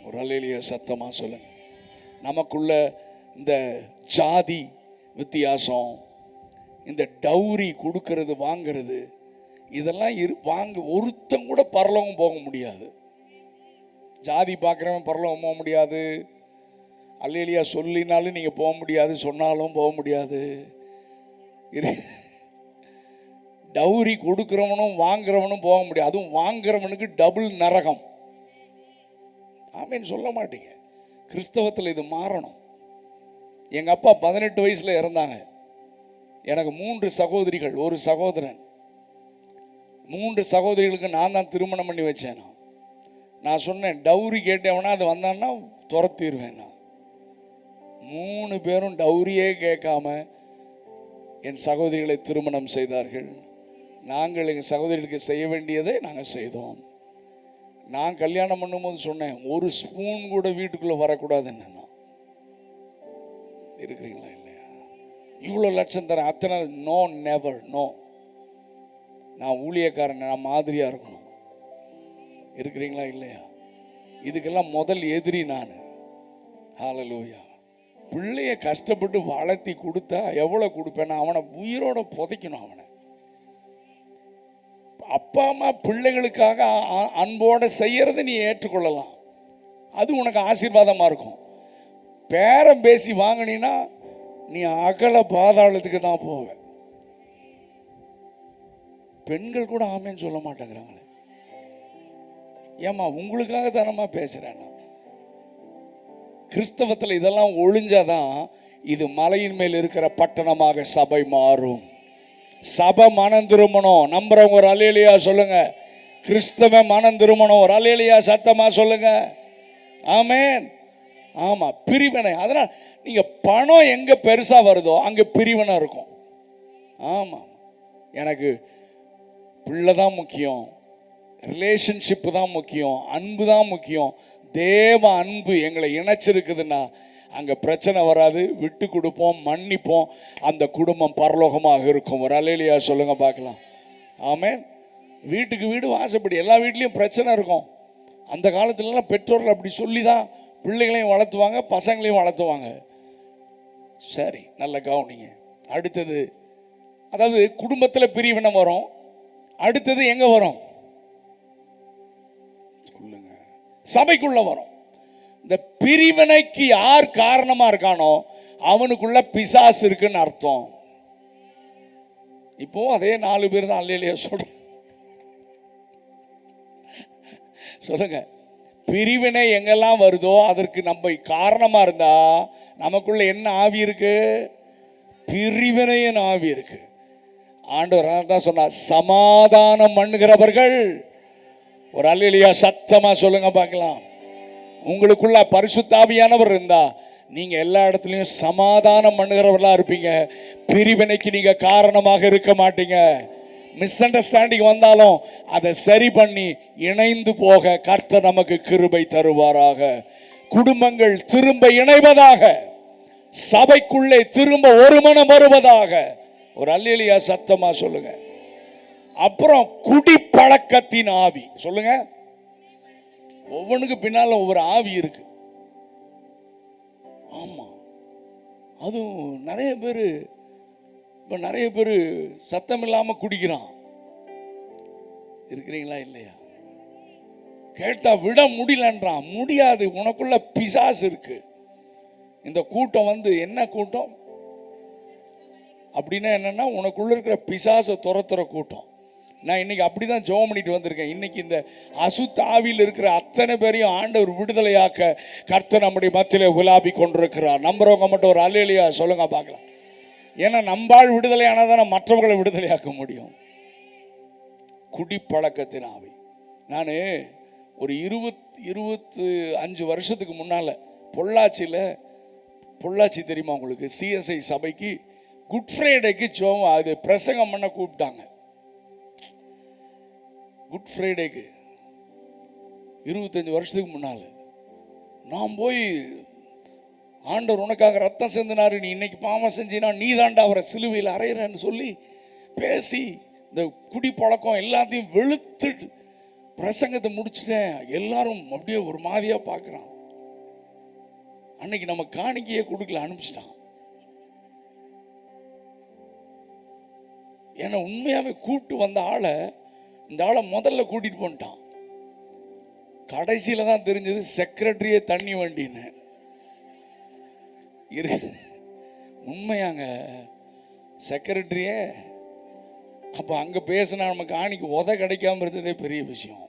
ஒரு அல்லேலூயா சத்தமா சொல்லுங்க. நமக்குள்ள இந்த ஜாதி வித்தியாசம், இந்த டௌரி கொடுக்கறது வாங்கிறது, இதெல்லாம் வாங்க ஒருத்தம் கூட பரலோகம் போக முடியாது. ஜாதி பார்க்குறவன் பரலோகம் போக முடியாது. அல்லேலூயா சொல்லினாலும் நீங்கள் போக முடியாது, சொன்னாலும் போக முடியாது. டௌரி கொடுக்குறவனும் வாங்குறவனும் போக முடியாது. அதுவும் வாங்குறவனுக்கு டபுள் நரகம். ஆமேன்னு சொல்ல மாட்டீங்க. கிறிஸ்தவத்தில் இது மாறணும். எங்கள் அப்பா 18 வயசில் இறந்தாங்க. எனக்கு 3 சகோதரிகள், ஒரு சகோதரன். 3 சகோதரிகளுக்கு நான் தான் திருமணம் பண்ணி வச்சேன். நான் சொன்னேன், டௌரி கேட்டவனா அது வந்தான்னா துரத்திடுவேன். 3 பேரும் டௌரியே கேட்காம என் சகோதரிகளை திருமணம் செய்தார்கள். நாங்கள் எங்கள் சகோதரிகளுக்கு செய்ய வேண்டியதை நாங்கள் செய்தோம். நான் கல்யாணம் பண்ணும்போது சொன்னேன், ஒரு ஸ்பூன் கூட வீட்டுக்குள்ளே வரக்கூடாதுன்னு. இருக்கிறீங்களா இல்லையா? இவ்வளோ லட்சம் தரேன், அத்தனை நோ, நெவர், நோ. நான் ஊழியக்காரன், நான் மாதிரியா இருக்கணும். இருக்கிறீங்களா இல்லையா? இதுக்கெல்லாம் முதல் எதிரி நான். ஹல்லேலூயா. பிள்ளைய கஷ்டப்பட்டு வளர்த்தி கொடுத்தா எவ்வளோ கொடுப்பேன்னா அவனை உயிரோட புதைக்கணும். அவனை அப்பா அம்மா பிள்ளைகளுக்காக அன்போட செய்யறதை நீ ஏற்றுக்கொள்ளலாம், அது உனக்கு ஆசீர்வாதமா இருக்கும். பேரம் பேசி வாங்கினா நீ அகல பாதாளத்துக்கு தான் போவ. பெண்கள் கூட ஆமேன்னு சொல்ல மாட்டேங்கிறாங்களே. ஏமா உங்களுக்காக தானம்மா பேசுறேன். கிறிஸ்தவத்தில் இதெல்லாம் ஒழிஞ்சாதான் இது மலையின் மேல் இருக்கிற பட்டணமாக சபை மாறும். சபை மனம் திரும்பணும். நம்புறவங்க ஒரு அல்லேலூயா சொல்லுங்க. கிறிஸ்தவ மனம் திரும்பணும். ஒரு அல்லேலூயா சத்தமா சொல்லுங்க. ஆமென். ஆமா, பிரிவினை. அதனால் நீங்க பணம் எங்க பெருசா வருதோ அங்க பிரிவினை இருக்கும். ஆமா, எனக்கு பிள்ளை தான் முக்கியம், ரிலேஷன்ஷிப் தான் முக்கியம், அன்பு தான் முக்கியம். தேவ அன்பு எங்களை இணைச்சிருக்குதுன்னா அங்கே பிரச்சனை வராது. விட்டு கொடுப்போம், மன்னிப்போம், அந்த குடும்பம் பரலோகமாக இருக்கும். ஒரு அல்லேலூயா சொல்லுங்க பார்க்கலாம். ஆமென். வீட்டுக்கு வீடு வாசப்படி, எல்லா வீட்லேயும் பிரச்சனை இருக்கும். அந்த காலத்துலலாம் பெற்றோர்கள் அப்படி சொல்லி தான் பிள்ளைகளையும் வளர்த்துவாங்க, பசங்களையும் வளர்த்துவாங்க. சரி, நல்ல கவனிங்க. அடுத்தது, அதாவது குடும்பத்தில் பிரிவினை வரும். அடுத்தது எங்க வரும் சொல்லுங்க? சபைக்குள்ள வரும். இந்த பிரிவினைக்கு யார் காரணமா இருக்கானோ அவனுக்குள்ள பிசாசு இருக்குன்னு அர்த்தம். இப்போ அதே 4 பேர் தான் அல்லேலூயா சொல்றோம். சொல்லுங்க. பிரிவினை எங்கெல்லாம் வருதோ அதற்கு நம்ம காரணமா இருந்தா நமக்குள்ள என்ன ஆவி இருக்கு? பிரிவினையின் ஆவி இருக்கு. ஆண்டவர் தான் சொன்னார், சமாதானம் பண்ணுகிறவர்கள். ஒரு அல்லேலூயா சத்தமா சொல்லுங்க பார்க்கலாம். உங்களுக்குள்ள பரிசுத்த ஆவியானவர் இருந்தா நீங்க எல்லா இடத்துலையும் சமாதானம் பண்ணுகிறவர்களா இருப்பீங்க. பிரிவினைக்கு நீங்க காரணமாக இருக்க மாட்டீங்க. மிஸ் அண்டர்ஸ்டாண்டிங் வந்தாலும் அதை சரி பண்ணி இணைந்து போக கர்த்தர் நமக்கு கிருபை தருவாராக. குடும்பங்கள் திரும்ப இணைவதாக, சபைக்குள்ளே திரும்ப ஒரு மனம் வருவதாக. ஒரு அல்லேலூயா சத்தமா சொல்லுங்க. அப்புறம் குடிப்பழக்கத்தின் ஆவி சொல்லுங்க. ஒவ்வொன்றுக்கு பின்னால ஒவ்வொரு ஆவி இருக்கு. ஆமா, அதுவும் நிறைய பேர் சத்தம் இல்லாம குடிக்கிறான். இருக்கிறீங்களா இல்லையா? கேட்டா விட முடியலன்றான். முடியாது, உனக்குள்ள பிசாசு இருக்கு. இந்த கூட்டம் என்ன கூட்டம் அப்படின்னா என்னன்னா, உனக்குள்ள இருக்கிற பிசாசை துரத்துற கூட்டம். நான் இன்னைக்கு அப்படிதான் ஜெபம் பண்ணிட்டு வந்திருக்கேன். இன்னைக்கு இந்த அசுத்தாவியில் இருக்கிற அத்தனை பேரையும் ஆண்டவர் விடுதலையாக்க கர்த்தர் நம்முடைய மத்தியிலே உலாவி கொண்டிருக்கிறார். நம்புறவங்க மட்டும் ஒரு அல்லேலூயா சொல்லுங்க பார்க்கலாம். ஏன்னா நம்பால் விடுதலையானதான மற்றவர்களை விடுதலையாக்க முடியும். குடிப்பழக்கத்தின் ஆவி. நான் ஒரு 25 வருஷத்துக்கு முன்னால பொள்ளாச்சி தெரியுமா உங்களுக்கு? சிஎஸ்ஐ சபைக்கு குட் ஃப்ரைடேக்கு அது பிரசங்கம் பண்ண கூப்பிட்டாங்க. குட் ஃப்ரைடேக்கு 25 வருஷத்துக்கு முன்னால நான் போய், ஆண்டவர் உனக்காக ரத்தம் சிந்தினாரு, நீ இன்னைக்கு பாவம் செஞ்சினா நீ தாண்டா அவரை சிலுவையில் அறையிறன்னு சொல்லி பேசி இந்த குடி பழக்கம் எல்லாத்தையும் வெளுத்து பிரசங்கத்தை முடிச்சுட்டேன். எல்லாரும் அப்படியே ஒரு மாதிரியா பார்க்குறான். அன்னைக்கு நம்ம காணிக்கையே கொடுக்கல, அனுப்பிச்சிட்டான். ஏன்னா உண்மையாவே கூப்பிட்டு வந்த இந்த ஆளை முதல்ல கூட்டிட்டு போன்ட்டான். கடைசியில தான் தெரிஞ்சது செக்ரட்டரியே தண்ணி வண்டின்னு. உண்மையாங்க, செக்ரட்டரியே. அப்ப அங்க பேசினா நமக்கு ஆணிக்கு கிடைக்காம இருந்ததே பெரிய விஷயம்.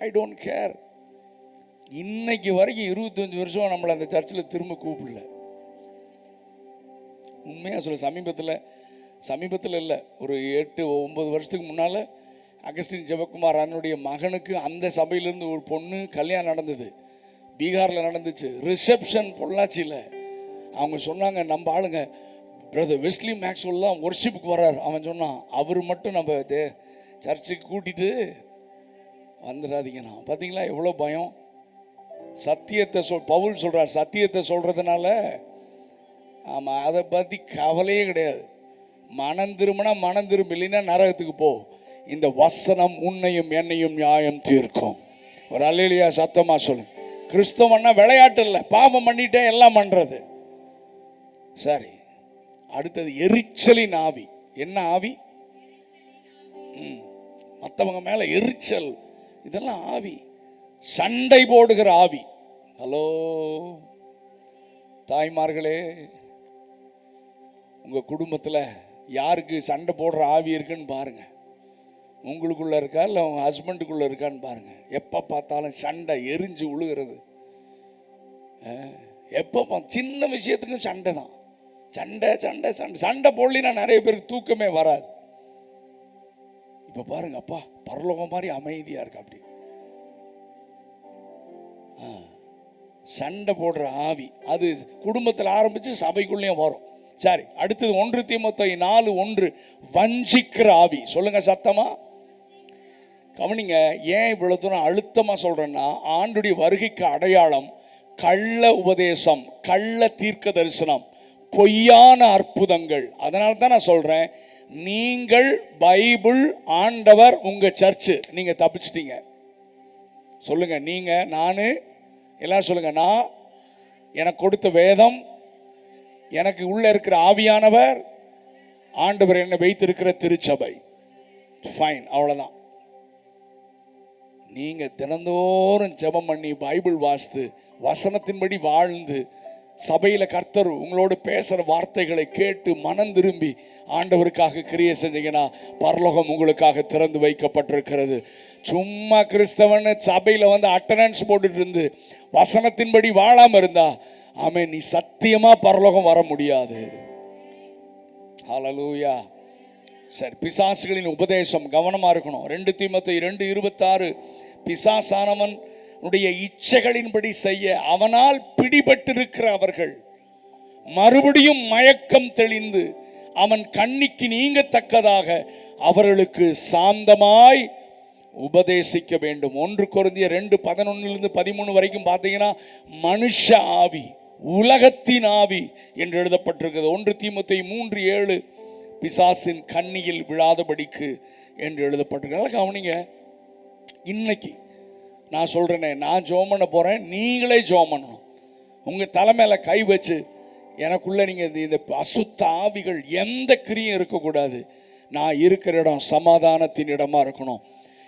I don't care. இன்னைக்கு வரைக்கும் 25 வருஷம் நம்மளை அந்த சர்ச்சில் திரும்ப கூப்பிடல. உண்மையா சொல்ல, சமீபத்தில் இல்லை, ஒரு 8-9 வருஷத்துக்கு முன்னால அகஸ்டின் ஜெபக்குமார் அண்ணனுடைய மகனுக்கு அந்த சபையிலேருந்து ஒரு பொண்ணு கல்யாணம் நடந்தது. பீகாரில் நடந்துச்சு. ரிசப்ஷன் பொள்ளாச்சியில். அவங்க சொன்னாங்க, நம்ம ஆளுங்க பிரதர் வெஸ்லி மேக்ஸ்வெல் தான் ஒர்ஷிப்புக்கு வர்றார். அவன் சொன்னான், அவர் மட்டும் நம்ம சர்ச்சுக்கு கூட்டிட்டு வந்துடாதீங்கண்ணா. பார்த்தீங்களா எவ்வளோ பயம். சத்தியத்தை பவுல் சொல்கிறார், சத்தியத்தை சொல்கிறதுனால ஆமாம், அதை பற்றி கவலையே கிடையாது. மனம் திரும்பினா மனம் திரும்ப, இல்லைன்னா நரகத்துக்கு போ. இந்த வசனம் உன்னையும் என்னையும் நியாயம் தீர்க்கும். ஒரு அல்லேலூயா சத்தமாக சொல்லுங்க. கிறிஸ்தவன்னா விளையாட்டு இல்லை, பாவம் பண்ணிட்டேன் எல்லாம் பண்ணுறது. சரி, அடுத்தது எரிச்சலின் ஆவி. என்ன ஆவி? மற்றவங்க மேலே எரிச்சல், இதெல்லாம் ஆவி. சண்டை போடுகிற ஆவி. ஹலோ தாய்மார்களே, உங்கள் குடும்பத்தில் யாருக்கு சண்டை போடுற ஆவி இருக்குன்னு பாருங்க. உங்களுக்குள்ள இருக்கா இல்லை உங்கள் ஹஸ்பண்டுக்குள்ள இருக்கான்னு பாருங்க. எப்போ பார்த்தாலும் சண்டை, எரிஞ்சு உழுகிறது. எப்போ சின்ன விஷயத்துக்கும் சண்டை தான். சண்டை போடலினா நிறைய பேருக்கு தூக்கமே வராது. இப்போ பாருங்க, அப்பா பரலோகம் மாதிரி அமைதியா இருக்கு. அப்படி சண்டை போடுற ஆவி, அது குடும்பத்தில் ஆரம்பிச்சு சபைக்குள்ளேயும் வரும். சரி, அடுத்தது 1 தீமோத்தேயு 4:1 வஞ்சிக்கிற ஆவி. சொல்லுங்க சத்தமா, கவனிங்க. ஏன் இவ்வளவு தூரம் அழுத்தமா சொல்றேன்னா, ஆண்டுடைய வருகைக்கு அடையாளம் கள்ள உபதேசம், கள்ள தீர்க்க தரிசனம், பொய்யான அற்புதங்கள். அதனால தான் நான் சொல்றேன், நீங்கள் பைபிள், ஆண்டவர், உங்க சர்ச்சு, நீங்க தப்பிச்சிட்டீங்க. சொல்லுங்க, நீங்க, நானு, எல்லாரும் சொல்லுங்க, நான், எனக்கு கொடுத்த வேதம், எனக்கு உள்ள இருக்கிற ஆவியானவர், ஆண்டவர் என்ன வைத்திருக்கிற திருச்சபை. ஃபைன், அவ்வளவுதான். நீங்க தினந்தோறும் ஜெபம் பண்ணி பைபிள் வாசித்து வசனத்தின்படி வாழ்ந்து சபையில கர்த்தர் உங்களோடு பேசுற வார்த்தைகளை கேட்டு மனம் திரும்பி ஆண்டவருக்காக கிரியை செஞ்சீங்கன்னா பரலோகம் உங்களுக்காக திறந்து வைக்கப்பட்டிருக்கிறது. சும்மா கிறிஸ்தவன் சபையில அட்டெண்டன்ஸ் போட்டுட்டு இருந்து வசனத்தின்படி வாழாம இருந்தா ஆமென், நீ சத்தியமா பரலோகம் வர முடியாது. ஹல்லேலூயா. சரி, பிசாசுகளின் உபதேசம் கவனமா இருக்கணும். 2 தீமோத்தேயு 2:26 பிசாசானவன் உடைய இச்சைகளின்படி செய்ய அவனால் பிடிபட்டிருக்கிற அவர்கள் மறுபடியும் மயக்கம் தெளிந்து அவன் கண்ணிக்கு நீங்கத்தக்கதாக அவர்களுக்கு சாந்தமாய் உபதேசிக்க வேண்டும். 1 கொரிந்தியர் 2:11-13 வரைக்கும் பார்த்தீங்கன்னா மனுஷ ஆவி, உலகத்தின் ஆவி என்று எழுதப்பட்டிருக்கிறது. 1 தீமோத்தேயு 3:7 பிசாசின் கண்ணியில் விழாதபடிக்கு என்று எழுதப்பட்டிருக்கிறது. கவனிங்க, இன்னைக்கு நான் சொல்றேனே, நான் ஜெபம் பண்ண போறேன், நீங்களே ஜெபம் பண்ணணும். உங்க தலைமையில கை வச்சு, எனக்குள்ள நீங்க இந்த அசுத்த ஆவிகள் எந்த கிரியும் இருக்கக்கூடாது. நான் இருக்கிற இடம் சமாதானத்தின் இடமா இருக்கணும்.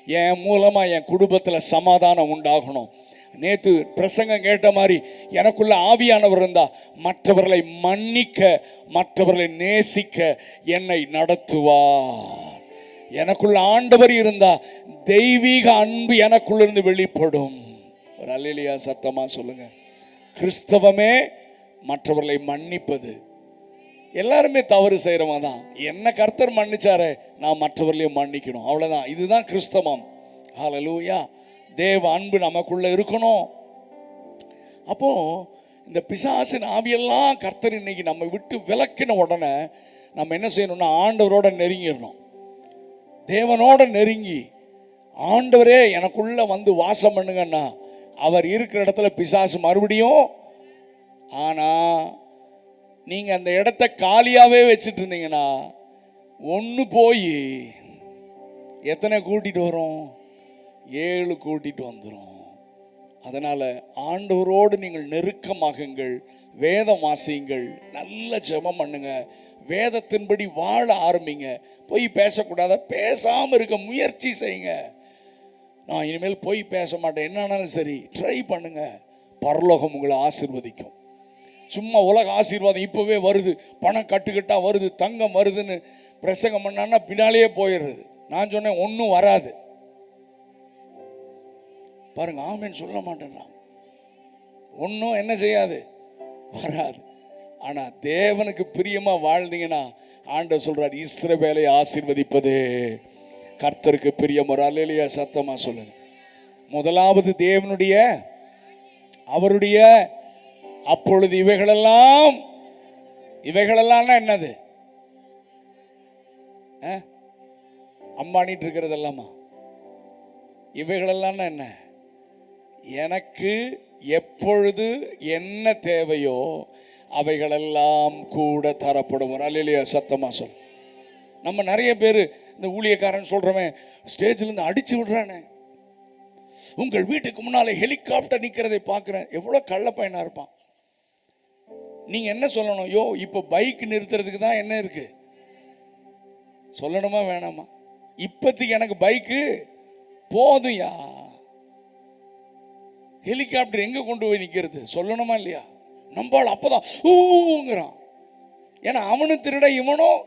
என் மூலமா என் குடும்பத்தில் சமாதானம் உண்டாகணும். நேற்று பிரசங்கம் கேட்ட மாதிரி எனக்குள்ள ஆவியானவர் இருந்தா மற்றவர்களை மன்னிக்க, மற்றவர்களை நேசிக்க என்னை நடத்துவார். எனக்குள்ள ஆண்டவர் இருந்தா தெய்வீக அன்பு எனக்குள்ள இருந்து வெளிப்படும். ஒரு அல்லேலூயா சத்தமா சொல்லுங்க. கிறிஸ்தவமே மற்றவர்களை மன்னிப்பது. எல்லாருமே தவறு செய்கிறவங்க தான். என்ன கர்த்தர் மன்னிச்சாரு, நான் மற்றவர்களையும் மன்னிக்கணும், அவ்வளோதான். இதுதான் கிறிஸ்தவம். ஹல்லேலூயா. தேவ அன்பு நமக்குள்ள இருக்கணும். அப்போ இந்த பிசாசின் ஆவியெல்லாம் கர்த்தர் இன்னைக்கு நம்ம விட்டு விலக்கின உடனே நம்ம என்ன செய்யணும்னா ஆண்டவரோட நெருங்கிடணும். தேவனோட நெருங்கி, ஆண்டவரே எனக்குள்ள வந்து வாசம் பண்ணுங்கன்னா அவர் இருக்கிற இடத்துல பிசாசு மறுபடியும். ஆனால் நீங்கள் அந்த இடத்த காலியாகவே வச்சுட்டு இருந்தீங்கன்னா ஒன்று போய் எத்தனை கூட்டிகிட்டு வரும்? 7 கூட்டிகிட்டு வந்துடும். அதனால் ஆண்டவரோடு நீங்கள் நெருக்கமாகுங்கள், வேதம் வாசியுங்கள், நல்ல ஜெபம் பண்ணுங்க, வேதத்தின்படி வாழ ஆரம்பிங்க. போய் பேசக்கூடாத, பேசாமல் இருக்க முயற்சி செய்யுங்க. நான் இனிமேல் போய் பேச மாட்டேன், என்னன்னாலும் சரி ட்ரை பண்ணுங்க. பரலோகம் உங்களை ஆசீர்வதிக்கும். சும்மா உலக ஆசீர்வாதம் இப்போவே வருது, பணம் கட்டுக்கட்டாக வருது, தங்கம் வருதுன்னு பிரசங்கம் பண்ணான்னா பின்னாலேயே போயிடுறது. நான் சொன்னேன் ஒன்றும் வராது. பாருங்க, ஆமேன்னு சொல்ல மாட்டேன்றான். ஒன்றும் என்ன செய்யாது, வராது. ஆனால் தேவனுக்கு பிரியமாக வாழ்ந்தீங்கன்னா ஆண்டவர் சொல்றார், இஸ்ரவேலை ஆசீர்வதிப்பது கர்த்தருக்கு பிரியம். ஒரு அல்லேலூயா சத்தமா சொல்லுங்க. முதலாவது தேவனுடைய, அவருடைய, அப்பொழுது இவைகளெல்லாம் என்னது? அம்பானிட்டு இருக்கிறதெல்லாமா? இவைகளெல்லாம் என்ன? எனக்கு எப்பொழுது என்ன தேவையோ அவைகளெல்லாம் கூட தரப்படும். அல்லேலூயா சத்தமா சொல். நம்ம நிறைய பேர் இந்த ஊழியக்காரன் சொல்றவன் ஸ்டேஜ்லேருந்து அடிச்சு விடுறானே, உங்கள் வீட்டுக்கு முன்னாலே ஹெலிகாப்டர் நிற்கிறதை பார்க்குறேன். எவ்வளோ கள்ள பையனா இருப்பான். நீங்கள் என்ன சொல்லணும்? யோ, இப்போ பைக் நிறுத்துறதுக்கு தான் என்ன இருக்கு சொல்லணுமா வேணாமா? இப்போதைக்கு எனக்கு பைக்கு போதும்யா, ஹெலிகாப்டர் எங்கே கொண்டு போய் நிற்கிறது சொல்லணுமா இல்லையா? நம்பால் அப்போதான் ஊங்கிறான். ஏன்னா அவனும் திருட, இவனும்.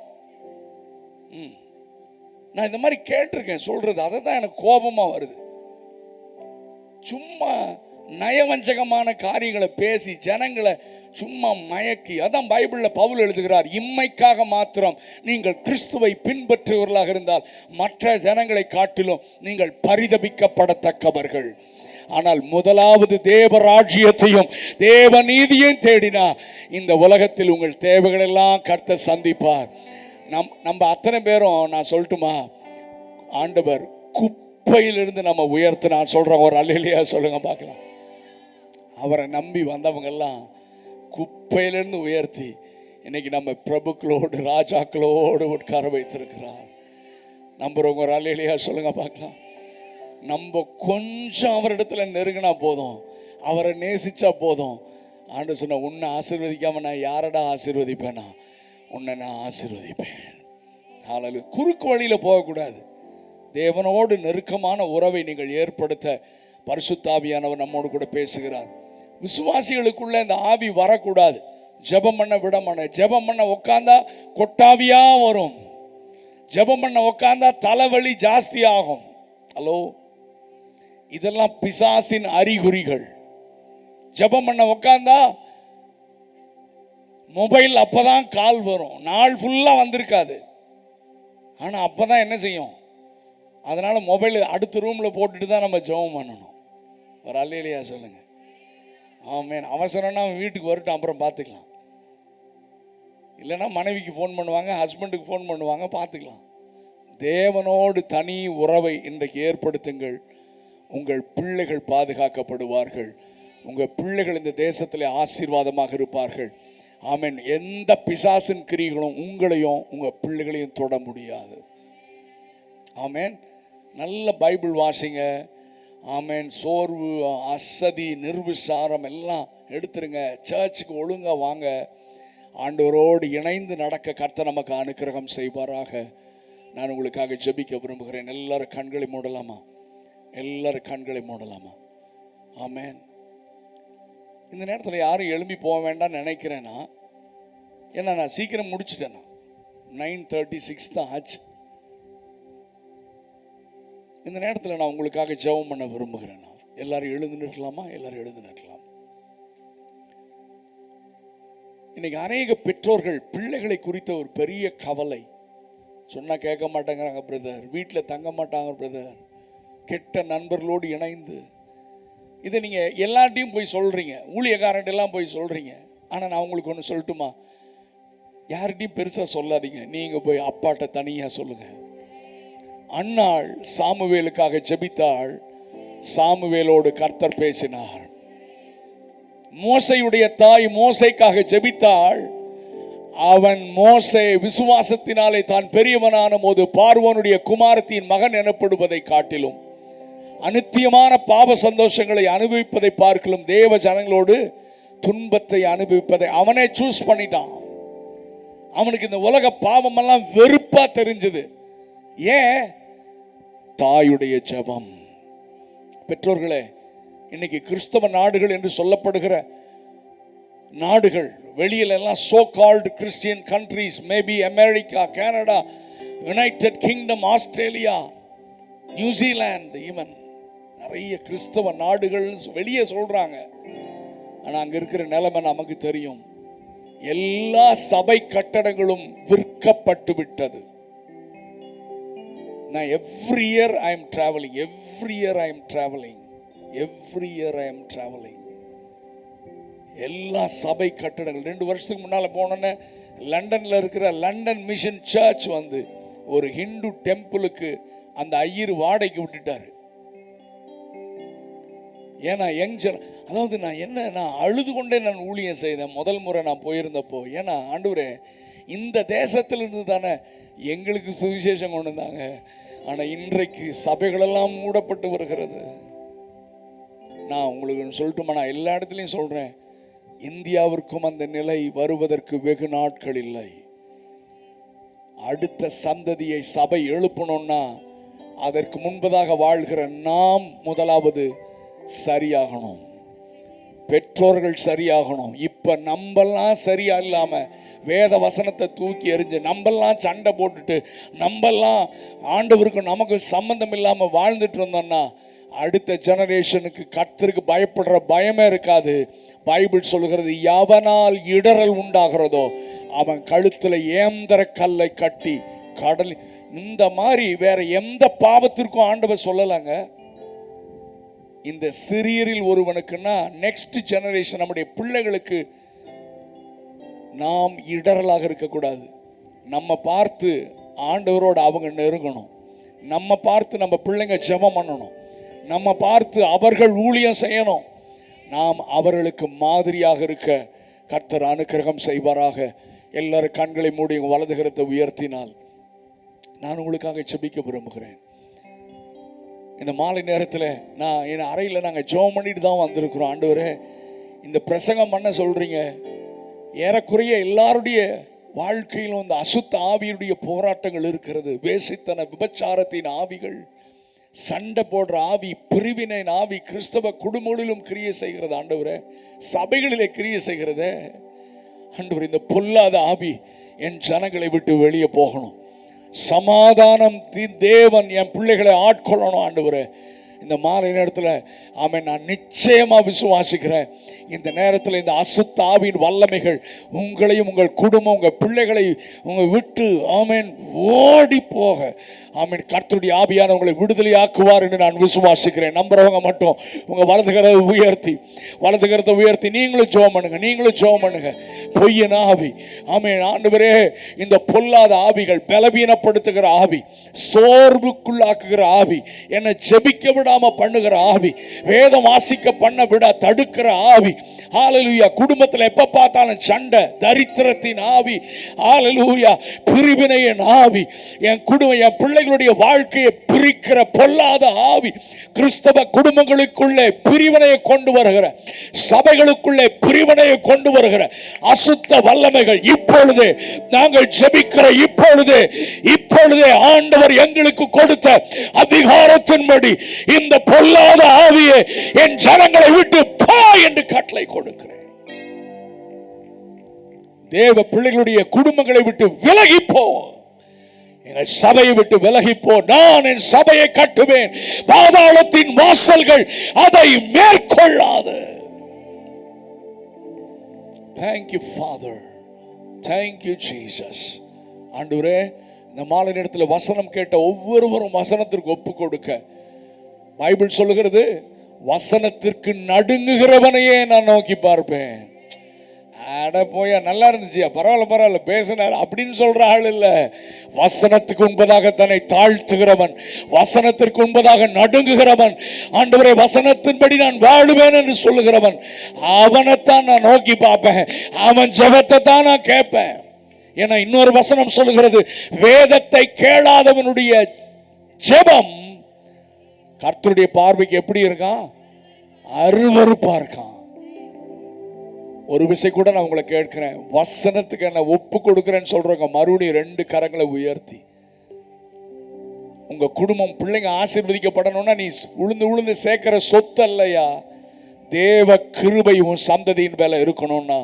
நான் இந்த மாதிரி கேட்டிருக்கேன் சொல்றது, அதை தான் எனக்கு கோபமாக வருது. சும்மா நயவஞ்சகமான காரியங்களை பேசி ஜனங்களை சும்மா மயக்கி. அதான் பைபிளில் பவுல் எழுதுகிறார், இம்மைக்காக மாத்திரம் நீங்கள் கிறிஸ்துவை பின்பற்றுவர்களாக இருந்தால் மற்ற ஜனங்களை காட்டிலும் நீங்கள் பரிதபிக்கப்படத்தக்கவர்கள். ஆனால் முதலாவது தேவ ராஜ்யத்தையும் தேவ நீதியையும் தேடினா இந்த உலகத்தில் உங்கள் தேவைகள் எல்லாம் கர்த்தர் சந்திப்பார். நம்ம அத்தனை பேரும், நான் சொல்லட்டுமா, ஆண்டவர் குப்பையிலிருந்து நம்ம உயர்த்து, நான் சொல்றேன், ஒரு அல்லேலூயா சொல்லுங்க பார்க்கலாம். அவரை நம்பி வந்தவங்கெல்லாம் குப்பையிலிருந்து உயர்த்தி இன்னைக்கு நம்ம பிரபுக்களோடு ராஜாக்களோடு உட்கார வைத்திருக்கிறார். நம்புறவங்க ஒரு அல்லேலூயா சொல்லுங்க பார்க்கலாம். நம்ம கொஞ்சம் அவரிடத்துல நெருங்கினா போதும், அவரை நேசிச்சா போதும். ஆண்டு சொன்ன, உன்னை ஆசீர்வதிக்காம நான் யாரடா ஆசீர்வதிப்பேனா? உன்னை நான் ஆசீர்வதிப்பேன். ஹல்லேலூயா. குறுக்கு வழியில போகக்கூடாது. தேவனோடு நெருக்கமான உறவை நீங்கள் ஏற்படுத்த பரிசுத்த ஆவியானவர் நம்மோடு கூட பேசுகிறார். விசுவாசிகளுக்குள்ள இந்த ஆவி வரக்கூடாது. ஜெபம் பண்ண விட மாட்டேன். ஜெபம் பண்ண உட்கார்ந்தா கொட்டாவியா வரும். ஜெபம் பண்ண உட்கார்ந்தா தலைவலி ஜாஸ்தி ஆகும். ஹலோ, இதெல்லாம் பிசாசின் அறிகுறிகள். ஜெபம் பண்ண உட்கார்ந்தா மொபைல் அப்பதான் கால் வரும், நாள் ஃபுல்லா வந்திருக்காது. ஆனா அப்பதான் என்ன செய்யும்? அதனால மொபைல் அடுத்த ரூம்ல போட்டுட்டு தான் நம்ம ஜெபம் பண்ணணும். ஒரு அல்லேலூயா சொல்லுங்க. ஆமென். அவசரம்னா அவன் வீட்டுக்கு வரட்டும், அப்புறம் பார்த்துக்கலாம். இல்லைன்னா மனைவிக்கு ஃபோன் பண்ணுவாங்க, ஹஸ்பண்டுக்கு ஃபோன் பண்ணுவாங்க, பார்த்துக்கலாம். தேவனோடு தனி உறவை இன்றைக்கு ஏற்படுத்துங்கள். உங்கள் பிள்ளைகள் பாதுகாக்கப்படுவார்கள். உங்கள் பிள்ளைகள் இந்த தேசத்தில் ஆசீர்வாதமாக இருப்பார்கள். ஆமென். எந்த பிசாசின் கிரிகளும் உங்களையும் உங்கள் பிள்ளைகளையும் தொட முடியாது. ஆமென். நல்ல பைபிள் வாசிங்க. ஆமென். சோர்வு, அசதி, நிர்விசாரம் எல்லாம் எடுத்துருங்க. சர்ச்சுக்கு ஒழுங்காக வாங்க. ஆண்டவரோடு இணைந்து நடக்க கர்த்தர் நமக்கு அனுக்கிரகம் செய்வாராக. நான் உங்களுக்காக ஜெபிக்க விரும்புகிறேன். எல்லாரும் கண்களை மூடலாமா? எல்லாரும் கண்களை மூடலாமா? ஆமென். இந்த நேரத்தில் யாரும் எழும்பி போக வேண்டாம்னு நினைக்கிறேன்னா, ஏன்னா நான் சீக்கிரம் முடிச்சிட்டேன்னா 9:36 தான் ஆச்சு. இந்த நேரத்தில் நான் உங்களுக்காக ஜெபம் பண்ண விரும்புகிறேன். எல்லாரும் எழுந்து நிற்கலாமா? எல்லாரும் எழுந்து நிற்கலாம். இன்னைக்கு அநேக பெற்றோர்கள் பிள்ளைகளை குறித்த ஒரு பெரிய கவலை. சொன்னா கேட்க மாட்டேங்கிறாங்க பிரதர், வீட்டில் தங்க மாட்டாங்க பிரதர், கெட்ட நண்பர்களோடு இணைந்து. இதை நீங்க எல்லார்ட்டையும் போய் சொல்றீங்க, ஊழியக்காரன்ட்டு எல்லாம் போய் சொல்றீங்க. ஆனா நான் உங்களுக்கு ஒன்று சொல்லட்டுமா? யார்கிட்டையும் பெருசா சொல்லாதீங்க. நீங்க போய் அப்பாட்ட தனியா சொல்லுங்க. அன்னாள் சாமுவேலுக்காக ஜெபித்தாள். சாமுவேலோடு கர்த்தர் பேசினார். மோசையுடைய தாய் மோசைக்காக ஜெபித்தாள். அவன் மோசே விசுவாசத்தினாலே தான் பெரியவனான போது பார்வோனுடைய குமாரத்தின் மகன் எனப்படுவதை காட்டிலும் அநித்தியமான பாவ சந்தோஷங்களை அனுபவிப்பதை பார்க்கலும் தேவ ஜனங்களோடு துன்பத்தை அனுபவிப்பதை அவனே சூஸ் பண்ணிட்டான். அவனுக்கு இந்த உலக பாவமெல்லாம் வெறுப்பா தெரிஞ்சது. ஏன்? தாயுடைய ஜெபம். பெற்றோர்களே, இன்னைக்கு கிறிஸ்தவ நாடுகள் என்று சொல்லப்படுகிற நாடுகள், வெளியில எல்லாம் so called Christian countries, maybe America, Canada, United kingdom, Australia, New Zealand, even நிறைய கிறிஸ்தவ நாடுகள் வெளியே சொல்றாங்க. ஆனா அங்க இருக்கிற நிலைமை நமக்கு தெரியும். எல்லா சபை கட்டடங்களும் விற்கப்பட்டு விட்டது. நான் every year I am traveling. எல்லா சபை கட்டடங்கள் 2 வருஷத்துக்கு முன்னால போனோன்னே லண்டன்ல இருக்கிற லண்டன் மிஷன் சர்ச் வந்து ஒரு ஹிந்து டெம்பிளுக்கு அந்த ஐயர் வாடகைக்கு விட்டுட்டாரு. ஏன்னா அதாவது நான் அழுது கொண்டே நான் ஊழியம் செய்தேன் முதல் முறை நான் போயிருந்தப்போ. ஏன்னா ஆண்டவரே, இந்த தேசத்திலிருந்து தானே எங்களுக்கு சுவிசேஷம் கொண்டு வந்தாங்க. ஆனா இன்றைக்கு சபைகளெல்லாம் மூடப்பட்டு வருகிறது. நான் உங்களுக்கு சொல்லட்டுமா? நான் எல்லா இடத்துலையும் சொல்றேன், இந்தியாவிற்கும் அந்த நிலை வருவதற்கு வெகு நாட்கள் இல்லை. அடுத்த சந்ததியை சபை எழுப்பணும்னா அதற்கு முன்பதாக வாழ்கிற நாம் முதலாவது சரியாகணும். பெற்றோர்கள் சரியாகணும். இப்ப நம்பெல்லாம் சரியா இல்லாம வேத வசனத்தை தூக்கி எறிஞ்சு நம்பெல்லாம் சண்டை போட்டுட்டு நம்பெல்லாம் ஆண்டவருக்கு நமக்கு சம்பந்தம் இல்லாம வாழ்ந்துட்டு இருந்தோம்னா அடுத்த ஜெனரேஷனுக்கு கர்த்தருக்கு பயப்படுற பயமே இருக்காது. பைபிள் சொல்கிறது, எவனால் இடறல் உண்டாகிறதோ அவன் கழுத்துல ஏந்திர கல்லை கட்டி கடல். இந்த மாதிரி வேற எந்த பாவத்திற்கும் ஆண்டவர் சொல்லலாங்க. இந்த சிறியரில் ஒருவனுக்குன்னா நெக்ஸ்ட் ஜெனரேஷன், நம்முடைய பிள்ளைகளுக்கு நாம் இடரலாக இருக்கக்கூடாது. நம்ம பார்த்து ஆண்டவரோடு அவங்க நெருங்கணும். நம்ம பார்த்து நம்ம பிள்ளைங்க ஜெபம் பண்ணணும். நம்ம பார்த்து அவர்கள் ஊழியம் செய்யணும். நாம் அவர்களுக்கு மாதிரியாக இருக்க கர்த்தர் அனுக்கிரகம் செய்வாராக. எல்லாரும் கண்களை மூடி வலது கரத்தை உயர்த்தினால் நான் உங்களுக்காக ஜெபிக்க விரும்புகிறேன். இந்த மாலை நேரத்தில் நான் என் அறையில் நாங்கள் ஜெபம் பண்ணிட்டு தான் வந்திருக்கிறோம். ஆண்டவரே, இந்த பிரசங்கம் பண்ண சொல்றீங்க. ஏறக்குறைய எல்லாருடைய வாழ்க்கையிலும் இந்த அசுத்த ஆவியுடைய போராட்டங்கள் இருக்கிறது. வேசித்தன, விபச்சாரத்தின் ஆவிகள், சண்டை போடுற ஆவி, பிரிவினை ஆவி கிறிஸ்தவ குடும்பங்களிலும் கிரியை செய்கிறது. ஆண்டவரே, சபைகளிலே கிரியை செய்கிறதே. ஆண்டவரே, இந்த பொல்லாத ஆவி என் ஜனங்களை விட்டு வெளியே போகணும். சமாதானம் தேவன் என் பிள்ளைகளை ஆட்கொள்ளணும். ஆண்டவரே, இந்த மாலை நேரத்தில் ஆமென், நான் நிச்சயமா விசுவாசிக்கிறேன். இந்த நேரத்தில் இந்த அசுத்த ஆவியின் வல்லமைகள் உங்களையும் உங்கள் குடும்பம் உங்கள் பிள்ளைகளை உங்க விட்டு ஆமென் ஓடி போக ஆமென் கர்த்தருடைய ஆவியான உங்களை விடுதலையாக்குவார் என்று நான் விசுவாசிக்கிறேன். நம்புறவங்க மட்டும் உங்க வலது கரத்தை உயர்த்தி நீங்களும் ஜெபம் பண்ணுங்க, நீங்களும் ஜெபம் பண்ணுங்க. பொய்யன் ஆவி ஆமென், ஆண்டவரே இந்த பொல்லாத ஆவிகள், பலவீனப்படுத்துகிற ஆவி, சோர்வுக்குள்ளாக்குகிற ஆவி, என்னை ஜெபிக்க விடாம பண்ணுகிற ஆவி, வேதம் வாசிக்க பண்ண விட தடுக்கிற ஆவி, ஹalleluya, குடும்பத்தில் எப்ப பார்த்தாலும் சண்டை, தரித்திரத்தின் ஆவி, ஹalleluya, பிரிவினையின் ஆவி, என் குடும்பம் என் பிள்ளைகளுடைய வாழ்க்கையை பிரிக்கிற பொல்லாத ஆவி, கிறிஸ்தவ குடும்பங்களுக்குள்ளே பிரிவினையை கொண்டு வருகிற, சபைகளுக்குள்ளே பிரிவினையை கொண்டு வருகிற அசுத்த வல்லமைகள் இப்பொழுது நாங்கள் ஜெபிக்கிற இப்பொழுதே ஆண்டவர் எங்களுக்கு கொடுத்த அதிகாரத்தின்படி இந்த பொல்லாத ஆவியை என் ஜனங்களை விட்டு போ என்று கட்டளை கொடுக்கிறேன். தேவ பிள்ளைகளுடைய குடும்பங்களை விட்டு விலகி போ, எங்கள் சபையை விட்டு விலகி போ. நான் என் சபையை கட்டுவேன், பாதாளத்தின் வாசல்கள் அதை மேற்கொள்ளாது. Thank you Father, thank you Jesus. ஆண்டவரே, இந்த மாலை நேரத்தில் வசனம் கேட்ட ஒவ்வொருவரும் வசனத்திற்கு ஒப்பு கொடுக்க, பைபிள் சொல்லுகிறது, வசனத்திற்கு நடுங்குகிறவனையே நான் நோக்கி பார்ப்பேன். அட போயா, நல்லா இருந்துச்சியா, பரவாயில்ல பேசினார் அப்படின்னு சொல்ற ஆள் இல்ல. வசனத்துக்கு உண்பதாக தன்னை தாழ்த்துகிறவன், வசனத்திற்கு உண்பதாக நடுங்குகிறவன், ஆண்டவரே வசனத்தின்படி நான் வாழுவேன் என்று சொல்லுகிறவன், அவனைத்தான் நான் நோக்கி பார்ப்பேன், அவன் ஜெபத்தை தான் நான் கேட்பேன். ஏன்னா இன்னொரு வசனம் சொல்லுகிறது, வேதத்தை கேளாதவனுடைய ஜெபம் கர்த்தருடைய பார்வைக்கு எப்படி இருக்கான்? அருவருப்பா இருக்கான். ஒரு விஷயம் கூட நான் உங்களை கேட்கிறேன், வசனத்துக்கு என்ன ஒப்பு கொடுக்கிறேன்னு சொல்றவங்க மறுபடியும் 2 கரங்களை உயர்த்தி, உங்க குடும்பம் பிள்ளைங்க ஆசீர்வதிக்கப்படணும்னா நீ உழுந்து சேர்க்கிற சொத்து அல்லையா, தேவ கிருபை உன் சந்ததியின் மேல இருக்கணும்னா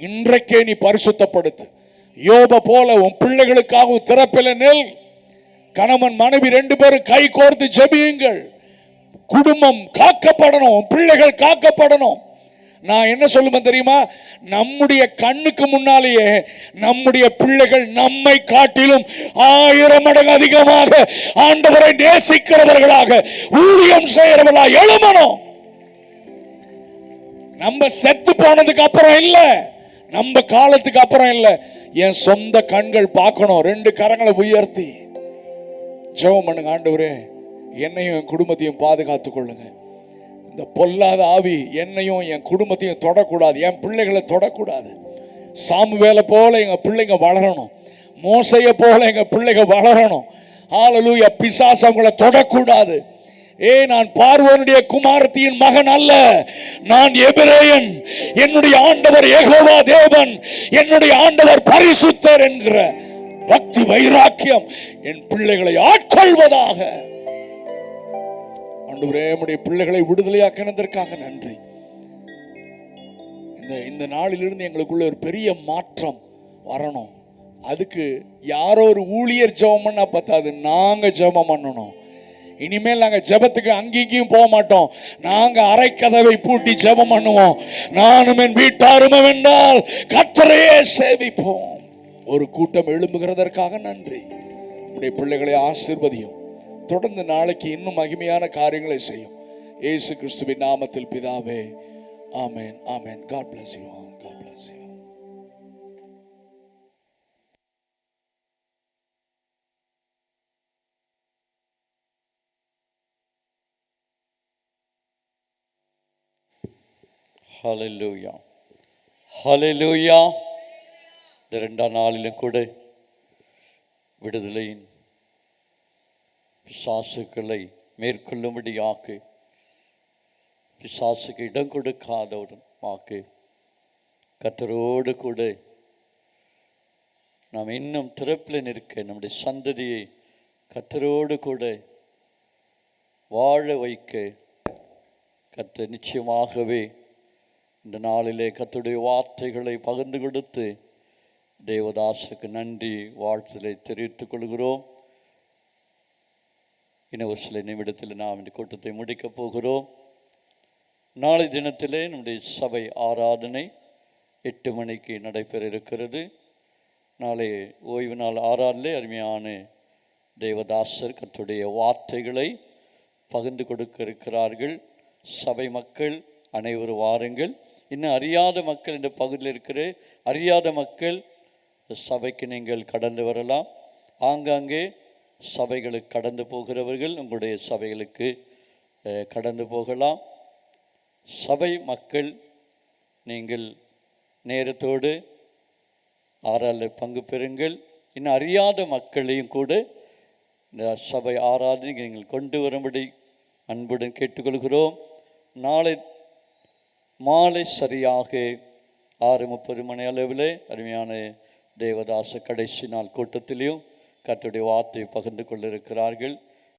இன்றைக்கே நீ பரிசுத்தப்படுத்து. யோப போல உன் பிள்ளைகளுக்காகவும் திறப்பில நெல். கணவன் மனைவி 2 பேரும் கை கோர்த்து ஜெபியுங்கள். குடும்பம் காக்கப்படணும், பிள்ளைகள் காக்கப்படணும். நான் என்ன சொல்லுவேன் தெரியுமா? நம்முடைய கண்ணுக்கு முன்னாலேயே நம்முடைய பிள்ளைகள் நம்மை காட்டிலும் 1000 மடங்கு அதிகமாக ஆண்டவரை நேசிக்கிறவர்களாக, ஊழியம் செய்கிறவர்களாக எழுமணும். நம்ம செத்து போனதுக்கு அப்புறம் இல்ல, நம்ம காலத்துக்கு அப்புறம் இல்ல, என் சொந்த கண்கள் பார்க்கணும். 2 கரங்களை உயர்த்தி ஜெபம் பண்ணுங்க. ஆண்டவரே, என்னையும் என் குடும்பத்தையும் பாதுகாத்துக் கொள்ளுங்க. இந்த பொல்லாத ஆவி என்னையும் என் குடும்பத்தையும் தொடக்கூடாது, என் பிள்ளைகளை தொடக்கூடாது. சாமுவேலை போல எங்க பிள்ளைங்க வளரணும், மோசையை போல எங்க பிள்ளைங்க வளரணும். ஹalleluya, பிசாசு அவங்களை தொடக்கூடாது. நான் பார்வோனுடைய குமாரத்தியின் மகன் அல்ல, நான் எபிரேயன். என்னுடைய ஆண்டவர் யெகோவா தேவன், என்னுடைய ஆண்டவர் பரிசுத்தர் என்கிற பக்தி வைராக்கியம் என் பிள்ளைகளை ஆட்கொள்வதாக. ஆண்டவரே, உம்முடைய பிள்ளைகளை விடுதலையாக்கினதற்காக நன்றி. இந்த நாளிலிருந்து எங்களுக்குள்ள ஒரு பெரிய மாற்றம் வரணும். அதுக்கு யாரோ ஒரு ஊழியர் ஜெபம் பண்ணா பத்தாது, நாங்க ஜெபம் பண்ணணும். இனிமேல் நாங்க ஜெபத்துக்கு அங்கேயும் போக மாட்டோம், நாங்க அறைக்கதவை பூட்டி ஜெபம் பண்ணுவோம். நானும் என் வீட்டாரும் என்றால் கர்த்தரையே சேவிப்போம். ஒரு கூட்டம் எழும்புகிறதற்காக நன்றி. உடைய பிள்ளைகளை ஆசீர்வதியும். தொடர்ந்து நாளைக்கு இன்னும் மகிமையான காரியங்களை செய்யும். இயேசு கிறிஸ்துவின் நாமத்தில் பிதாவே, ஆமென், ஆமென். God bless you all. God bless you. ஹல்லேலூயா, ஹல்லேலூயா. இந்த 2ஆம் நாளிலும் கூட விடுதலையின் பிசாசுகளை மேற்கொள்ளும்படியாக, பிசாசுக்கு இடம் கொடுக்காதவருமாக்கு கர்த்தரோடு கூட நாம் இன்னும் திறப்பில் நிற்க, நம்முடைய சந்ததியை கர்த்தரோடு கூட வாழ வைக்க கர்த்தர் நிச்சயமாகவே இந்த நாளிலே கர்த்தருடைய வார்த்தைகளை பகிர்ந்து கொடுத்து தேவதாசுக்கு நன்றி வாழ்த்துதலை தெரிவித்துக் கொள்கிறோம். இன்னும் ஒரு சில நிமிடத்தில் நாம் இந்த கூட்டத்தை முடிக்கப் போகிறோம். நாளை தினத்திலே நம்முடைய சபை ஆராதனை 8 மணிக்கு நடைபெற இருக்கிறது. நாளை ஓய்வு நாள் ஆராதனை அருமையான தேவதாசர் கர்த்தருடைய வார்த்தைகளை பகிர்ந்து கொடுக்க இருக்கிறார்கள். சபை மக்கள் அனைவரும் வாருங்கள். இன்னும் அறியாத மக்கள், இந்த பகுதியில் இருக்கிற அறியாத மக்கள் சபைக்கு நீங்கள் கடந்து வரலாம். ஆங்காங்கே சபைகளுக்கு கடந்து போகிறவர்கள் உங்களுடைய சபைகளுக்கு கடந்து போகலாம். சபை மக்கள் நீங்கள் நேரத்தோடு ஆராதனை பங்கு பெறுங்கள். இன்னும் அறியாத மக்களையும் கூட இந்த சபை ஆராதனை நீங்கள் கொண்டு வரும்படி அன்புடன் கேட்டுக்கொள்கிறோம். நாளை மாலை சரியாக 6:30 மணி அளவில் அருமையான தேவதாச கடைசி நாள் கூட்டத்திலையும் கர்த்தருடைய வார்த்தையை பகிர்ந்து கொண்டிருக்கிறார்கள்.